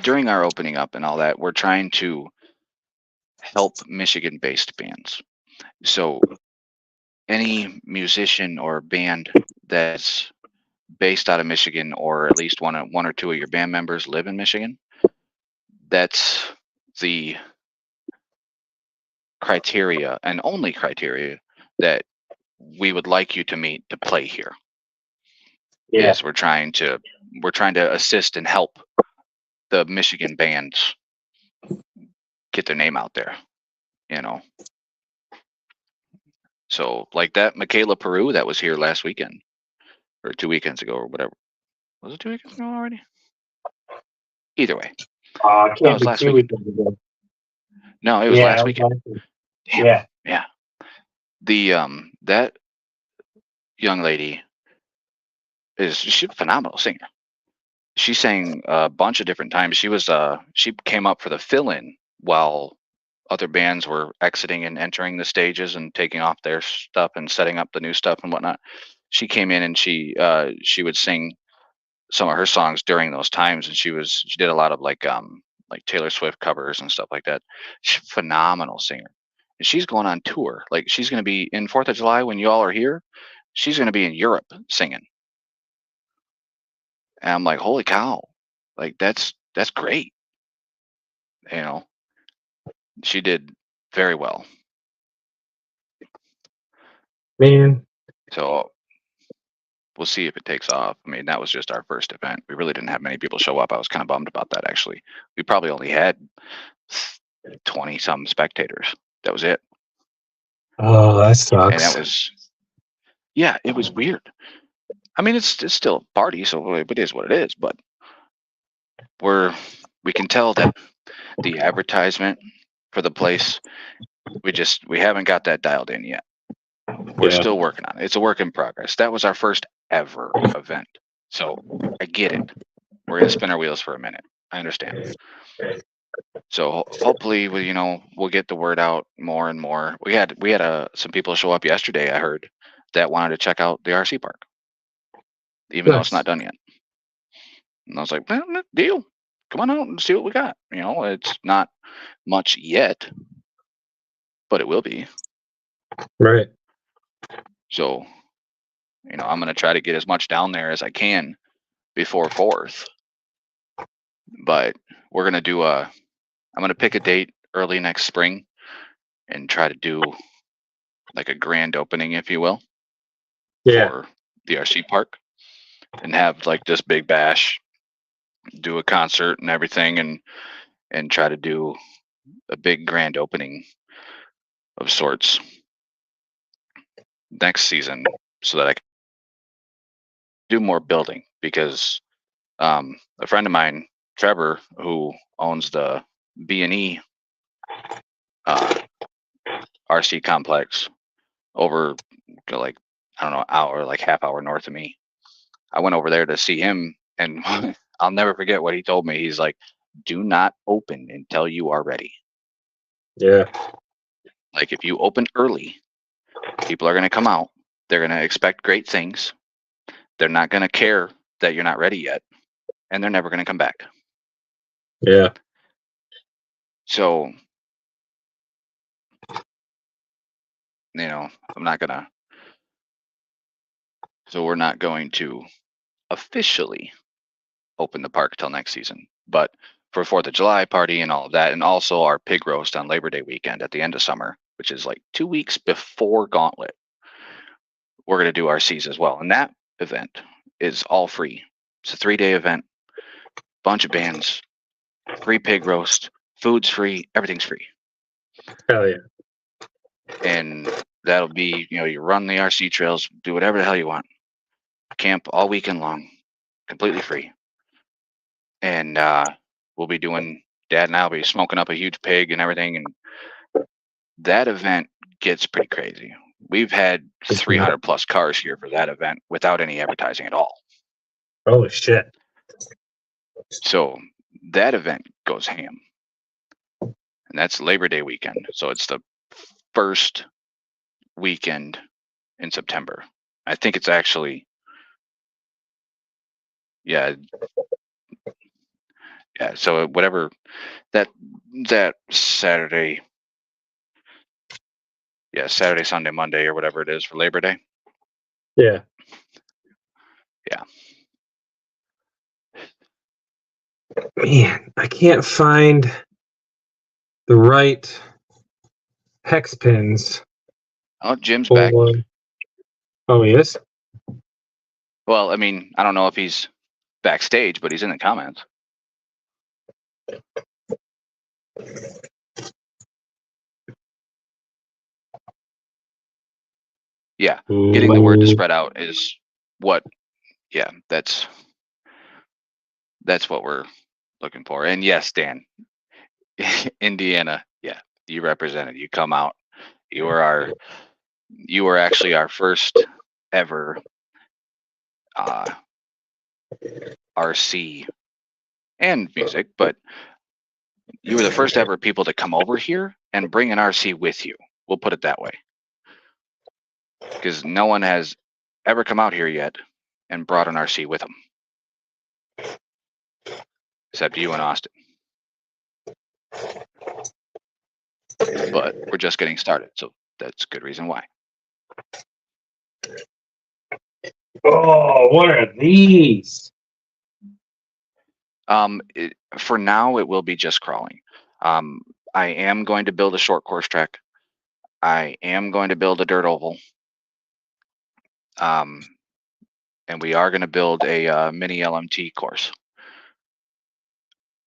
during our opening up and all that, we're trying to help Michigan-based bands. So any musician or band that's based out of Michigan, or at least one or two of your band members live in Michigan, that's the criteria and only criteria that we would like you to meet to play here. Yeah. Yes, we're trying to assist and help the Michigan bands get their name out there, you know. So like that Michaela Peru that was here last weekend or 2 weekends ago or whatever. Was it 2 weekends ago already? Either way. It No, it can't was be last 2 weekend. weekends ago. No, it was Yeah, last it was weekend. last week. Damn. Yeah. Yeah. The that young lady she's a phenomenal singer. She sang a bunch of different times. She came up for the fill-in while other bands were exiting and entering the stages and taking off their stuff and setting up the new stuff and whatnot. She came in and she would sing some of her songs during those times, and she did a lot of like Taylor Swift covers and stuff like that. She's a phenomenal singer. And she's going on tour. Like she's gonna be in 4th of July when you all are here, she's gonna be in Europe singing. And I'm like, holy cow. Like that's great. You know. She did very well. Man. So we'll see if it takes off. I mean, that was just our first event. We really didn't have many people show up. I was kind of bummed about that, actually. We probably only had 20 some spectators. That was it. Oh, that sucks. And that was, yeah, it was weird. I mean, it's still a party, so it is what it is. But we can tell that the advertisement for the place, we haven't got that dialed in yet. We're still working on it. It's a work in progress. That was our first ever event. So I get it. We're gonna spin our wheels for a minute. I understand. So hopefully we'll get the word out more and more. We had some people show up yesterday, I heard, that wanted to check out the RC park. Even though it's Nice. not done yet. And I was like, well, deal. Come on out and see what we got. It's not much yet, but it will be. Right. So, I'm going to try to get as much down there as I can before 4th. But we're going to I'm going to pick a date early next spring and try to do like a grand opening, if you will, for the RC park, and have like this big bash, do a concert and everything, and try to do a big grand opening of sorts next season so that I can do more building, because a friend of mine, Trevor, who owns the B&E RC complex over like, I don't know, hour, like half hour north of me. I went over there to see him, and I'll never forget what he told me. He's like, do not open until you are ready. Yeah. Like if you open early, people are going to come out. They're going to expect great things. They're not going to care that you're not ready yet, and they're never going to come back. Yeah. So, I'm not going to. So we're not going to officially open the park till next season. But for 4th of July party and all of that, and also our pig roast on Labor Day weekend at the end of summer, which is like 2 weeks before Gauntlet, we're going to do RCs as well. And that event is all free. It's a 3-day event, bunch of bands, free pig roast, food's free, everything's free. Hell yeah. And that'll be, you run the RC trails, do whatever the hell you want. Camp all weekend long, completely free. And we'll be doing, Dad and I'll be smoking up a huge pig and everything. And that event gets pretty crazy. we've had It's 300 plus cars here for that event without any advertising at all. Holy shit. So that event goes ham. And that's Labor Day weekend. So it's the first weekend in September. I think it's actually, yeah. Yeah, so whatever that Saturday, yeah, Saturday, Sunday, Monday, or whatever it is for Labor Day. Yeah. Yeah. Man, I can't find the right hex pins. Oh, Jim's back. Oh, he is? Well, I mean, I don't know if he's backstage, but he's in the comments. Yeah, getting the word to spread out is what, yeah, that's what we're looking for. And yes, Dan, Indiana, yeah, you represented. You come out. You were actually our first ever RC and music, but you were the first ever people to come over here and bring an RC with you. We'll put it that way. Because no one has ever come out here yet and brought an RC with them. Except you and Austin. But we're just getting started, so that's good reason why. Oh, what are these? For now, it will be just crawling. I am going to build a short course track. I am going to build a dirt oval. And we are going to build a mini LMT course.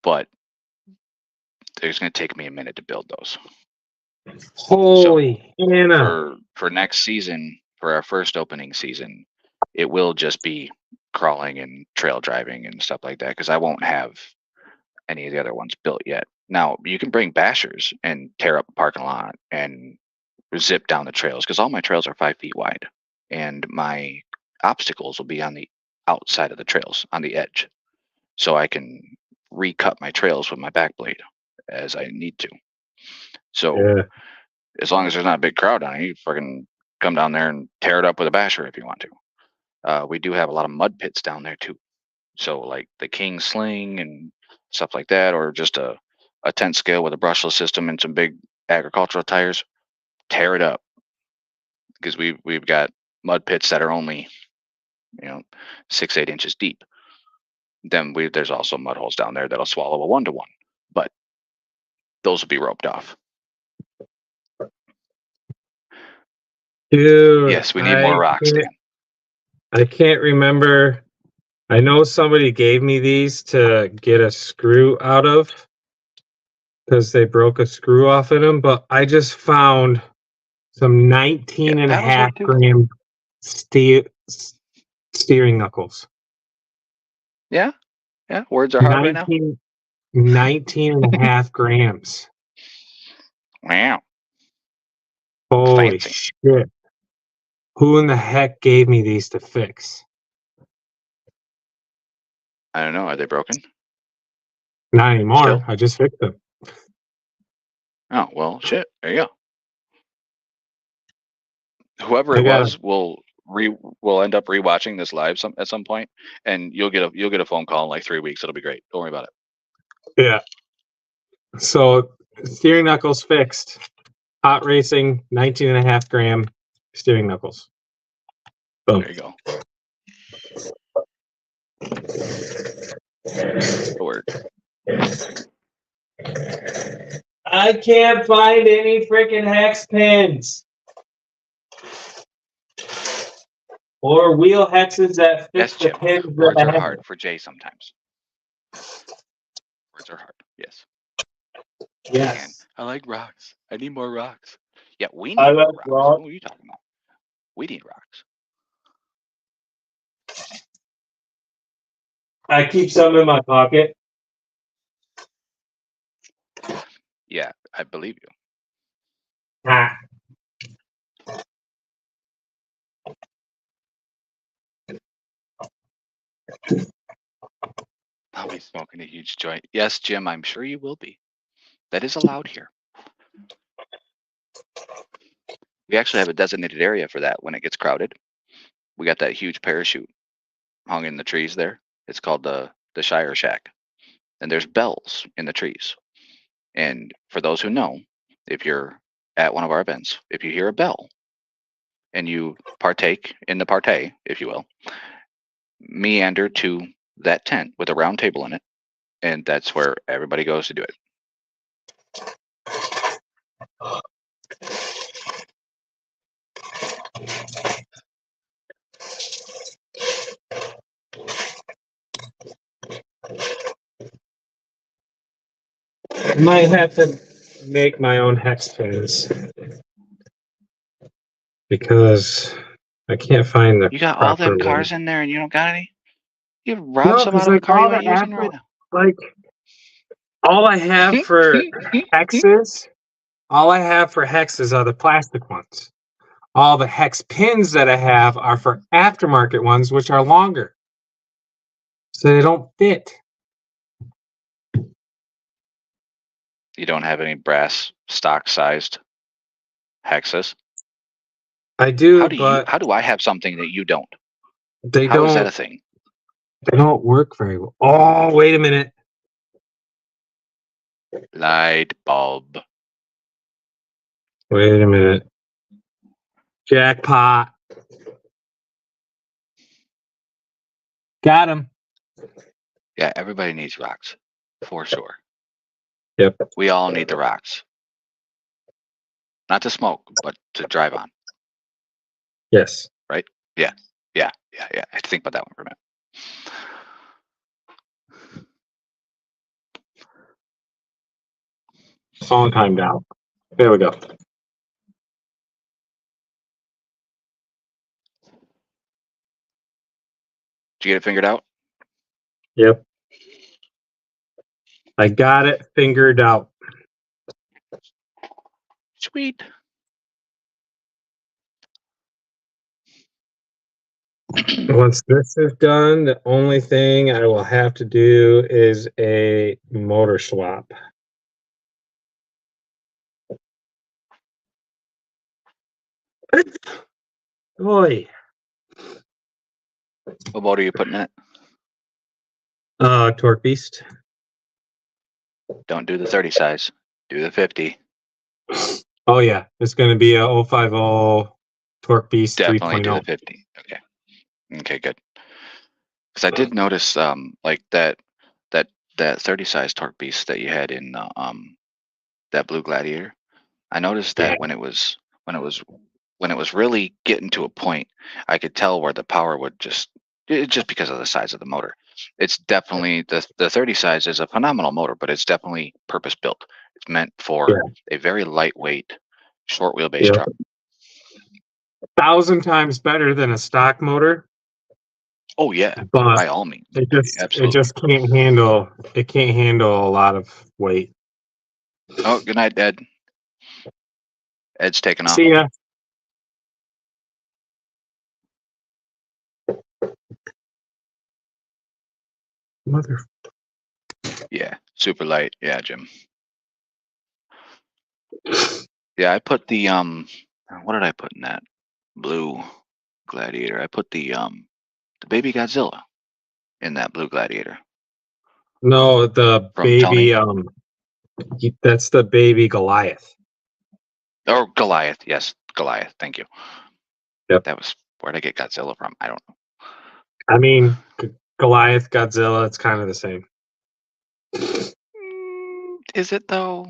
But it's going to take me a minute to build those. Holy Hannah. For next season, for our first opening season, it will just be crawling and trail driving and stuff like that, because I won't have any of the other ones built yet. Now, you can bring bashers and tear up a parking lot and zip down the trails, because all my trails are 5 feet wide, and my obstacles will be on the outside of the trails, on the edge, so I can recut my trails with my back blade as I need to. So Yeah. as long as there's not a big crowd on it, you fucking come down there and tear it up with a basher if you want to. We do have a lot of mud pits down there too. So like the King Sling and stuff like that, or just a tent scale with a brushless system and some big agricultural tires, tear it up. Because we've got mud pits that are only, 6-8 inches deep. Then there's also mud holes down there that'll swallow a 1-to-1, but those will be roped off. Dude. Yes, we need more rocks, Dan. I can't remember. I know somebody gave me these to get a screw out of because they broke a screw off in them, but I just found some 19 and a paddles half work too. gram steering knuckles. Yeah, words are hard right now. 19 and a half grams. Wow. Holy Fancy. shit. Who in the heck gave me these to fix? I don't know. Are they broken? Not anymore. Still? I just fixed them. Oh, well, shit. There you go. Whoever I it got was will end up rewatching this live at some point, and you'll get a phone call in like 3 weeks. It'll be great. Don't worry about it. Yeah. So steering knuckles fixed. Hot racing, 19 and a half gram steering knuckles. Boom. There you go. Good word. I can't find any freaking hex pins. Or wheel hexes that Yes, fit the Jim. pins. Words that I are have. hard for Jay sometimes. Words are hard. Yes. Yes. I like rocks. I need more rocks. Yeah, we I need more like rocks. rocks. What are you talking about? We need rocks. I keep some in my pocket. Yeah, I believe you. Ah. I'll be smoking a huge joint. Yes, Jim, I'm sure you will be. That is allowed here. We actually have a designated area for that when it gets crowded. We got that huge parachute hung in the trees there. It's called the Shire Shack. And there's bells in the trees. And for those who know, if you're at one of our events, if you hear a bell and you partake in the partay, if you will, meander to that tent with a round table in it, and that's where everybody goes to do it. I might have to make my own hex pins because I can't find the You got all them proper cars one. in there and you don't got any? You robbed No, some because out of a like car you all the ain't using right actual, now. like all I have for hexes, all I have for hexes are the plastic ones. All the hex pins that I have are for aftermarket ones, which are longer, so they don't fit. You don't have any brass stock sized hexes. I do, but How do I have something that you don't? they How is that a don't. thing? They don't work very well. Oh, wait a minute. Light bulb. Wait a minute. Jackpot. Got him. Yeah, everybody needs rocks. For sure. Yep. We all need the rocks. Not to smoke, but to drive on. Yes. Yeah. I had to think about that one for a minute. Phone timed out. There we go. Did you get it fingered out? Yep. I got it fingered out. Sweet. Once this is done, the only thing I will have to do is a motor swap. Boy. What motor are you putting in it? Torque Beast. Don't do the 30 size. Do the 50. Oh yeah, it's going to be a 050 Torque Beast Definitely do the 3.0. 50. Okay, good. Because I did notice like that 30 size torque beast that you had in that blue Gladiator. I noticed that Yeah. when it was really getting to a point, I could tell where the power would just because of the size of the motor. It's definitely the 30 size is a phenomenal motor, but it's definitely purpose built. It's meant for a very lightweight, short wheelbase Yeah. truck. 1,000 times better than a stock motor, Oh yeah, but by all means. it Absolutely. just can't handle a lot of weight. Oh, good night, Ed. Ed's taking off. See ya. Mother. Yeah, super light. Yeah, Jim. Yeah, I put the what did I put in that blue Gladiator? I put the baby Godzilla in that blue Gladiator. No, the From baby. Tony? That's the baby Goliath. Or Goliath, yes, Goliath. Thank you. Yep. That was where'd I get Godzilla from? I don't know. I mean, Goliath, Godzilla. It's kind of the same. Is it though?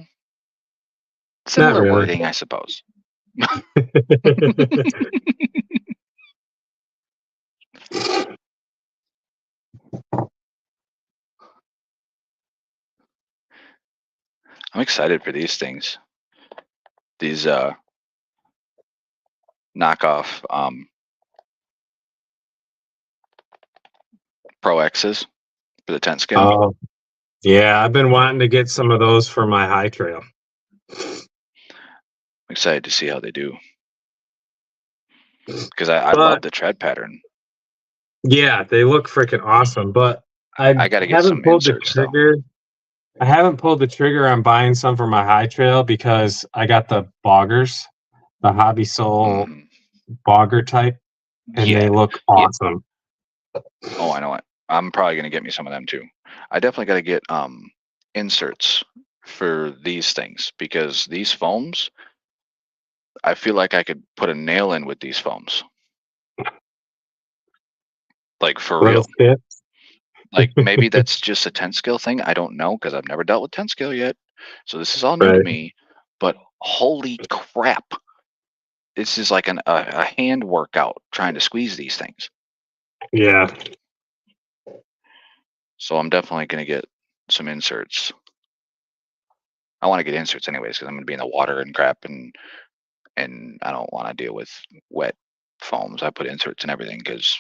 Similar really. wording, I suppose. I'm excited for these things. These knockoff Pro X's for the tent scale. Oh, yeah. I've been wanting to get some of those for my high trail. I'm excited to see how they do. Because I love the tread pattern. Yeah, they look freaking awesome, but I gotta get haven't some pulled the inserts, though. trigger. I haven't pulled the trigger on buying some for my high trail because I got the boggers, the Hobby Soul Mhm. bogger type, and Yeah. they look Yeah. awesome. Oh, I know it. I'm probably gonna get me some of them too. I definitely gotta get inserts for these things because these foams, I feel like I could put a nail in with these foams. Like for Little real. stiff. Like maybe that's just a 10 scale thing. I don't know because I've never dealt with 10 scale yet. So this is all new to Right. me. But holy crap. This is like a hand workout trying to squeeze these things. Yeah. So I'm definitely gonna get some inserts. I want to get inserts anyways because I'm gonna be in the water and crap and I don't want to deal with wet foams. I put inserts and everything because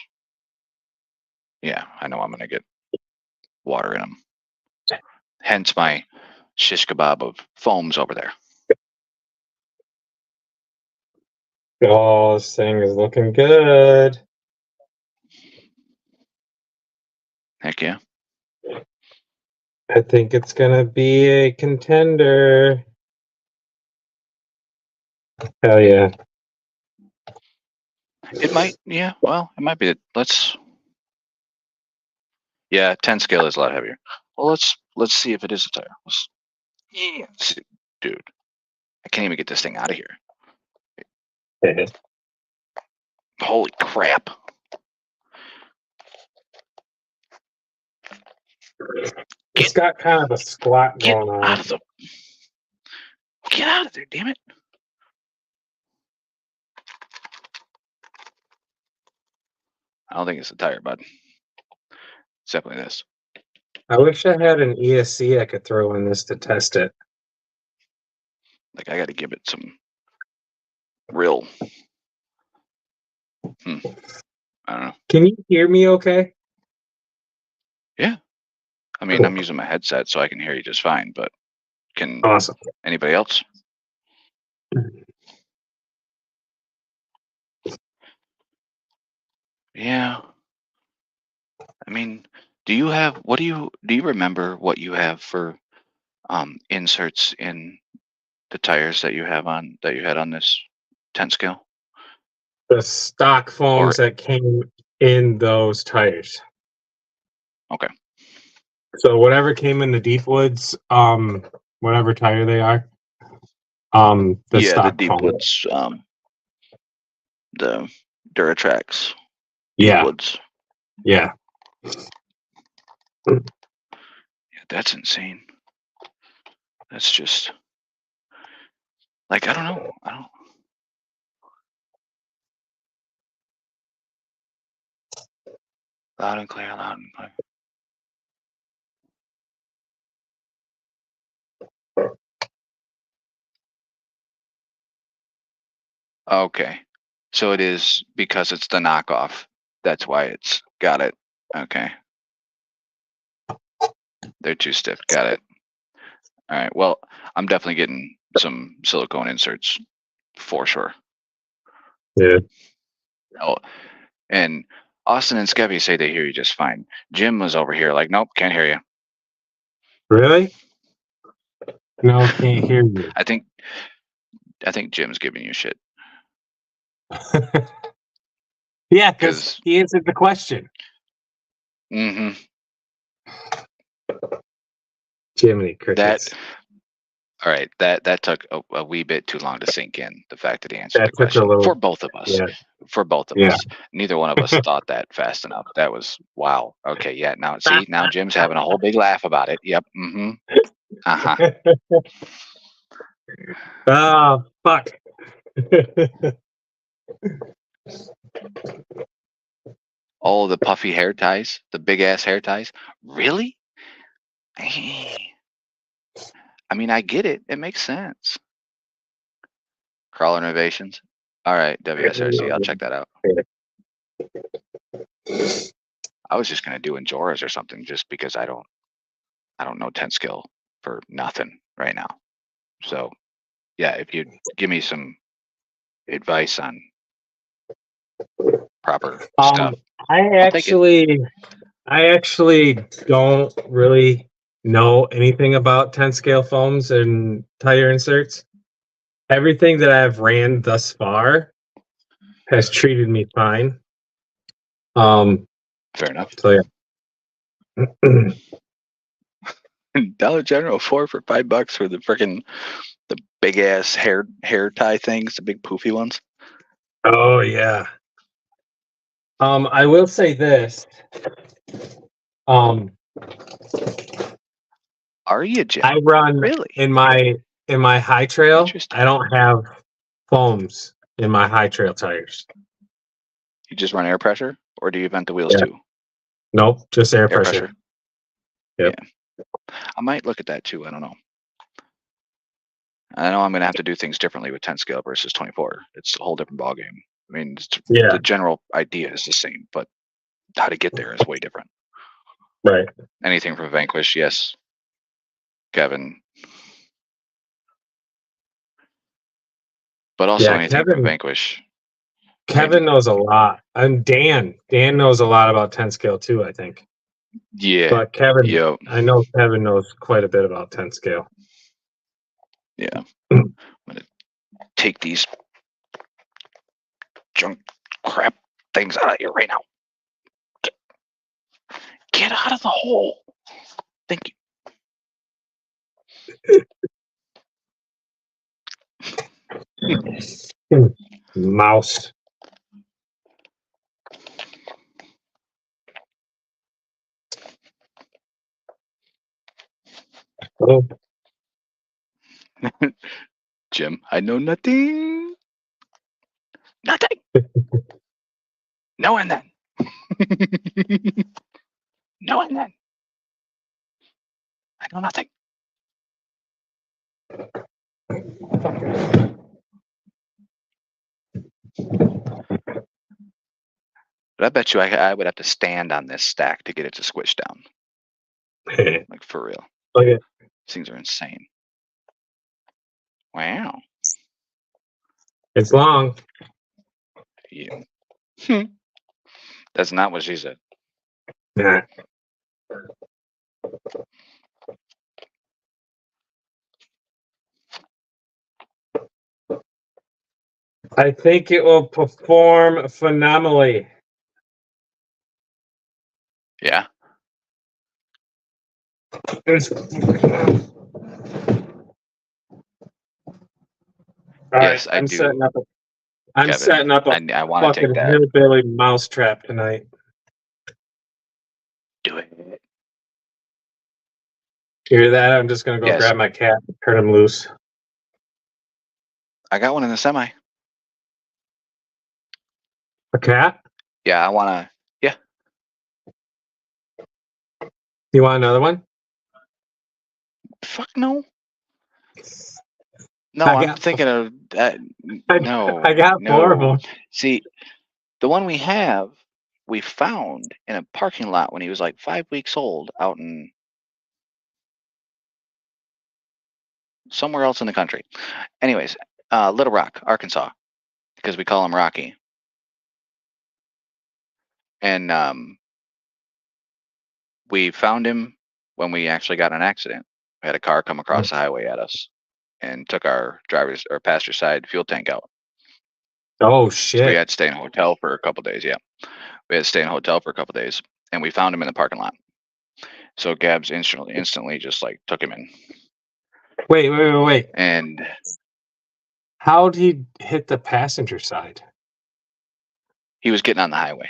yeah, I know I'm gonna get water in them. Hence my shish kebab of foams over there. Oh, this thing is looking good. Heck yeah. I think it's gonna be a contender. Hell yeah. It might, yeah. Well, it might be. Let's. Yeah, 10 scale is a lot heavier. Well, let's see if it is a tire. Yeah, dude, I can't even get this thing out of here. Holy crap! It's got kind of a squat Get going on. out of the. Get out of there! Damn it! I don't think it's a tire, bud. It's definitely this. I wish I had an ESC I could throw in this to test it. Like I got to give it some real. I don't know. Can you hear me okay? Yeah. I mean, Cool. I'm using my headset, so I can hear you just fine. But can Awesome. anybody else? Yeah. I mean, do you have what do you remember what you have for inserts in the tires that you had on this 10 scale? The stock foams that came in those tires. Okay. So whatever came in the deep woods, whatever tire they are, the Yeah, the stock deep foam. woods, the Duratrax Yeah, woods. yeah. Yeah, that's insane. That's just like I don't know. Loud and clear, loud and clear. Okay. So it is because it's the knockoff. That's why it's got it. Okay. They're too stiff. Got it. All right. Well, I'm definitely getting some silicone inserts for sure. Yeah. Oh, and Austin and Skevy say they hear you just fine. Jim was over here like, nope, can't hear you. Really? No, can't hear you. I think Jim's giving you shit. Yeah, because he answered the question. Mm-hmm. Jiminy crickets. All right, that took a wee bit too long to sink in. The fact that he answered That the took a question little- for both of us. Yeah. For both of Yeah. us, neither one of us thought that fast enough. That was wow. Okay, yeah. Now see, now Jim's having a whole big laugh about it. Yep. Mm-hmm. Uh-huh. Oh, fuck. Oh, the puffy hair ties, the big ass hair ties. Really? I mean, I get it. It makes sense. Crawl Innovations. All right, WSRC. I'll check that out. I was just gonna do Enjoras or something, just because I don't know 10 skill for nothing right now. So, yeah, if you give me some advice on proper stuff. I I'll take it. actually don't really know anything about 10 scale foams and tire inserts. Everything that I've ran thus far has treated me fine. Fair enough. So yeah. Dollar General 4 for $5 for the big ass hair tie things, the big poofy ones. Oh yeah. I will say this. Are you, Jim? I run Really? in my high trail. Interesting. I don't have foams in my high trail tires. You just run air pressure, or do you vent the wheels Yeah. too? Nope, just air Air pressure. pressure. Yep. Yeah. I might look at that too. I don't know. I know I'm gonna have to do things differently with 10 scale versus 24. It's a whole different ballgame. I mean, Yeah. the general idea is the same, but how to get there is way different. Right. Anything from Vanquish, yes. Kevin. But also Yeah, anything from Vanquish. Kevin knows a lot. And Dan knows a lot about 10 scale too, I think. Yeah. But Kevin, Yo. I know Kevin knows quite a bit about 10 scale. Yeah. I'm gonna take these junk crap things out of here right now. Get out of the hole. Thank you. Mouse. Oh, Jim, I know nothing. Nothing. No and then. No and then. I know nothing. But I bet you I would have to stand on this stack to get it to squish down. Like for real. okay. These things are insane. Wow. It's long. Yeah. That's not what she said. Yeah. I think it will perform phenomenally. Yeah. Yes, I I'm do. setting up. I'm Kevin, setting up a I want to fucking take that. hillbilly mousetrap tonight. Do it. You hear that? I'm just gonna go Yes. grab my cat and turn him loose. I got one in the semi. A cat? Yeah, I wanna. Yeah. You want another one? Fuck no. No, I I'm got- thinking of that. No. I got no. 4 of them. See, the one we have, we found in a parking lot when he was like 5 weeks old out in somewhere else in the country. Anyways, Little Rock, Arkansas, because we call him Rocky. And we found him when we actually got in an accident. We had a car come across the highway at us and took our driver's or passenger side fuel tank out. Oh So shit! we had to stay in a hotel for a couple days. Yeah, we had to stay in a hotel for a couple days, and we found him in the parking lot. So Gabs instantly just like took him in. Wait! And How'd he hit the passenger side? he was getting on the highway.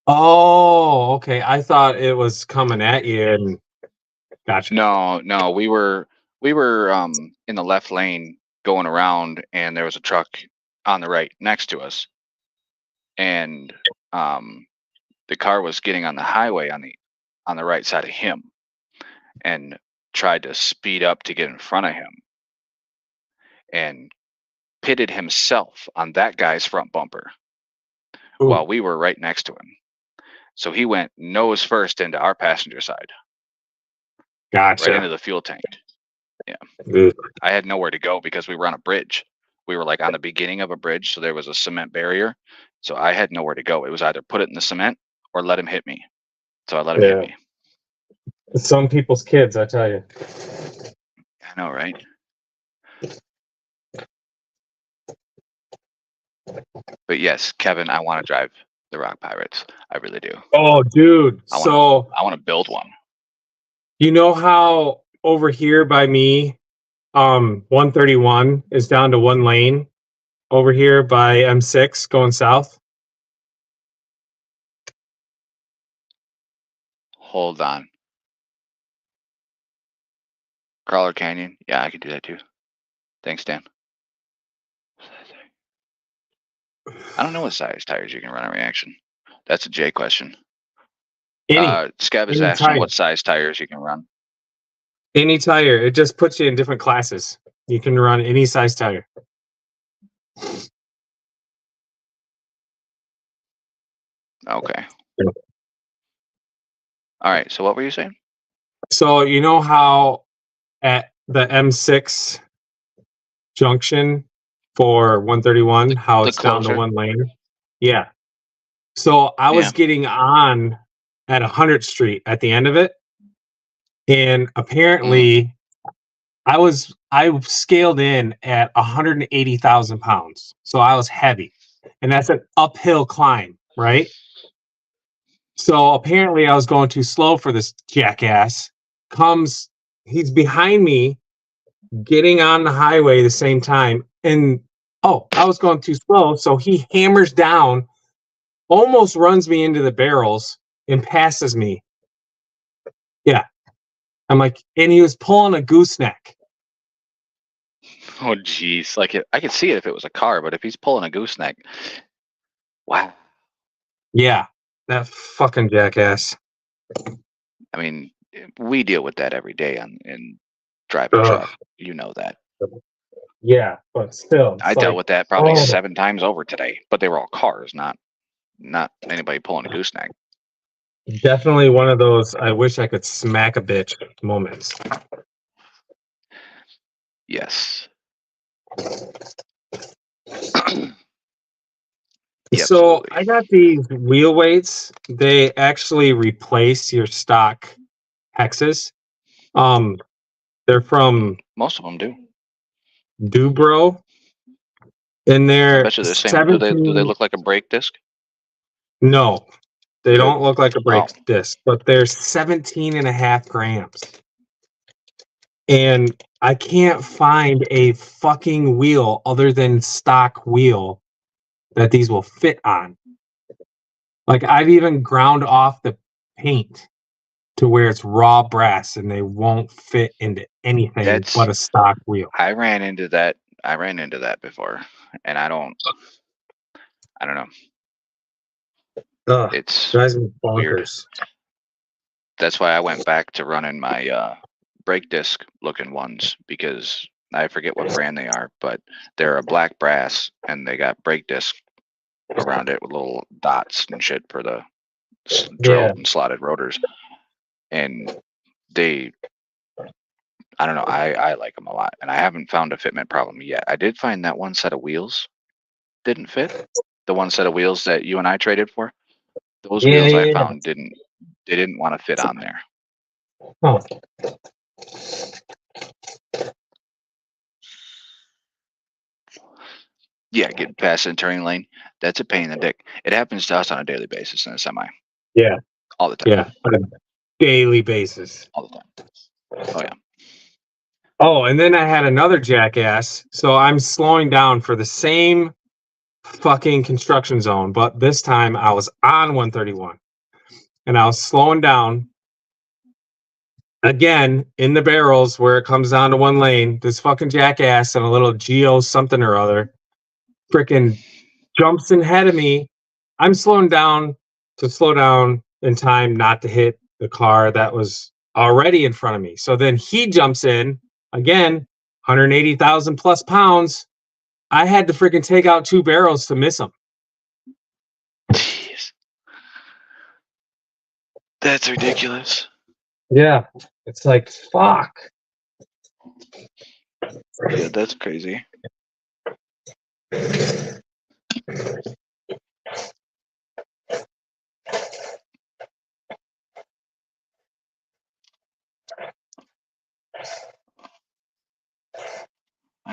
Oh, okay. I thought it was coming at you. And gotcha. No, we were in the left lane going around, and there was a truck on the right next to us, and the car was getting on the highway on the right side of him, and tried to speed up to get in front of him, and pitted himself on that guy's front bumper Ooh, while we were right next to him. So he went nose first into our passenger side, right into gotcha. the fuel tank. Ooh. I had nowhere to go because we were on a bridge, we were like on the beginning of a bridge, so there was a cement barrier. So I had nowhere to go. It was either put it in the cement or let him hit me. So I let him hit Yeah. me. Some people's kids, I tell you. I know, right? But yes, Kevin, I want to drive the Rock Pirates. I really do. Oh, dude. I So I want to build one. you know how over here by me, 131 is down to one lane over here by M6 going south? Hold on. Crawler Canyon. Yeah, I could do that too. Thanks, Dan. I don't know what size tires you can run on Reaction. That's a J question. Scav is any asking tire. what size tires you can run. Any tire. It just puts you in different classes. You can run any size tire. Okay. Yeah. All right. So what were you saying? So you know how at the M6 junction for 131, how The it's down to closer? one lane? Yeah. So I was Yeah. getting on at 100th Street at the end of it. And apparently I scaled in at 180,000 pounds. So I was heavy. And that's an uphill climb, right? So apparently I was going too slow for this jackass. He's behind me, getting on the highway the same time. And I was going too slow. So he hammers down, almost runs me into the barrels, and passes me. Yeah. I'm like, and he was pulling a gooseneck. Oh, geez. Like I could see it if it was a car, but if he's pulling a gooseneck, wow. Yeah. That fucking jackass. I mean, we deal with that every day in driving Ugh. truck. You know that. Yeah, but still. I it's dealt like, with that probably oh. 7 times over today, but they were all cars, not anybody pulling a gooseneck. Definitely one of those I wish I could smack a bitch moments. Yes. So Absolutely. I got these wheel weights. They actually replace your stock hexes. They're from Most of them do. Dubro. And I they're bet you they're the same. 17. Do they look like a brake disc? No, they Good. don't look like a brake Oh. disc, but they're 17.5 grams. And I can't find a fucking wheel other than stock wheel that these will fit on. Like I've even ground off the paint to where it's raw brass and they won't fit into anything but a stock wheel. I ran into that before, and I don't know. Ugh, It's drives me weird. bonkers. That's why I went back to running my brake disc looking ones, because I forget what brand they are, but they're a black brass and they got brake disc around it with little dots and shit for the drilled and slotted rotors. And I don't know, I like them a lot, and I haven't found a fitment problem yet. I did find that one set of wheels didn't fit. The one set of wheels that you and I traded for, those wheels I found didn't want to fit on there. Oh. Yeah, getting past the turning lane, that's a pain in the dick. It happens to us on a daily basis in a semi. Yeah. All the time. Yeah. On a daily basis. All the time. Oh, yeah. Oh, and then I had another jackass. So I'm slowing down for the same fucking construction zone, but this time I was on 131 and I was slowing down again in the barrels where it comes down to one lane. This fucking jackass and a little Geo something or other freaking jumps in ahead of me. I'm slowing down to slow down in time not to hit the car that was already in front of me. So then he jumps in again, 180,000 plus pounds. I had to freaking take out 2 barrels to miss him. Jeez. That's ridiculous. Yeah. It's like, fuck. Yeah, that's crazy. I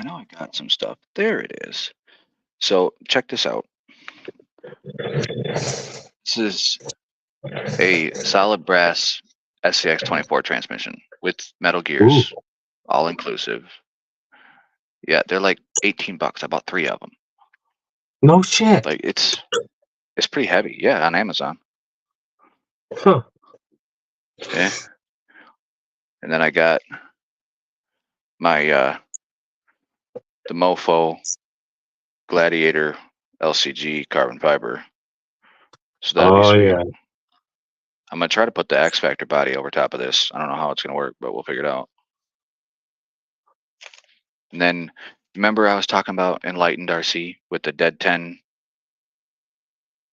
know I got some stuff. There it is. So check this out. This is a solid brass SCX 24 transmission with metal gears, all inclusive. Yeah, they're like $18. I bought 3 of them. No shit. Like it's pretty heavy. Yeah, on Amazon. Huh. Yeah. And then I got my the Mofo Gladiator LCG carbon fiber. So that'll be Oh sweet. yeah. I'm gonna try to put the X Factor body over top of this. I don't know how it's gonna work, but we'll figure it out. And then remember I was talking about Enlightened RC with the Dead 10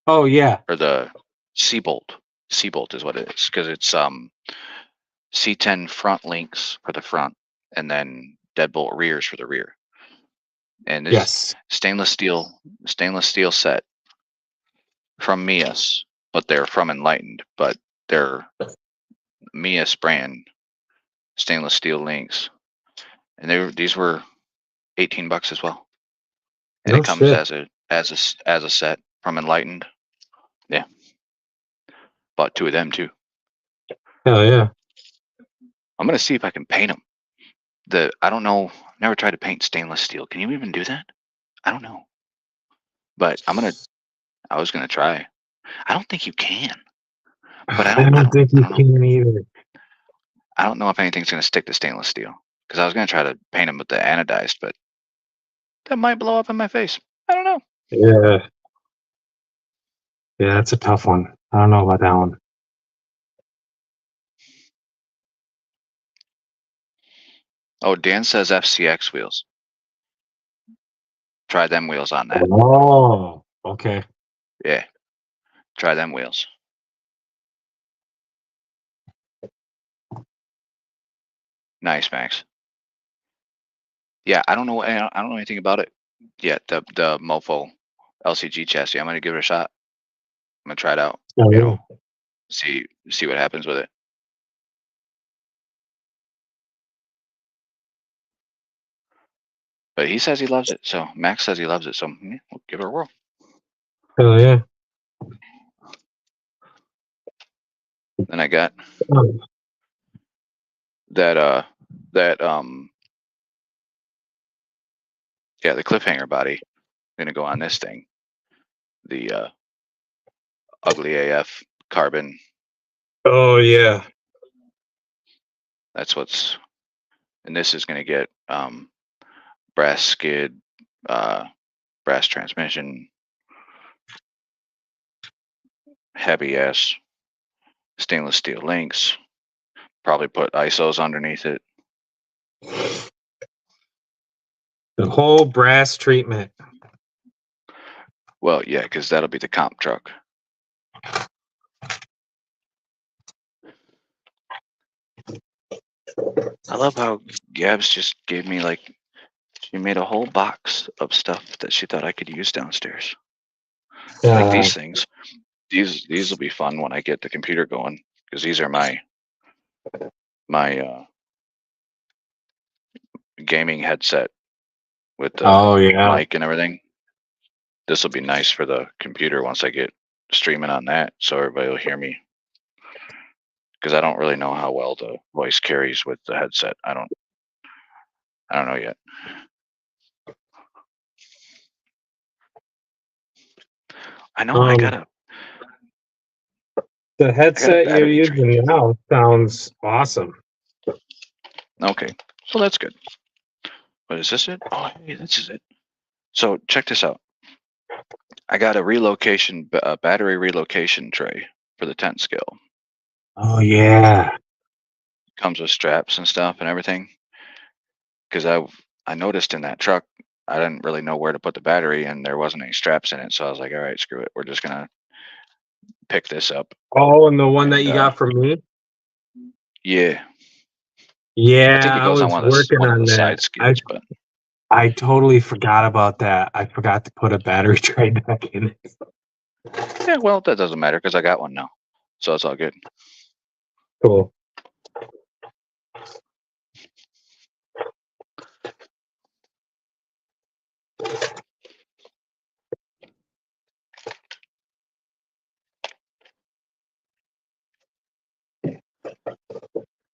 Oh yeah. or the Seabolt. Seabolt is what it is because it's C10 front links for the front and then Deadbolt rears for the rear. And it's Yes. stainless steel set from Mias, but they're from Enlightened, but they're Mias brand stainless steel links. And these were $18 as well. And No it comes shit. as a set from Enlightened. Yeah. Bought 2 of them too. Hell yeah. I'm gonna see if I can paint them. I don't know. Never tried to paint stainless steel. Can you even do that? I don't know. But I was gonna try. I don't think you can. But I don't think you know. can either. I don't know if anything's gonna stick to stainless steel because I was gonna try to paint them with the anodized, but that might blow up in my face. I don't know. Yeah. Yeah, that's a tough one. I don't know about that one. Oh, Dan says FCX wheels. Try them wheels on that. Oh, okay. Yeah. Try them wheels. Nice, Max. Yeah, I don't know anything about it yet. The Mofo LCG chassis. I'm gonna give it a shot. I'm gonna try it out. Oh, You yeah. know, see what happens with it. But he says he loves it. So Max says he loves it. So yeah, we'll give it a whirl. Hell yeah. Then I got Oh, that the cliffhanger body gonna go on this thing. The ugly AF carbon. Oh yeah. That's what's, and this is gonna get brass skid, brass transmission, heavy ass stainless steel links. Probably put ISOs underneath it. The whole brass treatment. Well, yeah, because that'll be the comp truck. I love how Gabs just gave me she made a whole box of stuff that she thought I could use downstairs. Like these things. These will be fun when I get the computer going because these are my gaming headset with the Oh yeah. mic and everything. This will be nice for the computer once I get streaming on that, so everybody will hear me. Because I don't really know how well the voice carries with the headset. I don't know yet. I know I gotta. The headset you're battery using now sounds awesome. Okay, so that's good. But is this it? Oh, hey, this is it. So check this out. I got a battery relocation tray for the tent scale. Oh yeah. Comes with straps and stuff and everything. Because I noticed in that truck, I didn't really know where to put the battery and there wasn't any straps in it. So I was like, all right, screw it. We're just gonna pick this up. Oh, and the one that And, you got from me? Yeah. Yeah, I think it I goes was on one working of on the that. side skids, but I totally forgot about that. I forgot to put a battery tray back in it. Yeah, well, that doesn't matter because I got one now, so it's all good. Cool.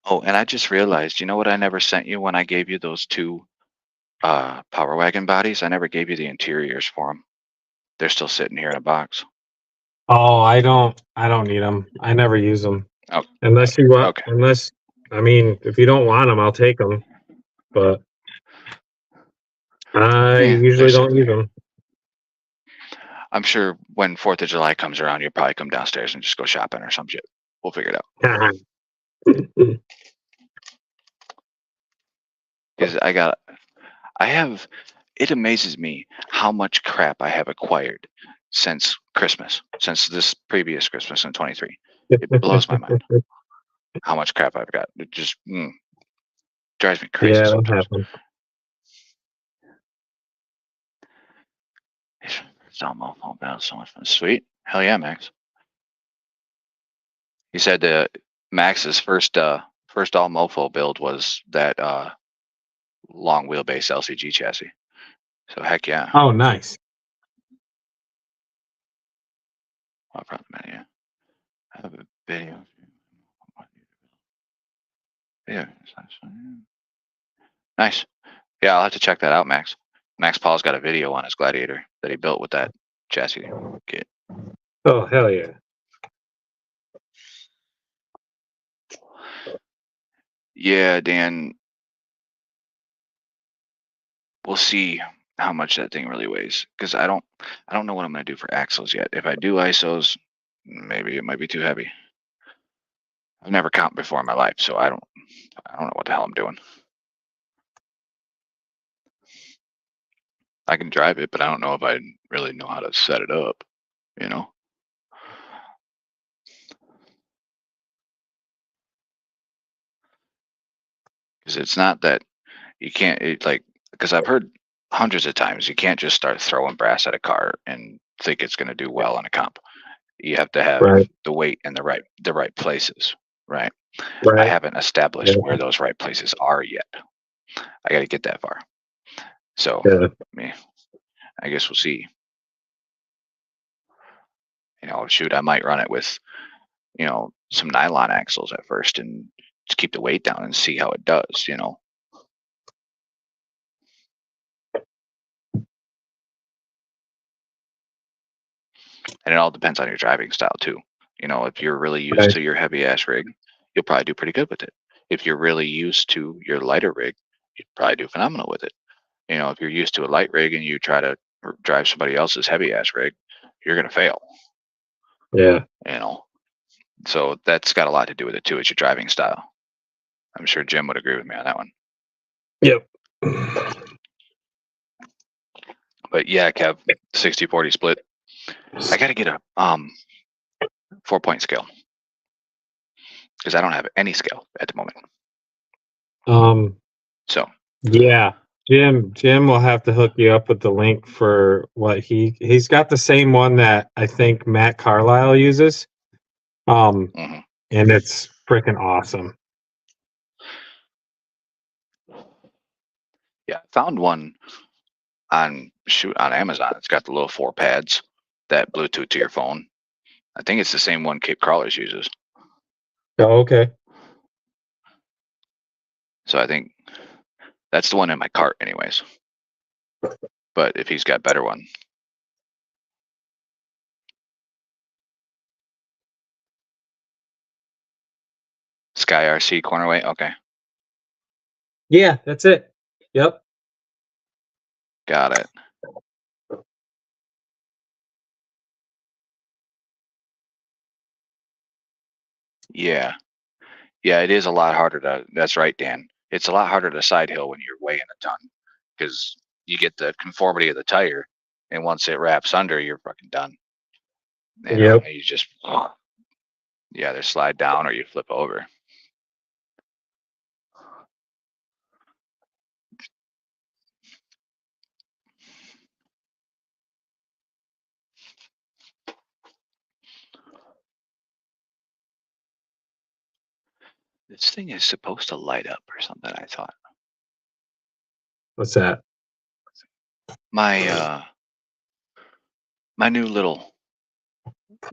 Oh, and I just realized, you know what I never sent you when I gave you those two Power Wagon bodies? I never gave you the interiors for them. They're still sitting here in a box. Oh, I don't need them. I never use them. Oh, Unless you want, okay. I mean, if you don't want them, I'll take them. But I Yeah, usually there's. don't use them. I'm sure when 4th of July comes around, you'll probably come downstairs and just go shopping or some shit. We'll figure it out. Because it amazes me how much crap I have acquired since Christmas, since this previous Christmas in 23. It blows my mind how much crap I've got. It just drives me crazy Yeah, that sometimes. happens. It's almost so much fun. Sweet. Hell yeah, Max. He said Max's first all mofo build was that long wheelbase LCG chassis. So heck yeah. Oh, nice. I'll probably yeah. I have a video. Yeah. Nice. Yeah, I'll have to check that out, Max. Max Paul's got a video on his Gladiator that he built with that chassis kit. Oh, hell yeah. Yeah, Dan. We'll see how much that thing really weighs because I don't know what I'm gonna do for axles yet. If I do ISOs, maybe it might be too heavy. I've never counted before in my life, so I don't know what the hell I'm doing. I can drive it, but I don't know if I really know how to set it up, you know? Because it's not that you can't, because I've heard hundreds of times you can't just start throwing brass at a car and think it's going to do well on a comp. You have to have Right. the weight in the right places, right? I Right. haven't established Yeah. where those right places are yet. I got to get that far. So, Yeah. I guess we'll see. Shoot, I might run it with, some nylon axles at first and just keep the weight down and see how it does, And it all depends on your driving style too. If you're really used Right. to your heavy ass rig, you'll probably do pretty good with it. If you're really used to your lighter rig, you'd probably do phenomenal with it. If you're used to a light rig and you try to drive somebody else's heavy ass rig, you're gonna fail. Yeah. So that's got a lot to do with it too. It's your driving style. I'm sure Jim would agree with me on that one. Yep. But yeah, Kev, 60-40 split. I gotta get a 4-point scale because I don't have any scale at the moment. So Yeah. Jim will have to hook you up with the link for what he's got the same one that I think Matt Carlisle uses. mhm. And it's freaking awesome. Yeah, I found one on Amazon. It's got the little 4 pads that Bluetooth to your phone. I think it's the same one Cape Crawlers uses. Oh, okay. So I think that's the one in my cart anyways. But if he's got better one. Sky RC corner weight, okay. Yeah, that's it. Yep. Got it. Yeah. Yeah, it is a lot harder that's right, Dan. It's a lot harder to side hill when you're weighing a ton because you get the conformity of the tire, and once it wraps under, you're fucking done. Yep. You just, you either slide down or you flip over. This thing is supposed to light up or something, I thought. What's that? My my new little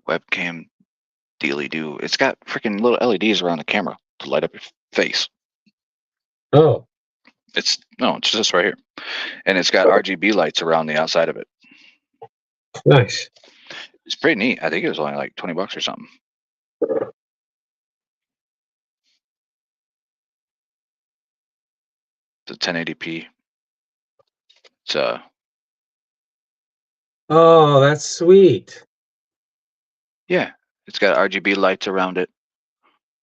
webcam dealy do. It's got freaking little LEDs around the camera to light up your face. Oh, It's just right here. And it's got RGB lights around the outside of it. nice. It's pretty neat. I think it was only like $20 or something. It's a 1080p. It's Oh, that's sweet. yeah, it's got RGB lights around it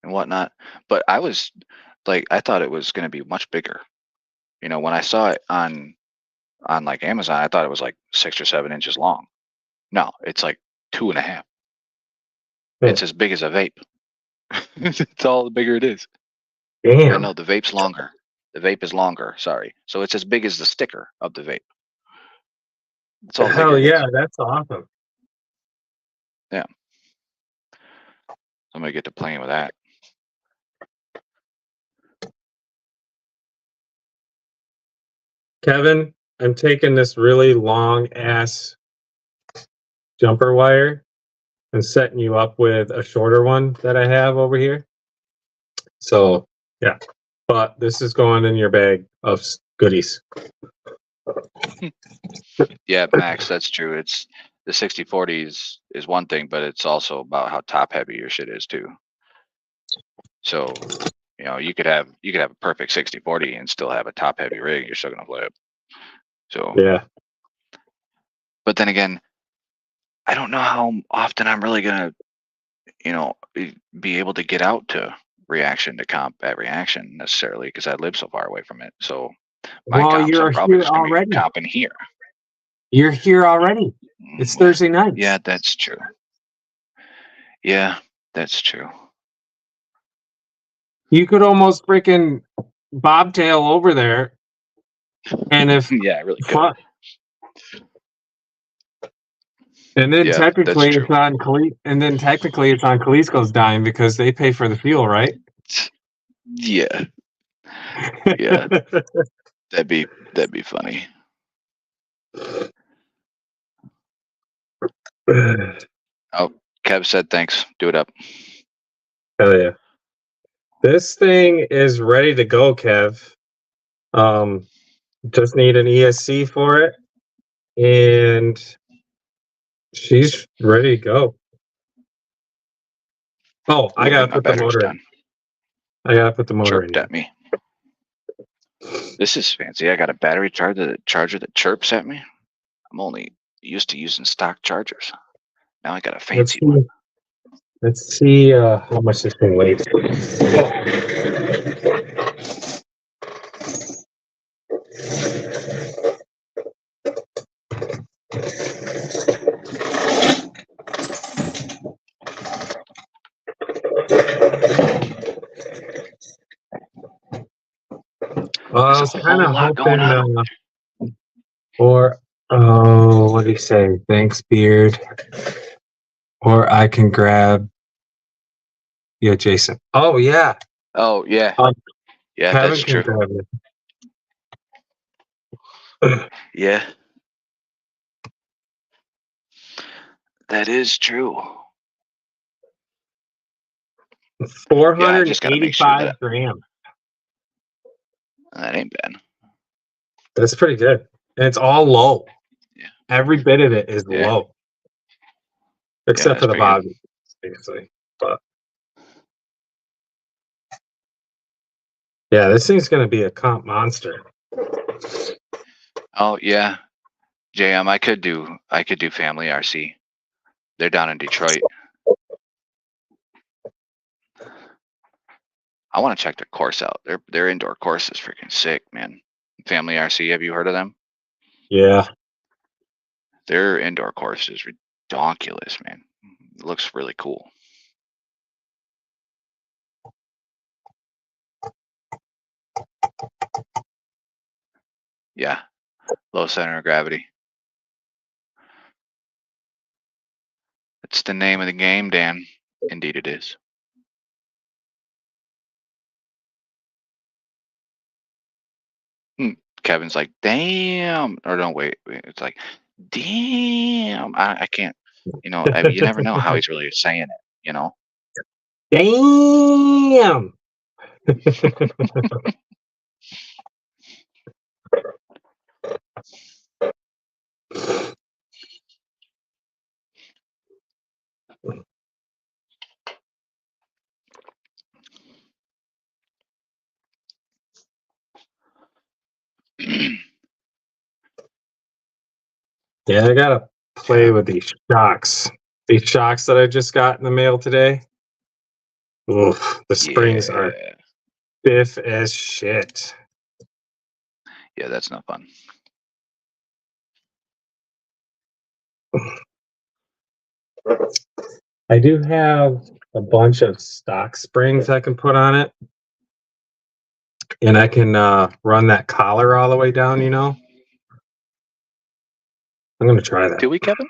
and whatnot. But I was like, I thought it was gonna be much bigger. You know, when I saw it on like Amazon, I thought it was like 6 or 7 inches long. No, it's like 2.5. It's as big as a vape. It's all the bigger it is. Or Damn. no, the vape's longer. The vape is longer. Sorry. So it's as big as the sticker of the vape. It's all Hell bigger. yeah, that's awesome. I'm gonna get to playing with that. Kevin, I'm taking this really long ass jumper wire and setting you up with a shorter one that I have over here. So, yeah. But this is going in your bag of goodies. Yeah, Max, that's true. It's the 60/40 is one thing, but it's also about how top heavy your shit is too. So, you know, you could have a perfect 60/40 and still have a top heavy rig. You're still gonna flip. So, Yeah. but then again, I don't know how often I'm really gonna, you know, be able to get out to reaction to comp at reaction necessarily because I live so far away from it. So my Well, comps, you're I'm probably here just gonna be already. comping here. You're here already. It's Thursday night. Yeah, that's true. Yeah, that's true. You could almost freaking bobtail over there. And if Yeah, I really could. fun. And then Yeah, technically that's it's true. on Kalisco's dime because they pay for the fuel, right? Yeah, yeah, that'd be funny. Oh, Kev said thanks. Do it up. Hell yeah. This thing is ready to go, Kev. Just need an ESC for it. And she's ready to go. Oh, I gotta My put the battery's motor in. done. I gotta put the motor in. Chirped at me. This is fancy. I got a battery charger that chirps at me. I'm only used to using stock chargers. Now I got a fancy one. Let's see how much this thing weighs. Well, I was There's a kind whole of lot going hoping, on. what do you say? Thanks, Beard. Or I can grab, Jason. Oh, yeah. Oh yeah, yeah, Kevin that's can true. grab it. Yeah, that is true. Yeah, I just gotta make sure 485 that grams. that ain't bad. That's pretty good. And it's all low. Yeah. Every bit of it is Yeah. low. Except that's for the pretty good. body, basically. But yeah, this thing's gonna be a comp monster. Oh yeah, JM, I could do Family RC. They're down in Detroit. I want to check their course out. Their indoor course is freaking sick, man. Family RC, have you heard of them? Yeah. Their indoor course is ridiculous, man. It looks really cool. Yeah, low center of gravity. It's the name of the game, Dan. Indeed it is. Kevin's like, damn, or don't wait. It's like, damn. I can't. You know, I mean, you never know how he's really saying it. You know. Damn. Yeah, I gotta play with these shocks. These shocks that I just got in the mail today. Oof, the springs are Yeah. stiff as shit. Yeah, that's not fun. I do have a bunch of stock springs I can put on it. And I can run that collar all the way down, you know? I'm gonna try that. Do we, Kevin?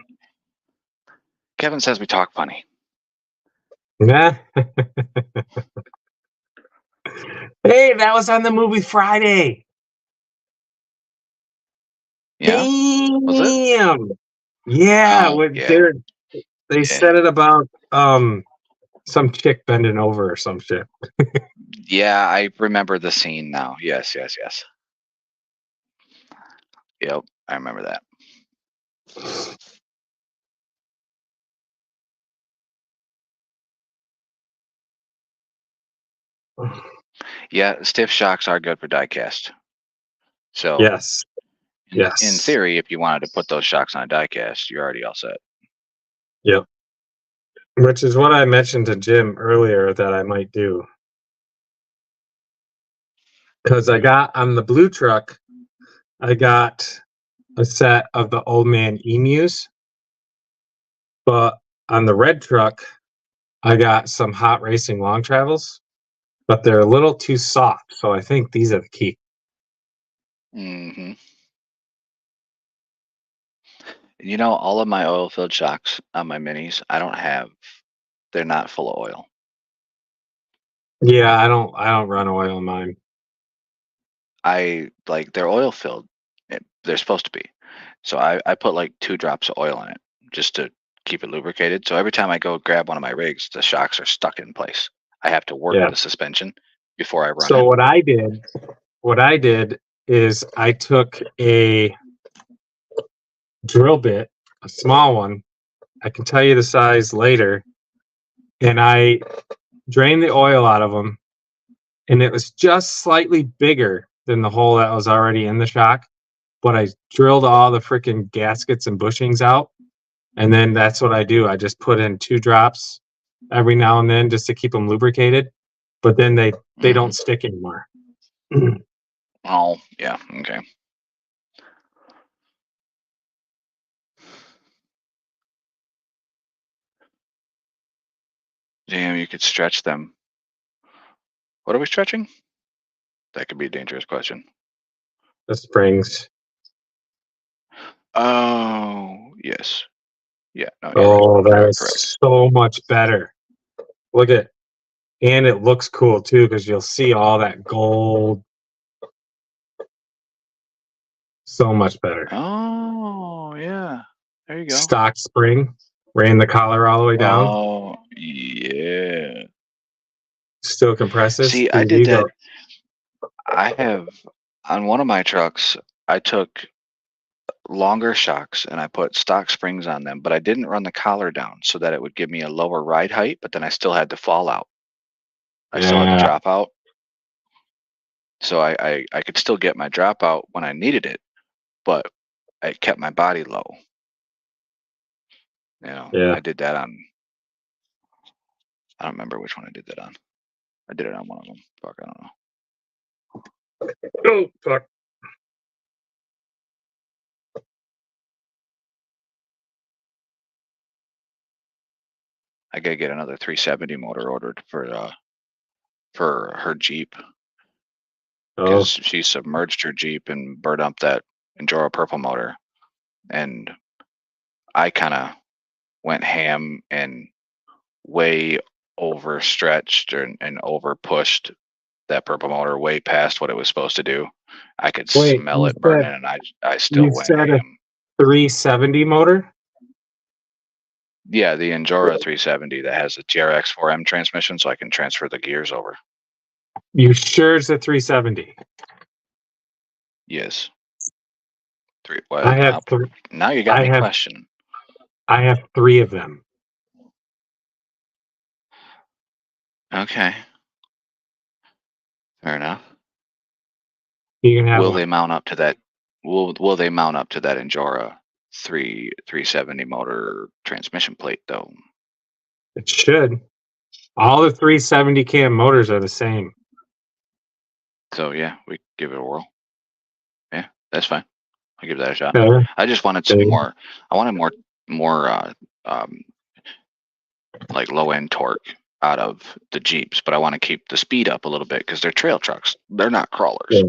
Kevin says we talk funny. Nah. Hey, that was on the movie Friday. Yeah. Was it? Damn. Yeah, Oh, when yeah. they said it about some chick bending over or some shit. Yeah, I remember the scene now. Yes, yes, yes. Yep, I remember that. Yeah, stiff shocks are good for diecast. So Yes. in Yes. theory, if you wanted to put those shocks on a diecast, you're already all set. Yep. Which is what I mentioned to Jim earlier that I might do. Because I got on the blue truck, I got a set of the Old Man Emus. But on the red truck, I got some Hot Racing Long Travels. But they're a little too soft. So I think these are the key. Mm-hmm. You know, all of my oil-filled shocks on my minis, they're not full of oil. Yeah, I don't run oil in mine. They're oil-filled. They're supposed to be. So I put like 2 drops of oil in it just to keep it lubricated. So every time I go grab one of my rigs, the shocks are stuck in place. I have to work Yeah. the suspension before I run So it. what I did is I took a drill bit, a small one. I can tell you the size later. And I drained the oil out of them. And it was just slightly bigger than the hole that was already in the shock. But I drilled all the freaking gaskets and bushings out. And then that's what I do. I just put in 2 drops every now and then just to keep them lubricated. But then they don't stick anymore. Oh, yeah, okay. Damn, you could stretch them. What are we stretching? That could be a dangerous question. The springs. Oh, yes. Yeah, no, you're Oh, right. You're that's correct. so much better. Look at, and it looks cool too because you'll see all that gold. So much better. Oh, yeah. There you go. Stock spring. Ran the collar all the way down. Oh, yeah. Still compresses. See, I did that. I have on one of my trucks, I took longer shocks and I put stock springs on them, but I didn't run the collar down so that it would give me a lower ride height, but then I still had to fall out. I still had to drop out. So I could still get my drop out when I needed it, but I kept my body low. You know, Yeah. I did that on, I don't remember which one I did that on. I did it on one of them. Fuck, I don't know. Oh, fuck. I gotta get another 370 motor ordered for her Jeep Oh, because she submerged her Jeep and burned up that Enduro purple motor, and I kind of went ham and way overstretched and over pushed that purple motor way past what it was supposed to do. I could Wait, smell you it burning, said- and I still you went said a- ham. 370 motor? Yeah, the Endura 370 that has a TRX 4M transmission, so I can transfer the gears over. You sure it's a 370? Yes. Well, I have three. now you got I me have- questioning. I have 3 of them. Okay. Fair enough. You can have Will one. they mount up to that? Will they mount up to that Endura 370 motor transmission plate though? It should. All the 370 cam motors are the same. So yeah, we give it a whirl. Yeah, that's fine. I'll give that a shot. Yeah. I just wanted some Okay. more. I wanted more like low end torque out of the Jeeps, but I want to keep the speed up a little bit because they're trail trucks. They're not crawlers. Yeah.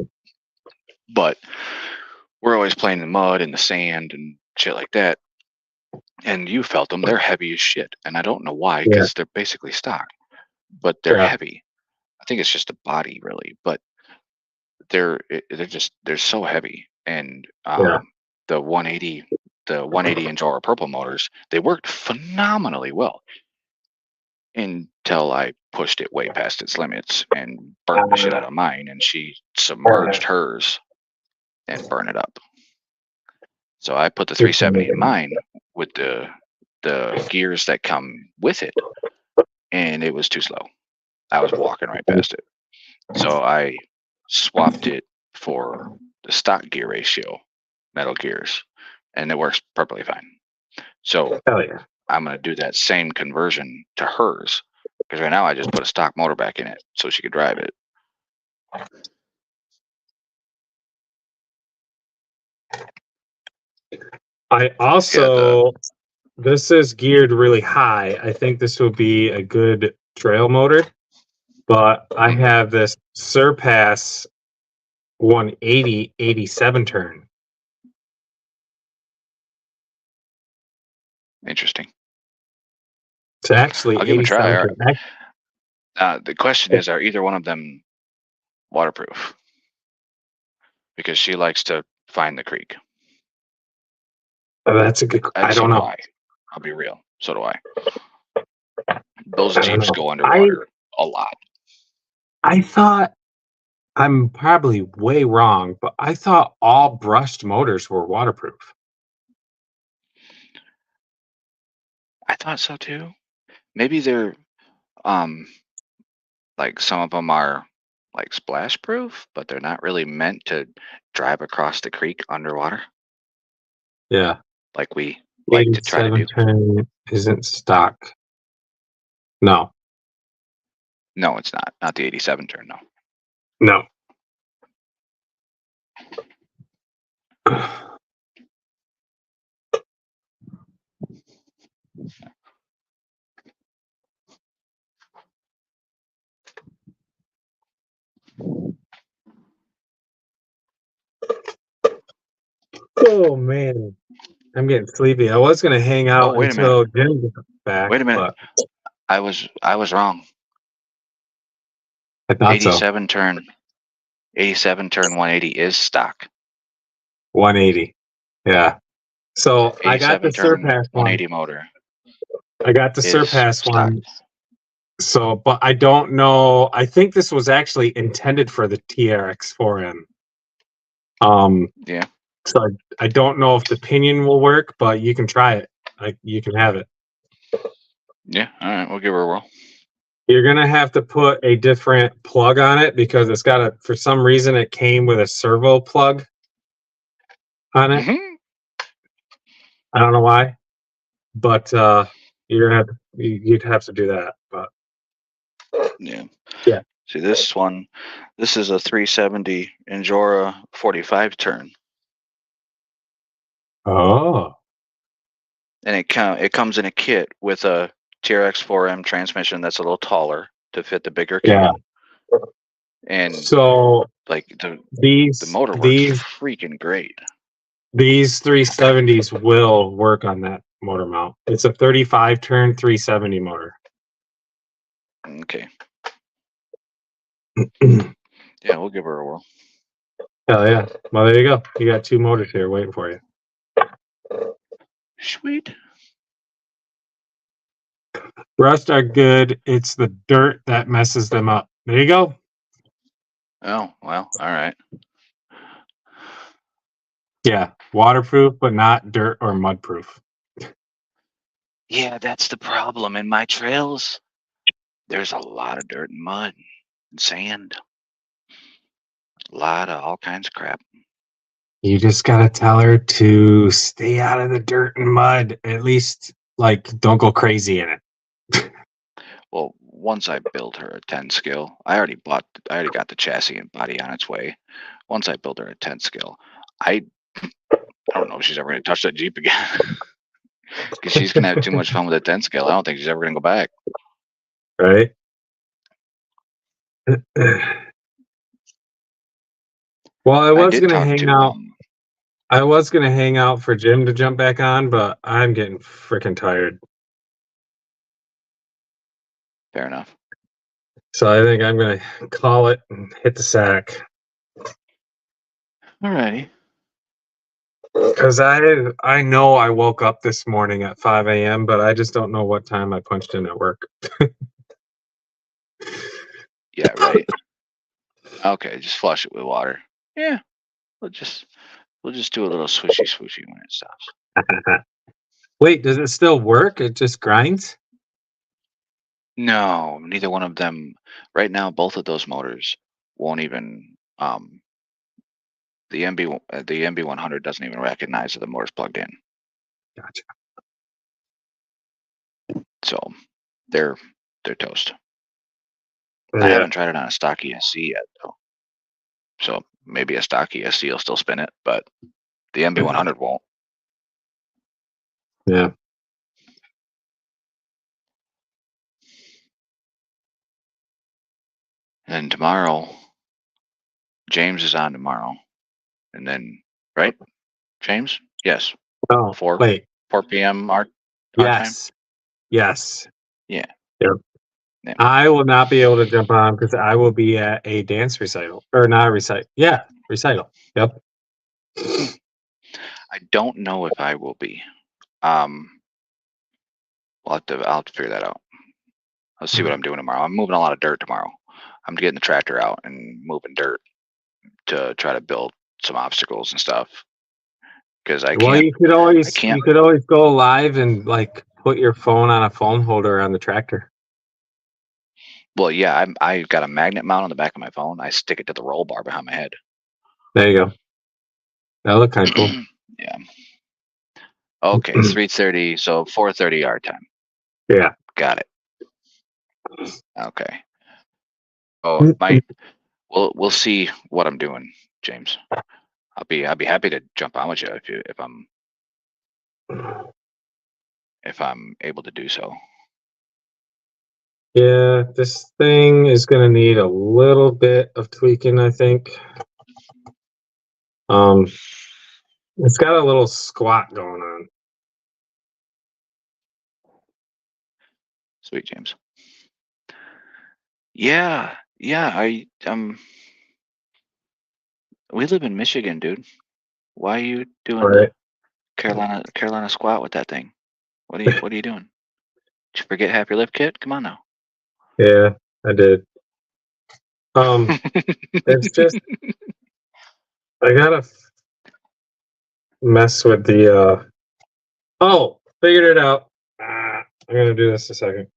But we're always playing in the mud and the sand and shit like that. And you felt them. They're heavy as shit, and I don't know why because they're basically stock, but they're Yeah. heavy. I think it's just the body really, but they're so heavy. And Yeah. the 180 Endura purple motors, they worked phenomenally well until I pushed it way past its limits and burned the shit out of mine, and she submerged hers and burned it up. So I put the 370 in mine with the gears that come with it, and it was too slow. I was walking right past it. So I swapped it for the stock gear ratio, metal gears, and it works perfectly fine. So Hell yeah. I'm going to do that same conversion to hers, because right now I just put a stock motor back in it so she could drive it. I also, this is geared really high. I think this will be a good trail motor, but I have this Surpass 180 87 turn. Interesting. It's actually I'll give it a try. 87 turn. The question is, are either one of them waterproof? Because she likes to find the creek. That's a good. I So don't do know. I. I'll be real. So do I. Those I don't Jeeps know. go underwater a lot. I thought, I'm probably way wrong, but I thought all brushed motors were waterproof. I thought so too. Maybe they're like some of them are like splash proof, but they're not really meant to drive across the creek underwater Yeah. like we like to try to 87 do. turn isn't stock. No. No, it's not. Not the 87 turn, no. No. Oh man, I'm getting sleepy. I was gonna hang out wait a until Jim gets back. Wait a minute. but I was wrong. I thought so. 87 turn 180 is stock. 180. Yeah. So I got 87 the turn Surpass one. 180 motor. I got the is Surpass stock. one. So, but I don't know. I think this was actually intended for the TRX 4M. Yeah. So I don't know if the pinion will work, but you can try it. You can have it. Yeah. All right. We'll give her a whirl. You're gonna have to put a different plug on it because it's got for some reason it came with a servo plug on it. Mhm. I don't know why, but you're gonna you'd have to do that. But Yeah. Yeah. See this one. This is a 370 Endura 45 turn, oh, and it comes in a kit with a TRX 4M transmission that's a little taller to fit the bigger kit. yeah. And So like the these motor works these freaking great. these 370s will work on that motor mount. It's a 35 turn 370 motor. Okay. Yeah, we'll give her a whirl. Hell yeah. Well, there you go. You got 2 motors here waiting for you. Sweet. Rust are good. It's the dirt that messes them up. There you go. Oh, well, all right. Yeah. Waterproof, but not dirt or mud proof. Yeah, that's the problem. In my trails, there's a lot of dirt and mud and sand. A lot of all kinds of crap. You just gotta tell her to stay out of the dirt and mud. At least, like, don't go crazy in it. Well, once I build her a 10 skill, I already got the chassis and body on its way. Once I build her a 10 skill, I don't know if she's ever going to touch that Jeep again. Because she's going to have too much fun with a 10 skill. I don't think she's ever going to go back. Right? Well, I was did gonna talk hang to out. I was gonna hang out for Jim to jump back on, but I'm getting freaking tired. Fair enough. So I think I'm gonna call it and hit the sack. Alrighty. Because I know I woke up this morning at 5 a.m., but I just don't know what time I punched in at work. Yeah, right. Okay, just flush it with water. Yeah. We'll just do a little swishy swooshy when it stops. Wait, does it still work? It just grinds? No, neither one of them. Right now, both of those motors won't even. The MB100 doesn't even recognize that the motor's plugged in. Gotcha. So they're toast. I haven't tried it on a stock ESC yet, though. So maybe a stock ESC will still spin it, but the MB100 won't. Yeah. And tomorrow, James is on tomorrow, and then right, James? Yes, Oh, 4 wait. 4 p.m. our time. Yes. Yes. Yeah. Yep. Yeah. I will not be able to jump on because I will be at a dance recital. Or not a recital. Yeah, recital. Yep. I don't know if I will be. I'll have to figure that out. Let's see what I'm doing tomorrow. I'm moving a lot of dirt tomorrow. I'm getting the tractor out and moving dirt to try to build some obstacles and stuff. Because Well, you could always can't- go live and like put your phone on a phone holder on the tractor. Well, yeah, I got a magnet mount on the back of my phone. I stick it to the roll bar behind my head. There you go. That look kind of cool. Yeah. Okay, 3:30. So 4:30 our time. Yeah. Got it. Okay. Oh, we'll see what I'm doing, James. I'll be happy to jump on with you if I'm able to do so. Yeah, this thing is gonna need a little bit of tweaking, I think. It's got a little squat going on. Sweet, James. Yeah. We live in Michigan, dude. Why are you doing All right. the Carolina squat with that thing? What are you doing? Did you forget Happy Lift Kit? Come on now. Yeah, I did. It's just I gotta mess with the oh, figured it out. I'm gonna do this a second.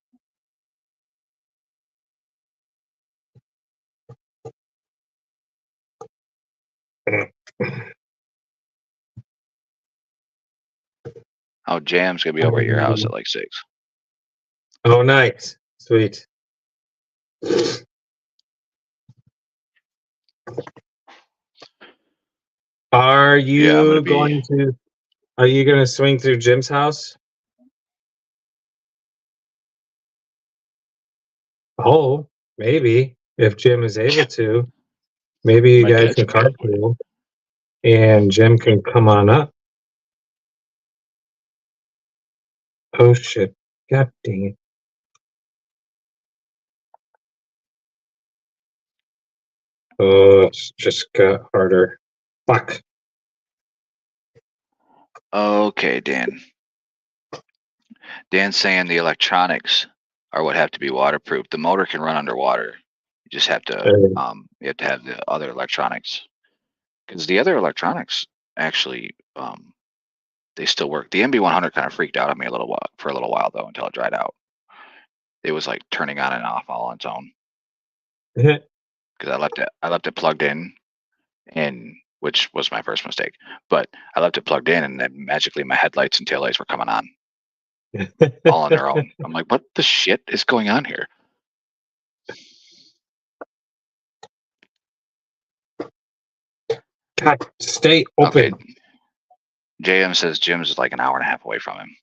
Oh, Jam's gonna be over at your house at like 6. Oh, nice. Sweet. Are Yeah, I'm you gonna be. are you gonna swing through Jim's house? Oh, maybe. If Jim is able to. Maybe you My guys dad's can probably. carpool and Jim can come on up. Oh shit. God dang it. Oh, it's just got harder. Fuck. Okay, Dan. Dan's saying the electronics are what have to be waterproof. The motor can run underwater. You just have to you have to have the other electronics. Because the other electronics actually they still work. The MB100 kind of freaked out on me for a little while though until it dried out. It was like turning on and off all on its own. Because I left it plugged in, and which was my first mistake. But I left it plugged in, and then magically my headlights and taillights were coming on all on their own. I'm like, what the shit is going on here? God, stay open. Okay. JM says Jim's is like an hour and a half away from him.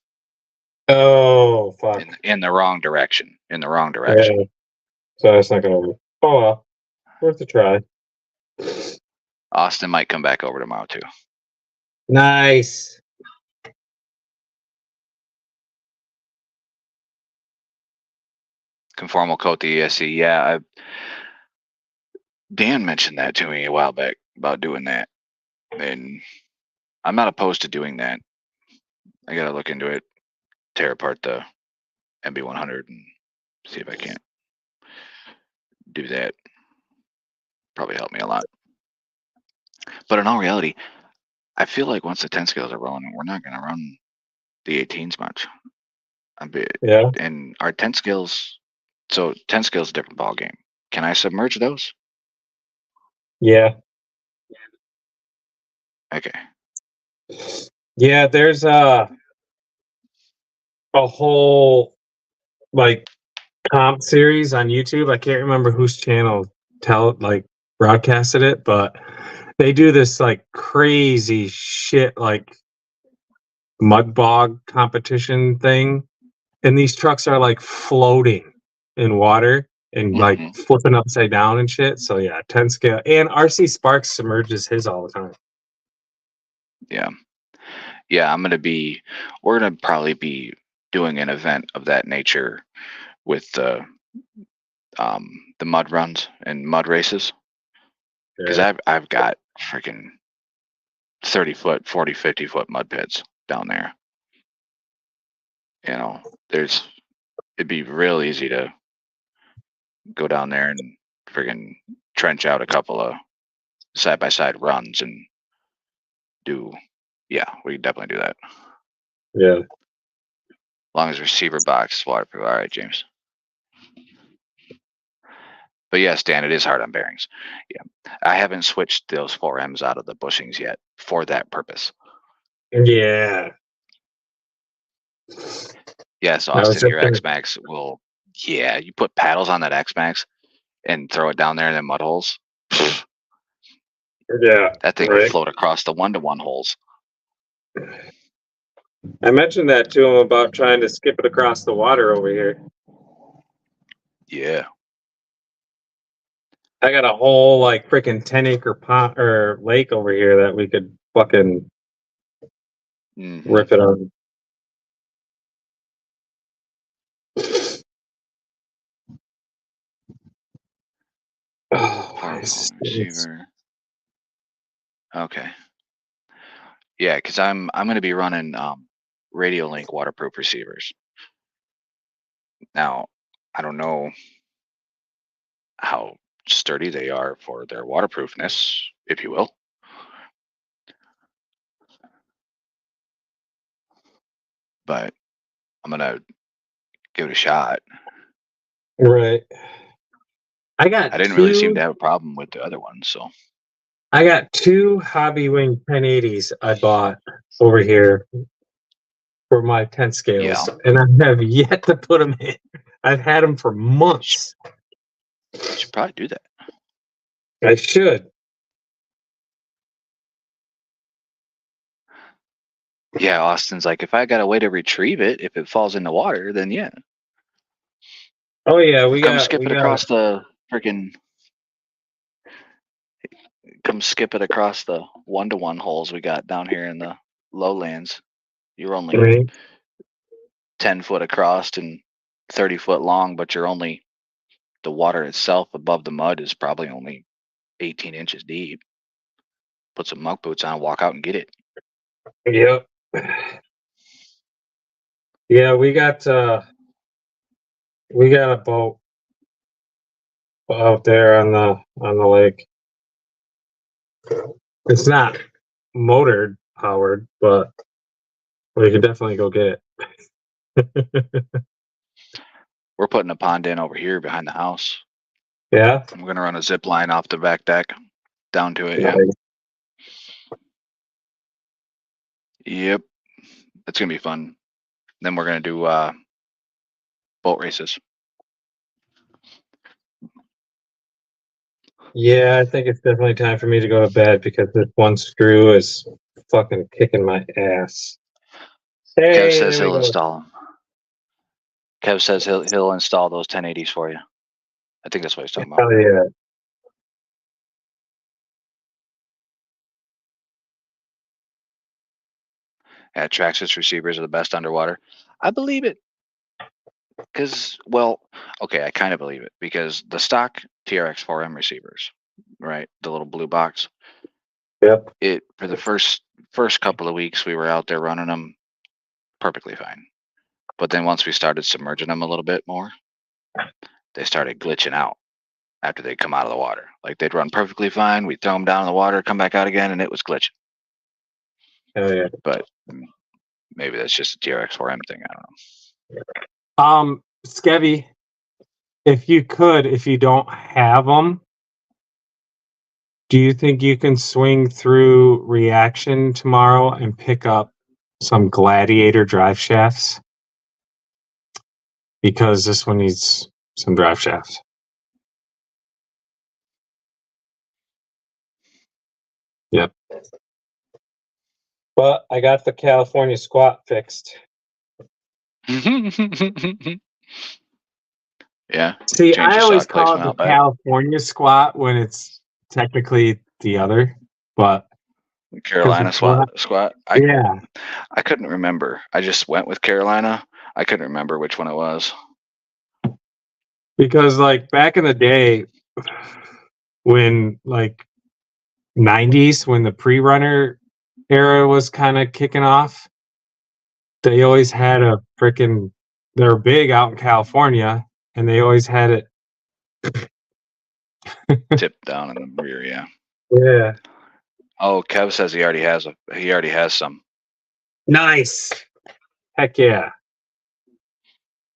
Oh, fuck. In the wrong direction. In the wrong direction. Yeah. So that's not gonna work. Oh well. Worth a try. Austin might come back over tomorrow too. Nice. Conformal coat the ESC. Yeah, Dan mentioned that to me a while back about doing that. And I'm not opposed to doing that. I gotta look into it, tear apart the MB100 and see if I can't do that. Probably help me a lot. But in all reality, I feel like once the 10 scales are rolling, we're not gonna run the 18s much. Yeah. And our 10 scales, so 10 scales is a different ball game. Can I submerge those? Yeah. Okay. Yeah, there's a whole like comp series on YouTube. I can't remember whose channel broadcasted it, but they do this like crazy shit like mud bog competition thing. And these trucks are like floating in water and like flipping upside down and shit. So yeah, 10 scale. And RC Sparks submerges his all the time. Yeah. Yeah, we're gonna probably be doing an event of that nature with the mud runs and mud races. Because I've got freaking 30-foot, 40, 50-foot mud pits down there. You know, it'd be real easy to go down there and friggin' trench out a couple of side-by-side runs and we can definitely do that. Yeah. As long as receiver box is waterproof. All right, James. But yes, Dan, it is hard on bearings. Yeah. I haven't switched those 4Ms out of the bushings yet for that purpose. Yeah. Yes, Austin, your X-Max will, you put paddles on that X-Max and throw it down there in the mud holes. Yeah. That thing will float across the 1-to-1 holes. I mentioned that to him about trying to skip it across the water over here. Yeah. I got a whole like freaking 10-acre pond or lake over here that we could fucking rip it on. Oh, receiver. Okay. Yeah, because I'm gonna be running Radiolink waterproof receivers. Now, I don't know how sturdy they are for their waterproofness, if you will. But I'm gonna give it a shot. Right. I didn't really seem to have a problem with the other ones, so I got 2 Hobby Wing 1080s I bought over here for my 10 scales, and I have yet to put them in. I've had them for months. You should probably do that. I should. Yeah, Austin's like, if I got a way to retrieve it, if it falls in the water, then yeah. Oh yeah, Come skip it across the 1-to-1 holes we got down here in the lowlands. You're only 10 foot across and 30 foot long, but the water itself above the mud is probably only 18 inches deep. Put some muck boots on, walk out and get it. Yep. Yeah, we got a boat out there on the lake. It's not motor powered, but we can definitely go get it. We're putting a pond in over here behind the house. Yeah. I'm gonna run a zip line off the back deck down to it. Yeah. Yep. It's gonna be fun. Then we're gonna do boat races. Yeah, I think it's definitely time for me to go to bed because this one screw is fucking kicking my ass. Kev Hey, says there we he'll go. install them. Kev says he'll install those 1080s for you. I think that's what he's talking about. Hell yeah. Yeah, Traxxas receivers are the best underwater. I believe it. Because, well, okay, I kind of believe it because the stock TRX4M receivers, right, the little blue box. Yep. It for the first couple of weeks we were out there running them perfectly fine, but then once we started submerging them a little bit more, they started glitching out after they come out of the water. Like they'd run perfectly fine, we'd throw them down in the water, come back out again, and it was glitching. Hell yeah. But maybe that's just a TRX4M thing. I don't know. Skevy, if you don't have them, do you think you can swing through Reaction tomorrow and pick up some Gladiator drive shafts? Because this one needs some drive shafts. Yep. But I got the California squat fixed. Yeah. See, Change I your always stock call it placement the out back. California squat when it's technically the other, but Carolina squat. yeah, I couldn't remember. I just went with Carolina. I couldn't remember which one it was. because like back in the day when like 90s when the pre-runner era was kind of kicking off, they always had a freaking, they're big out in California and they always had it. Tipped down in the rear, yeah. Yeah. Oh, Kev says he already has some. Nice. Heck yeah.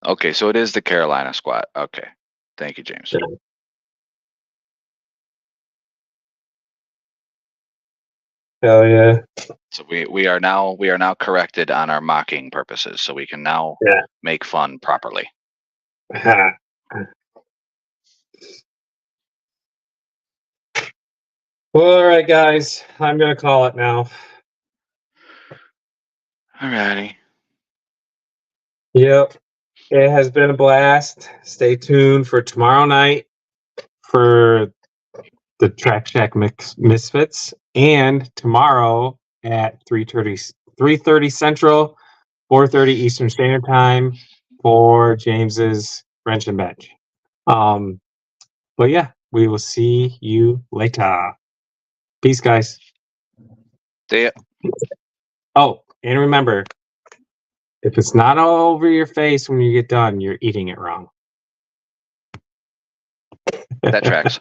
Okay, so it is the Carolina squat. Okay. Thank you, James. Yeah. Hell yeah. So we are now corrected on our mocking purposes, so we can now make fun properly. Ha. Well, all right, guys. I'm gonna call it now. Alrighty. Yep. It has been a blast. Stay tuned for tomorrow night for the Track Shack Misfits, and tomorrow at 3:30 Central, 4:30 Eastern Standard Time for James's Wrench and Bench. But yeah, we will see you later. Peace, guys. See ya. Oh, and remember, if it's not all over your face when you get done, you're eating it wrong. That tracks.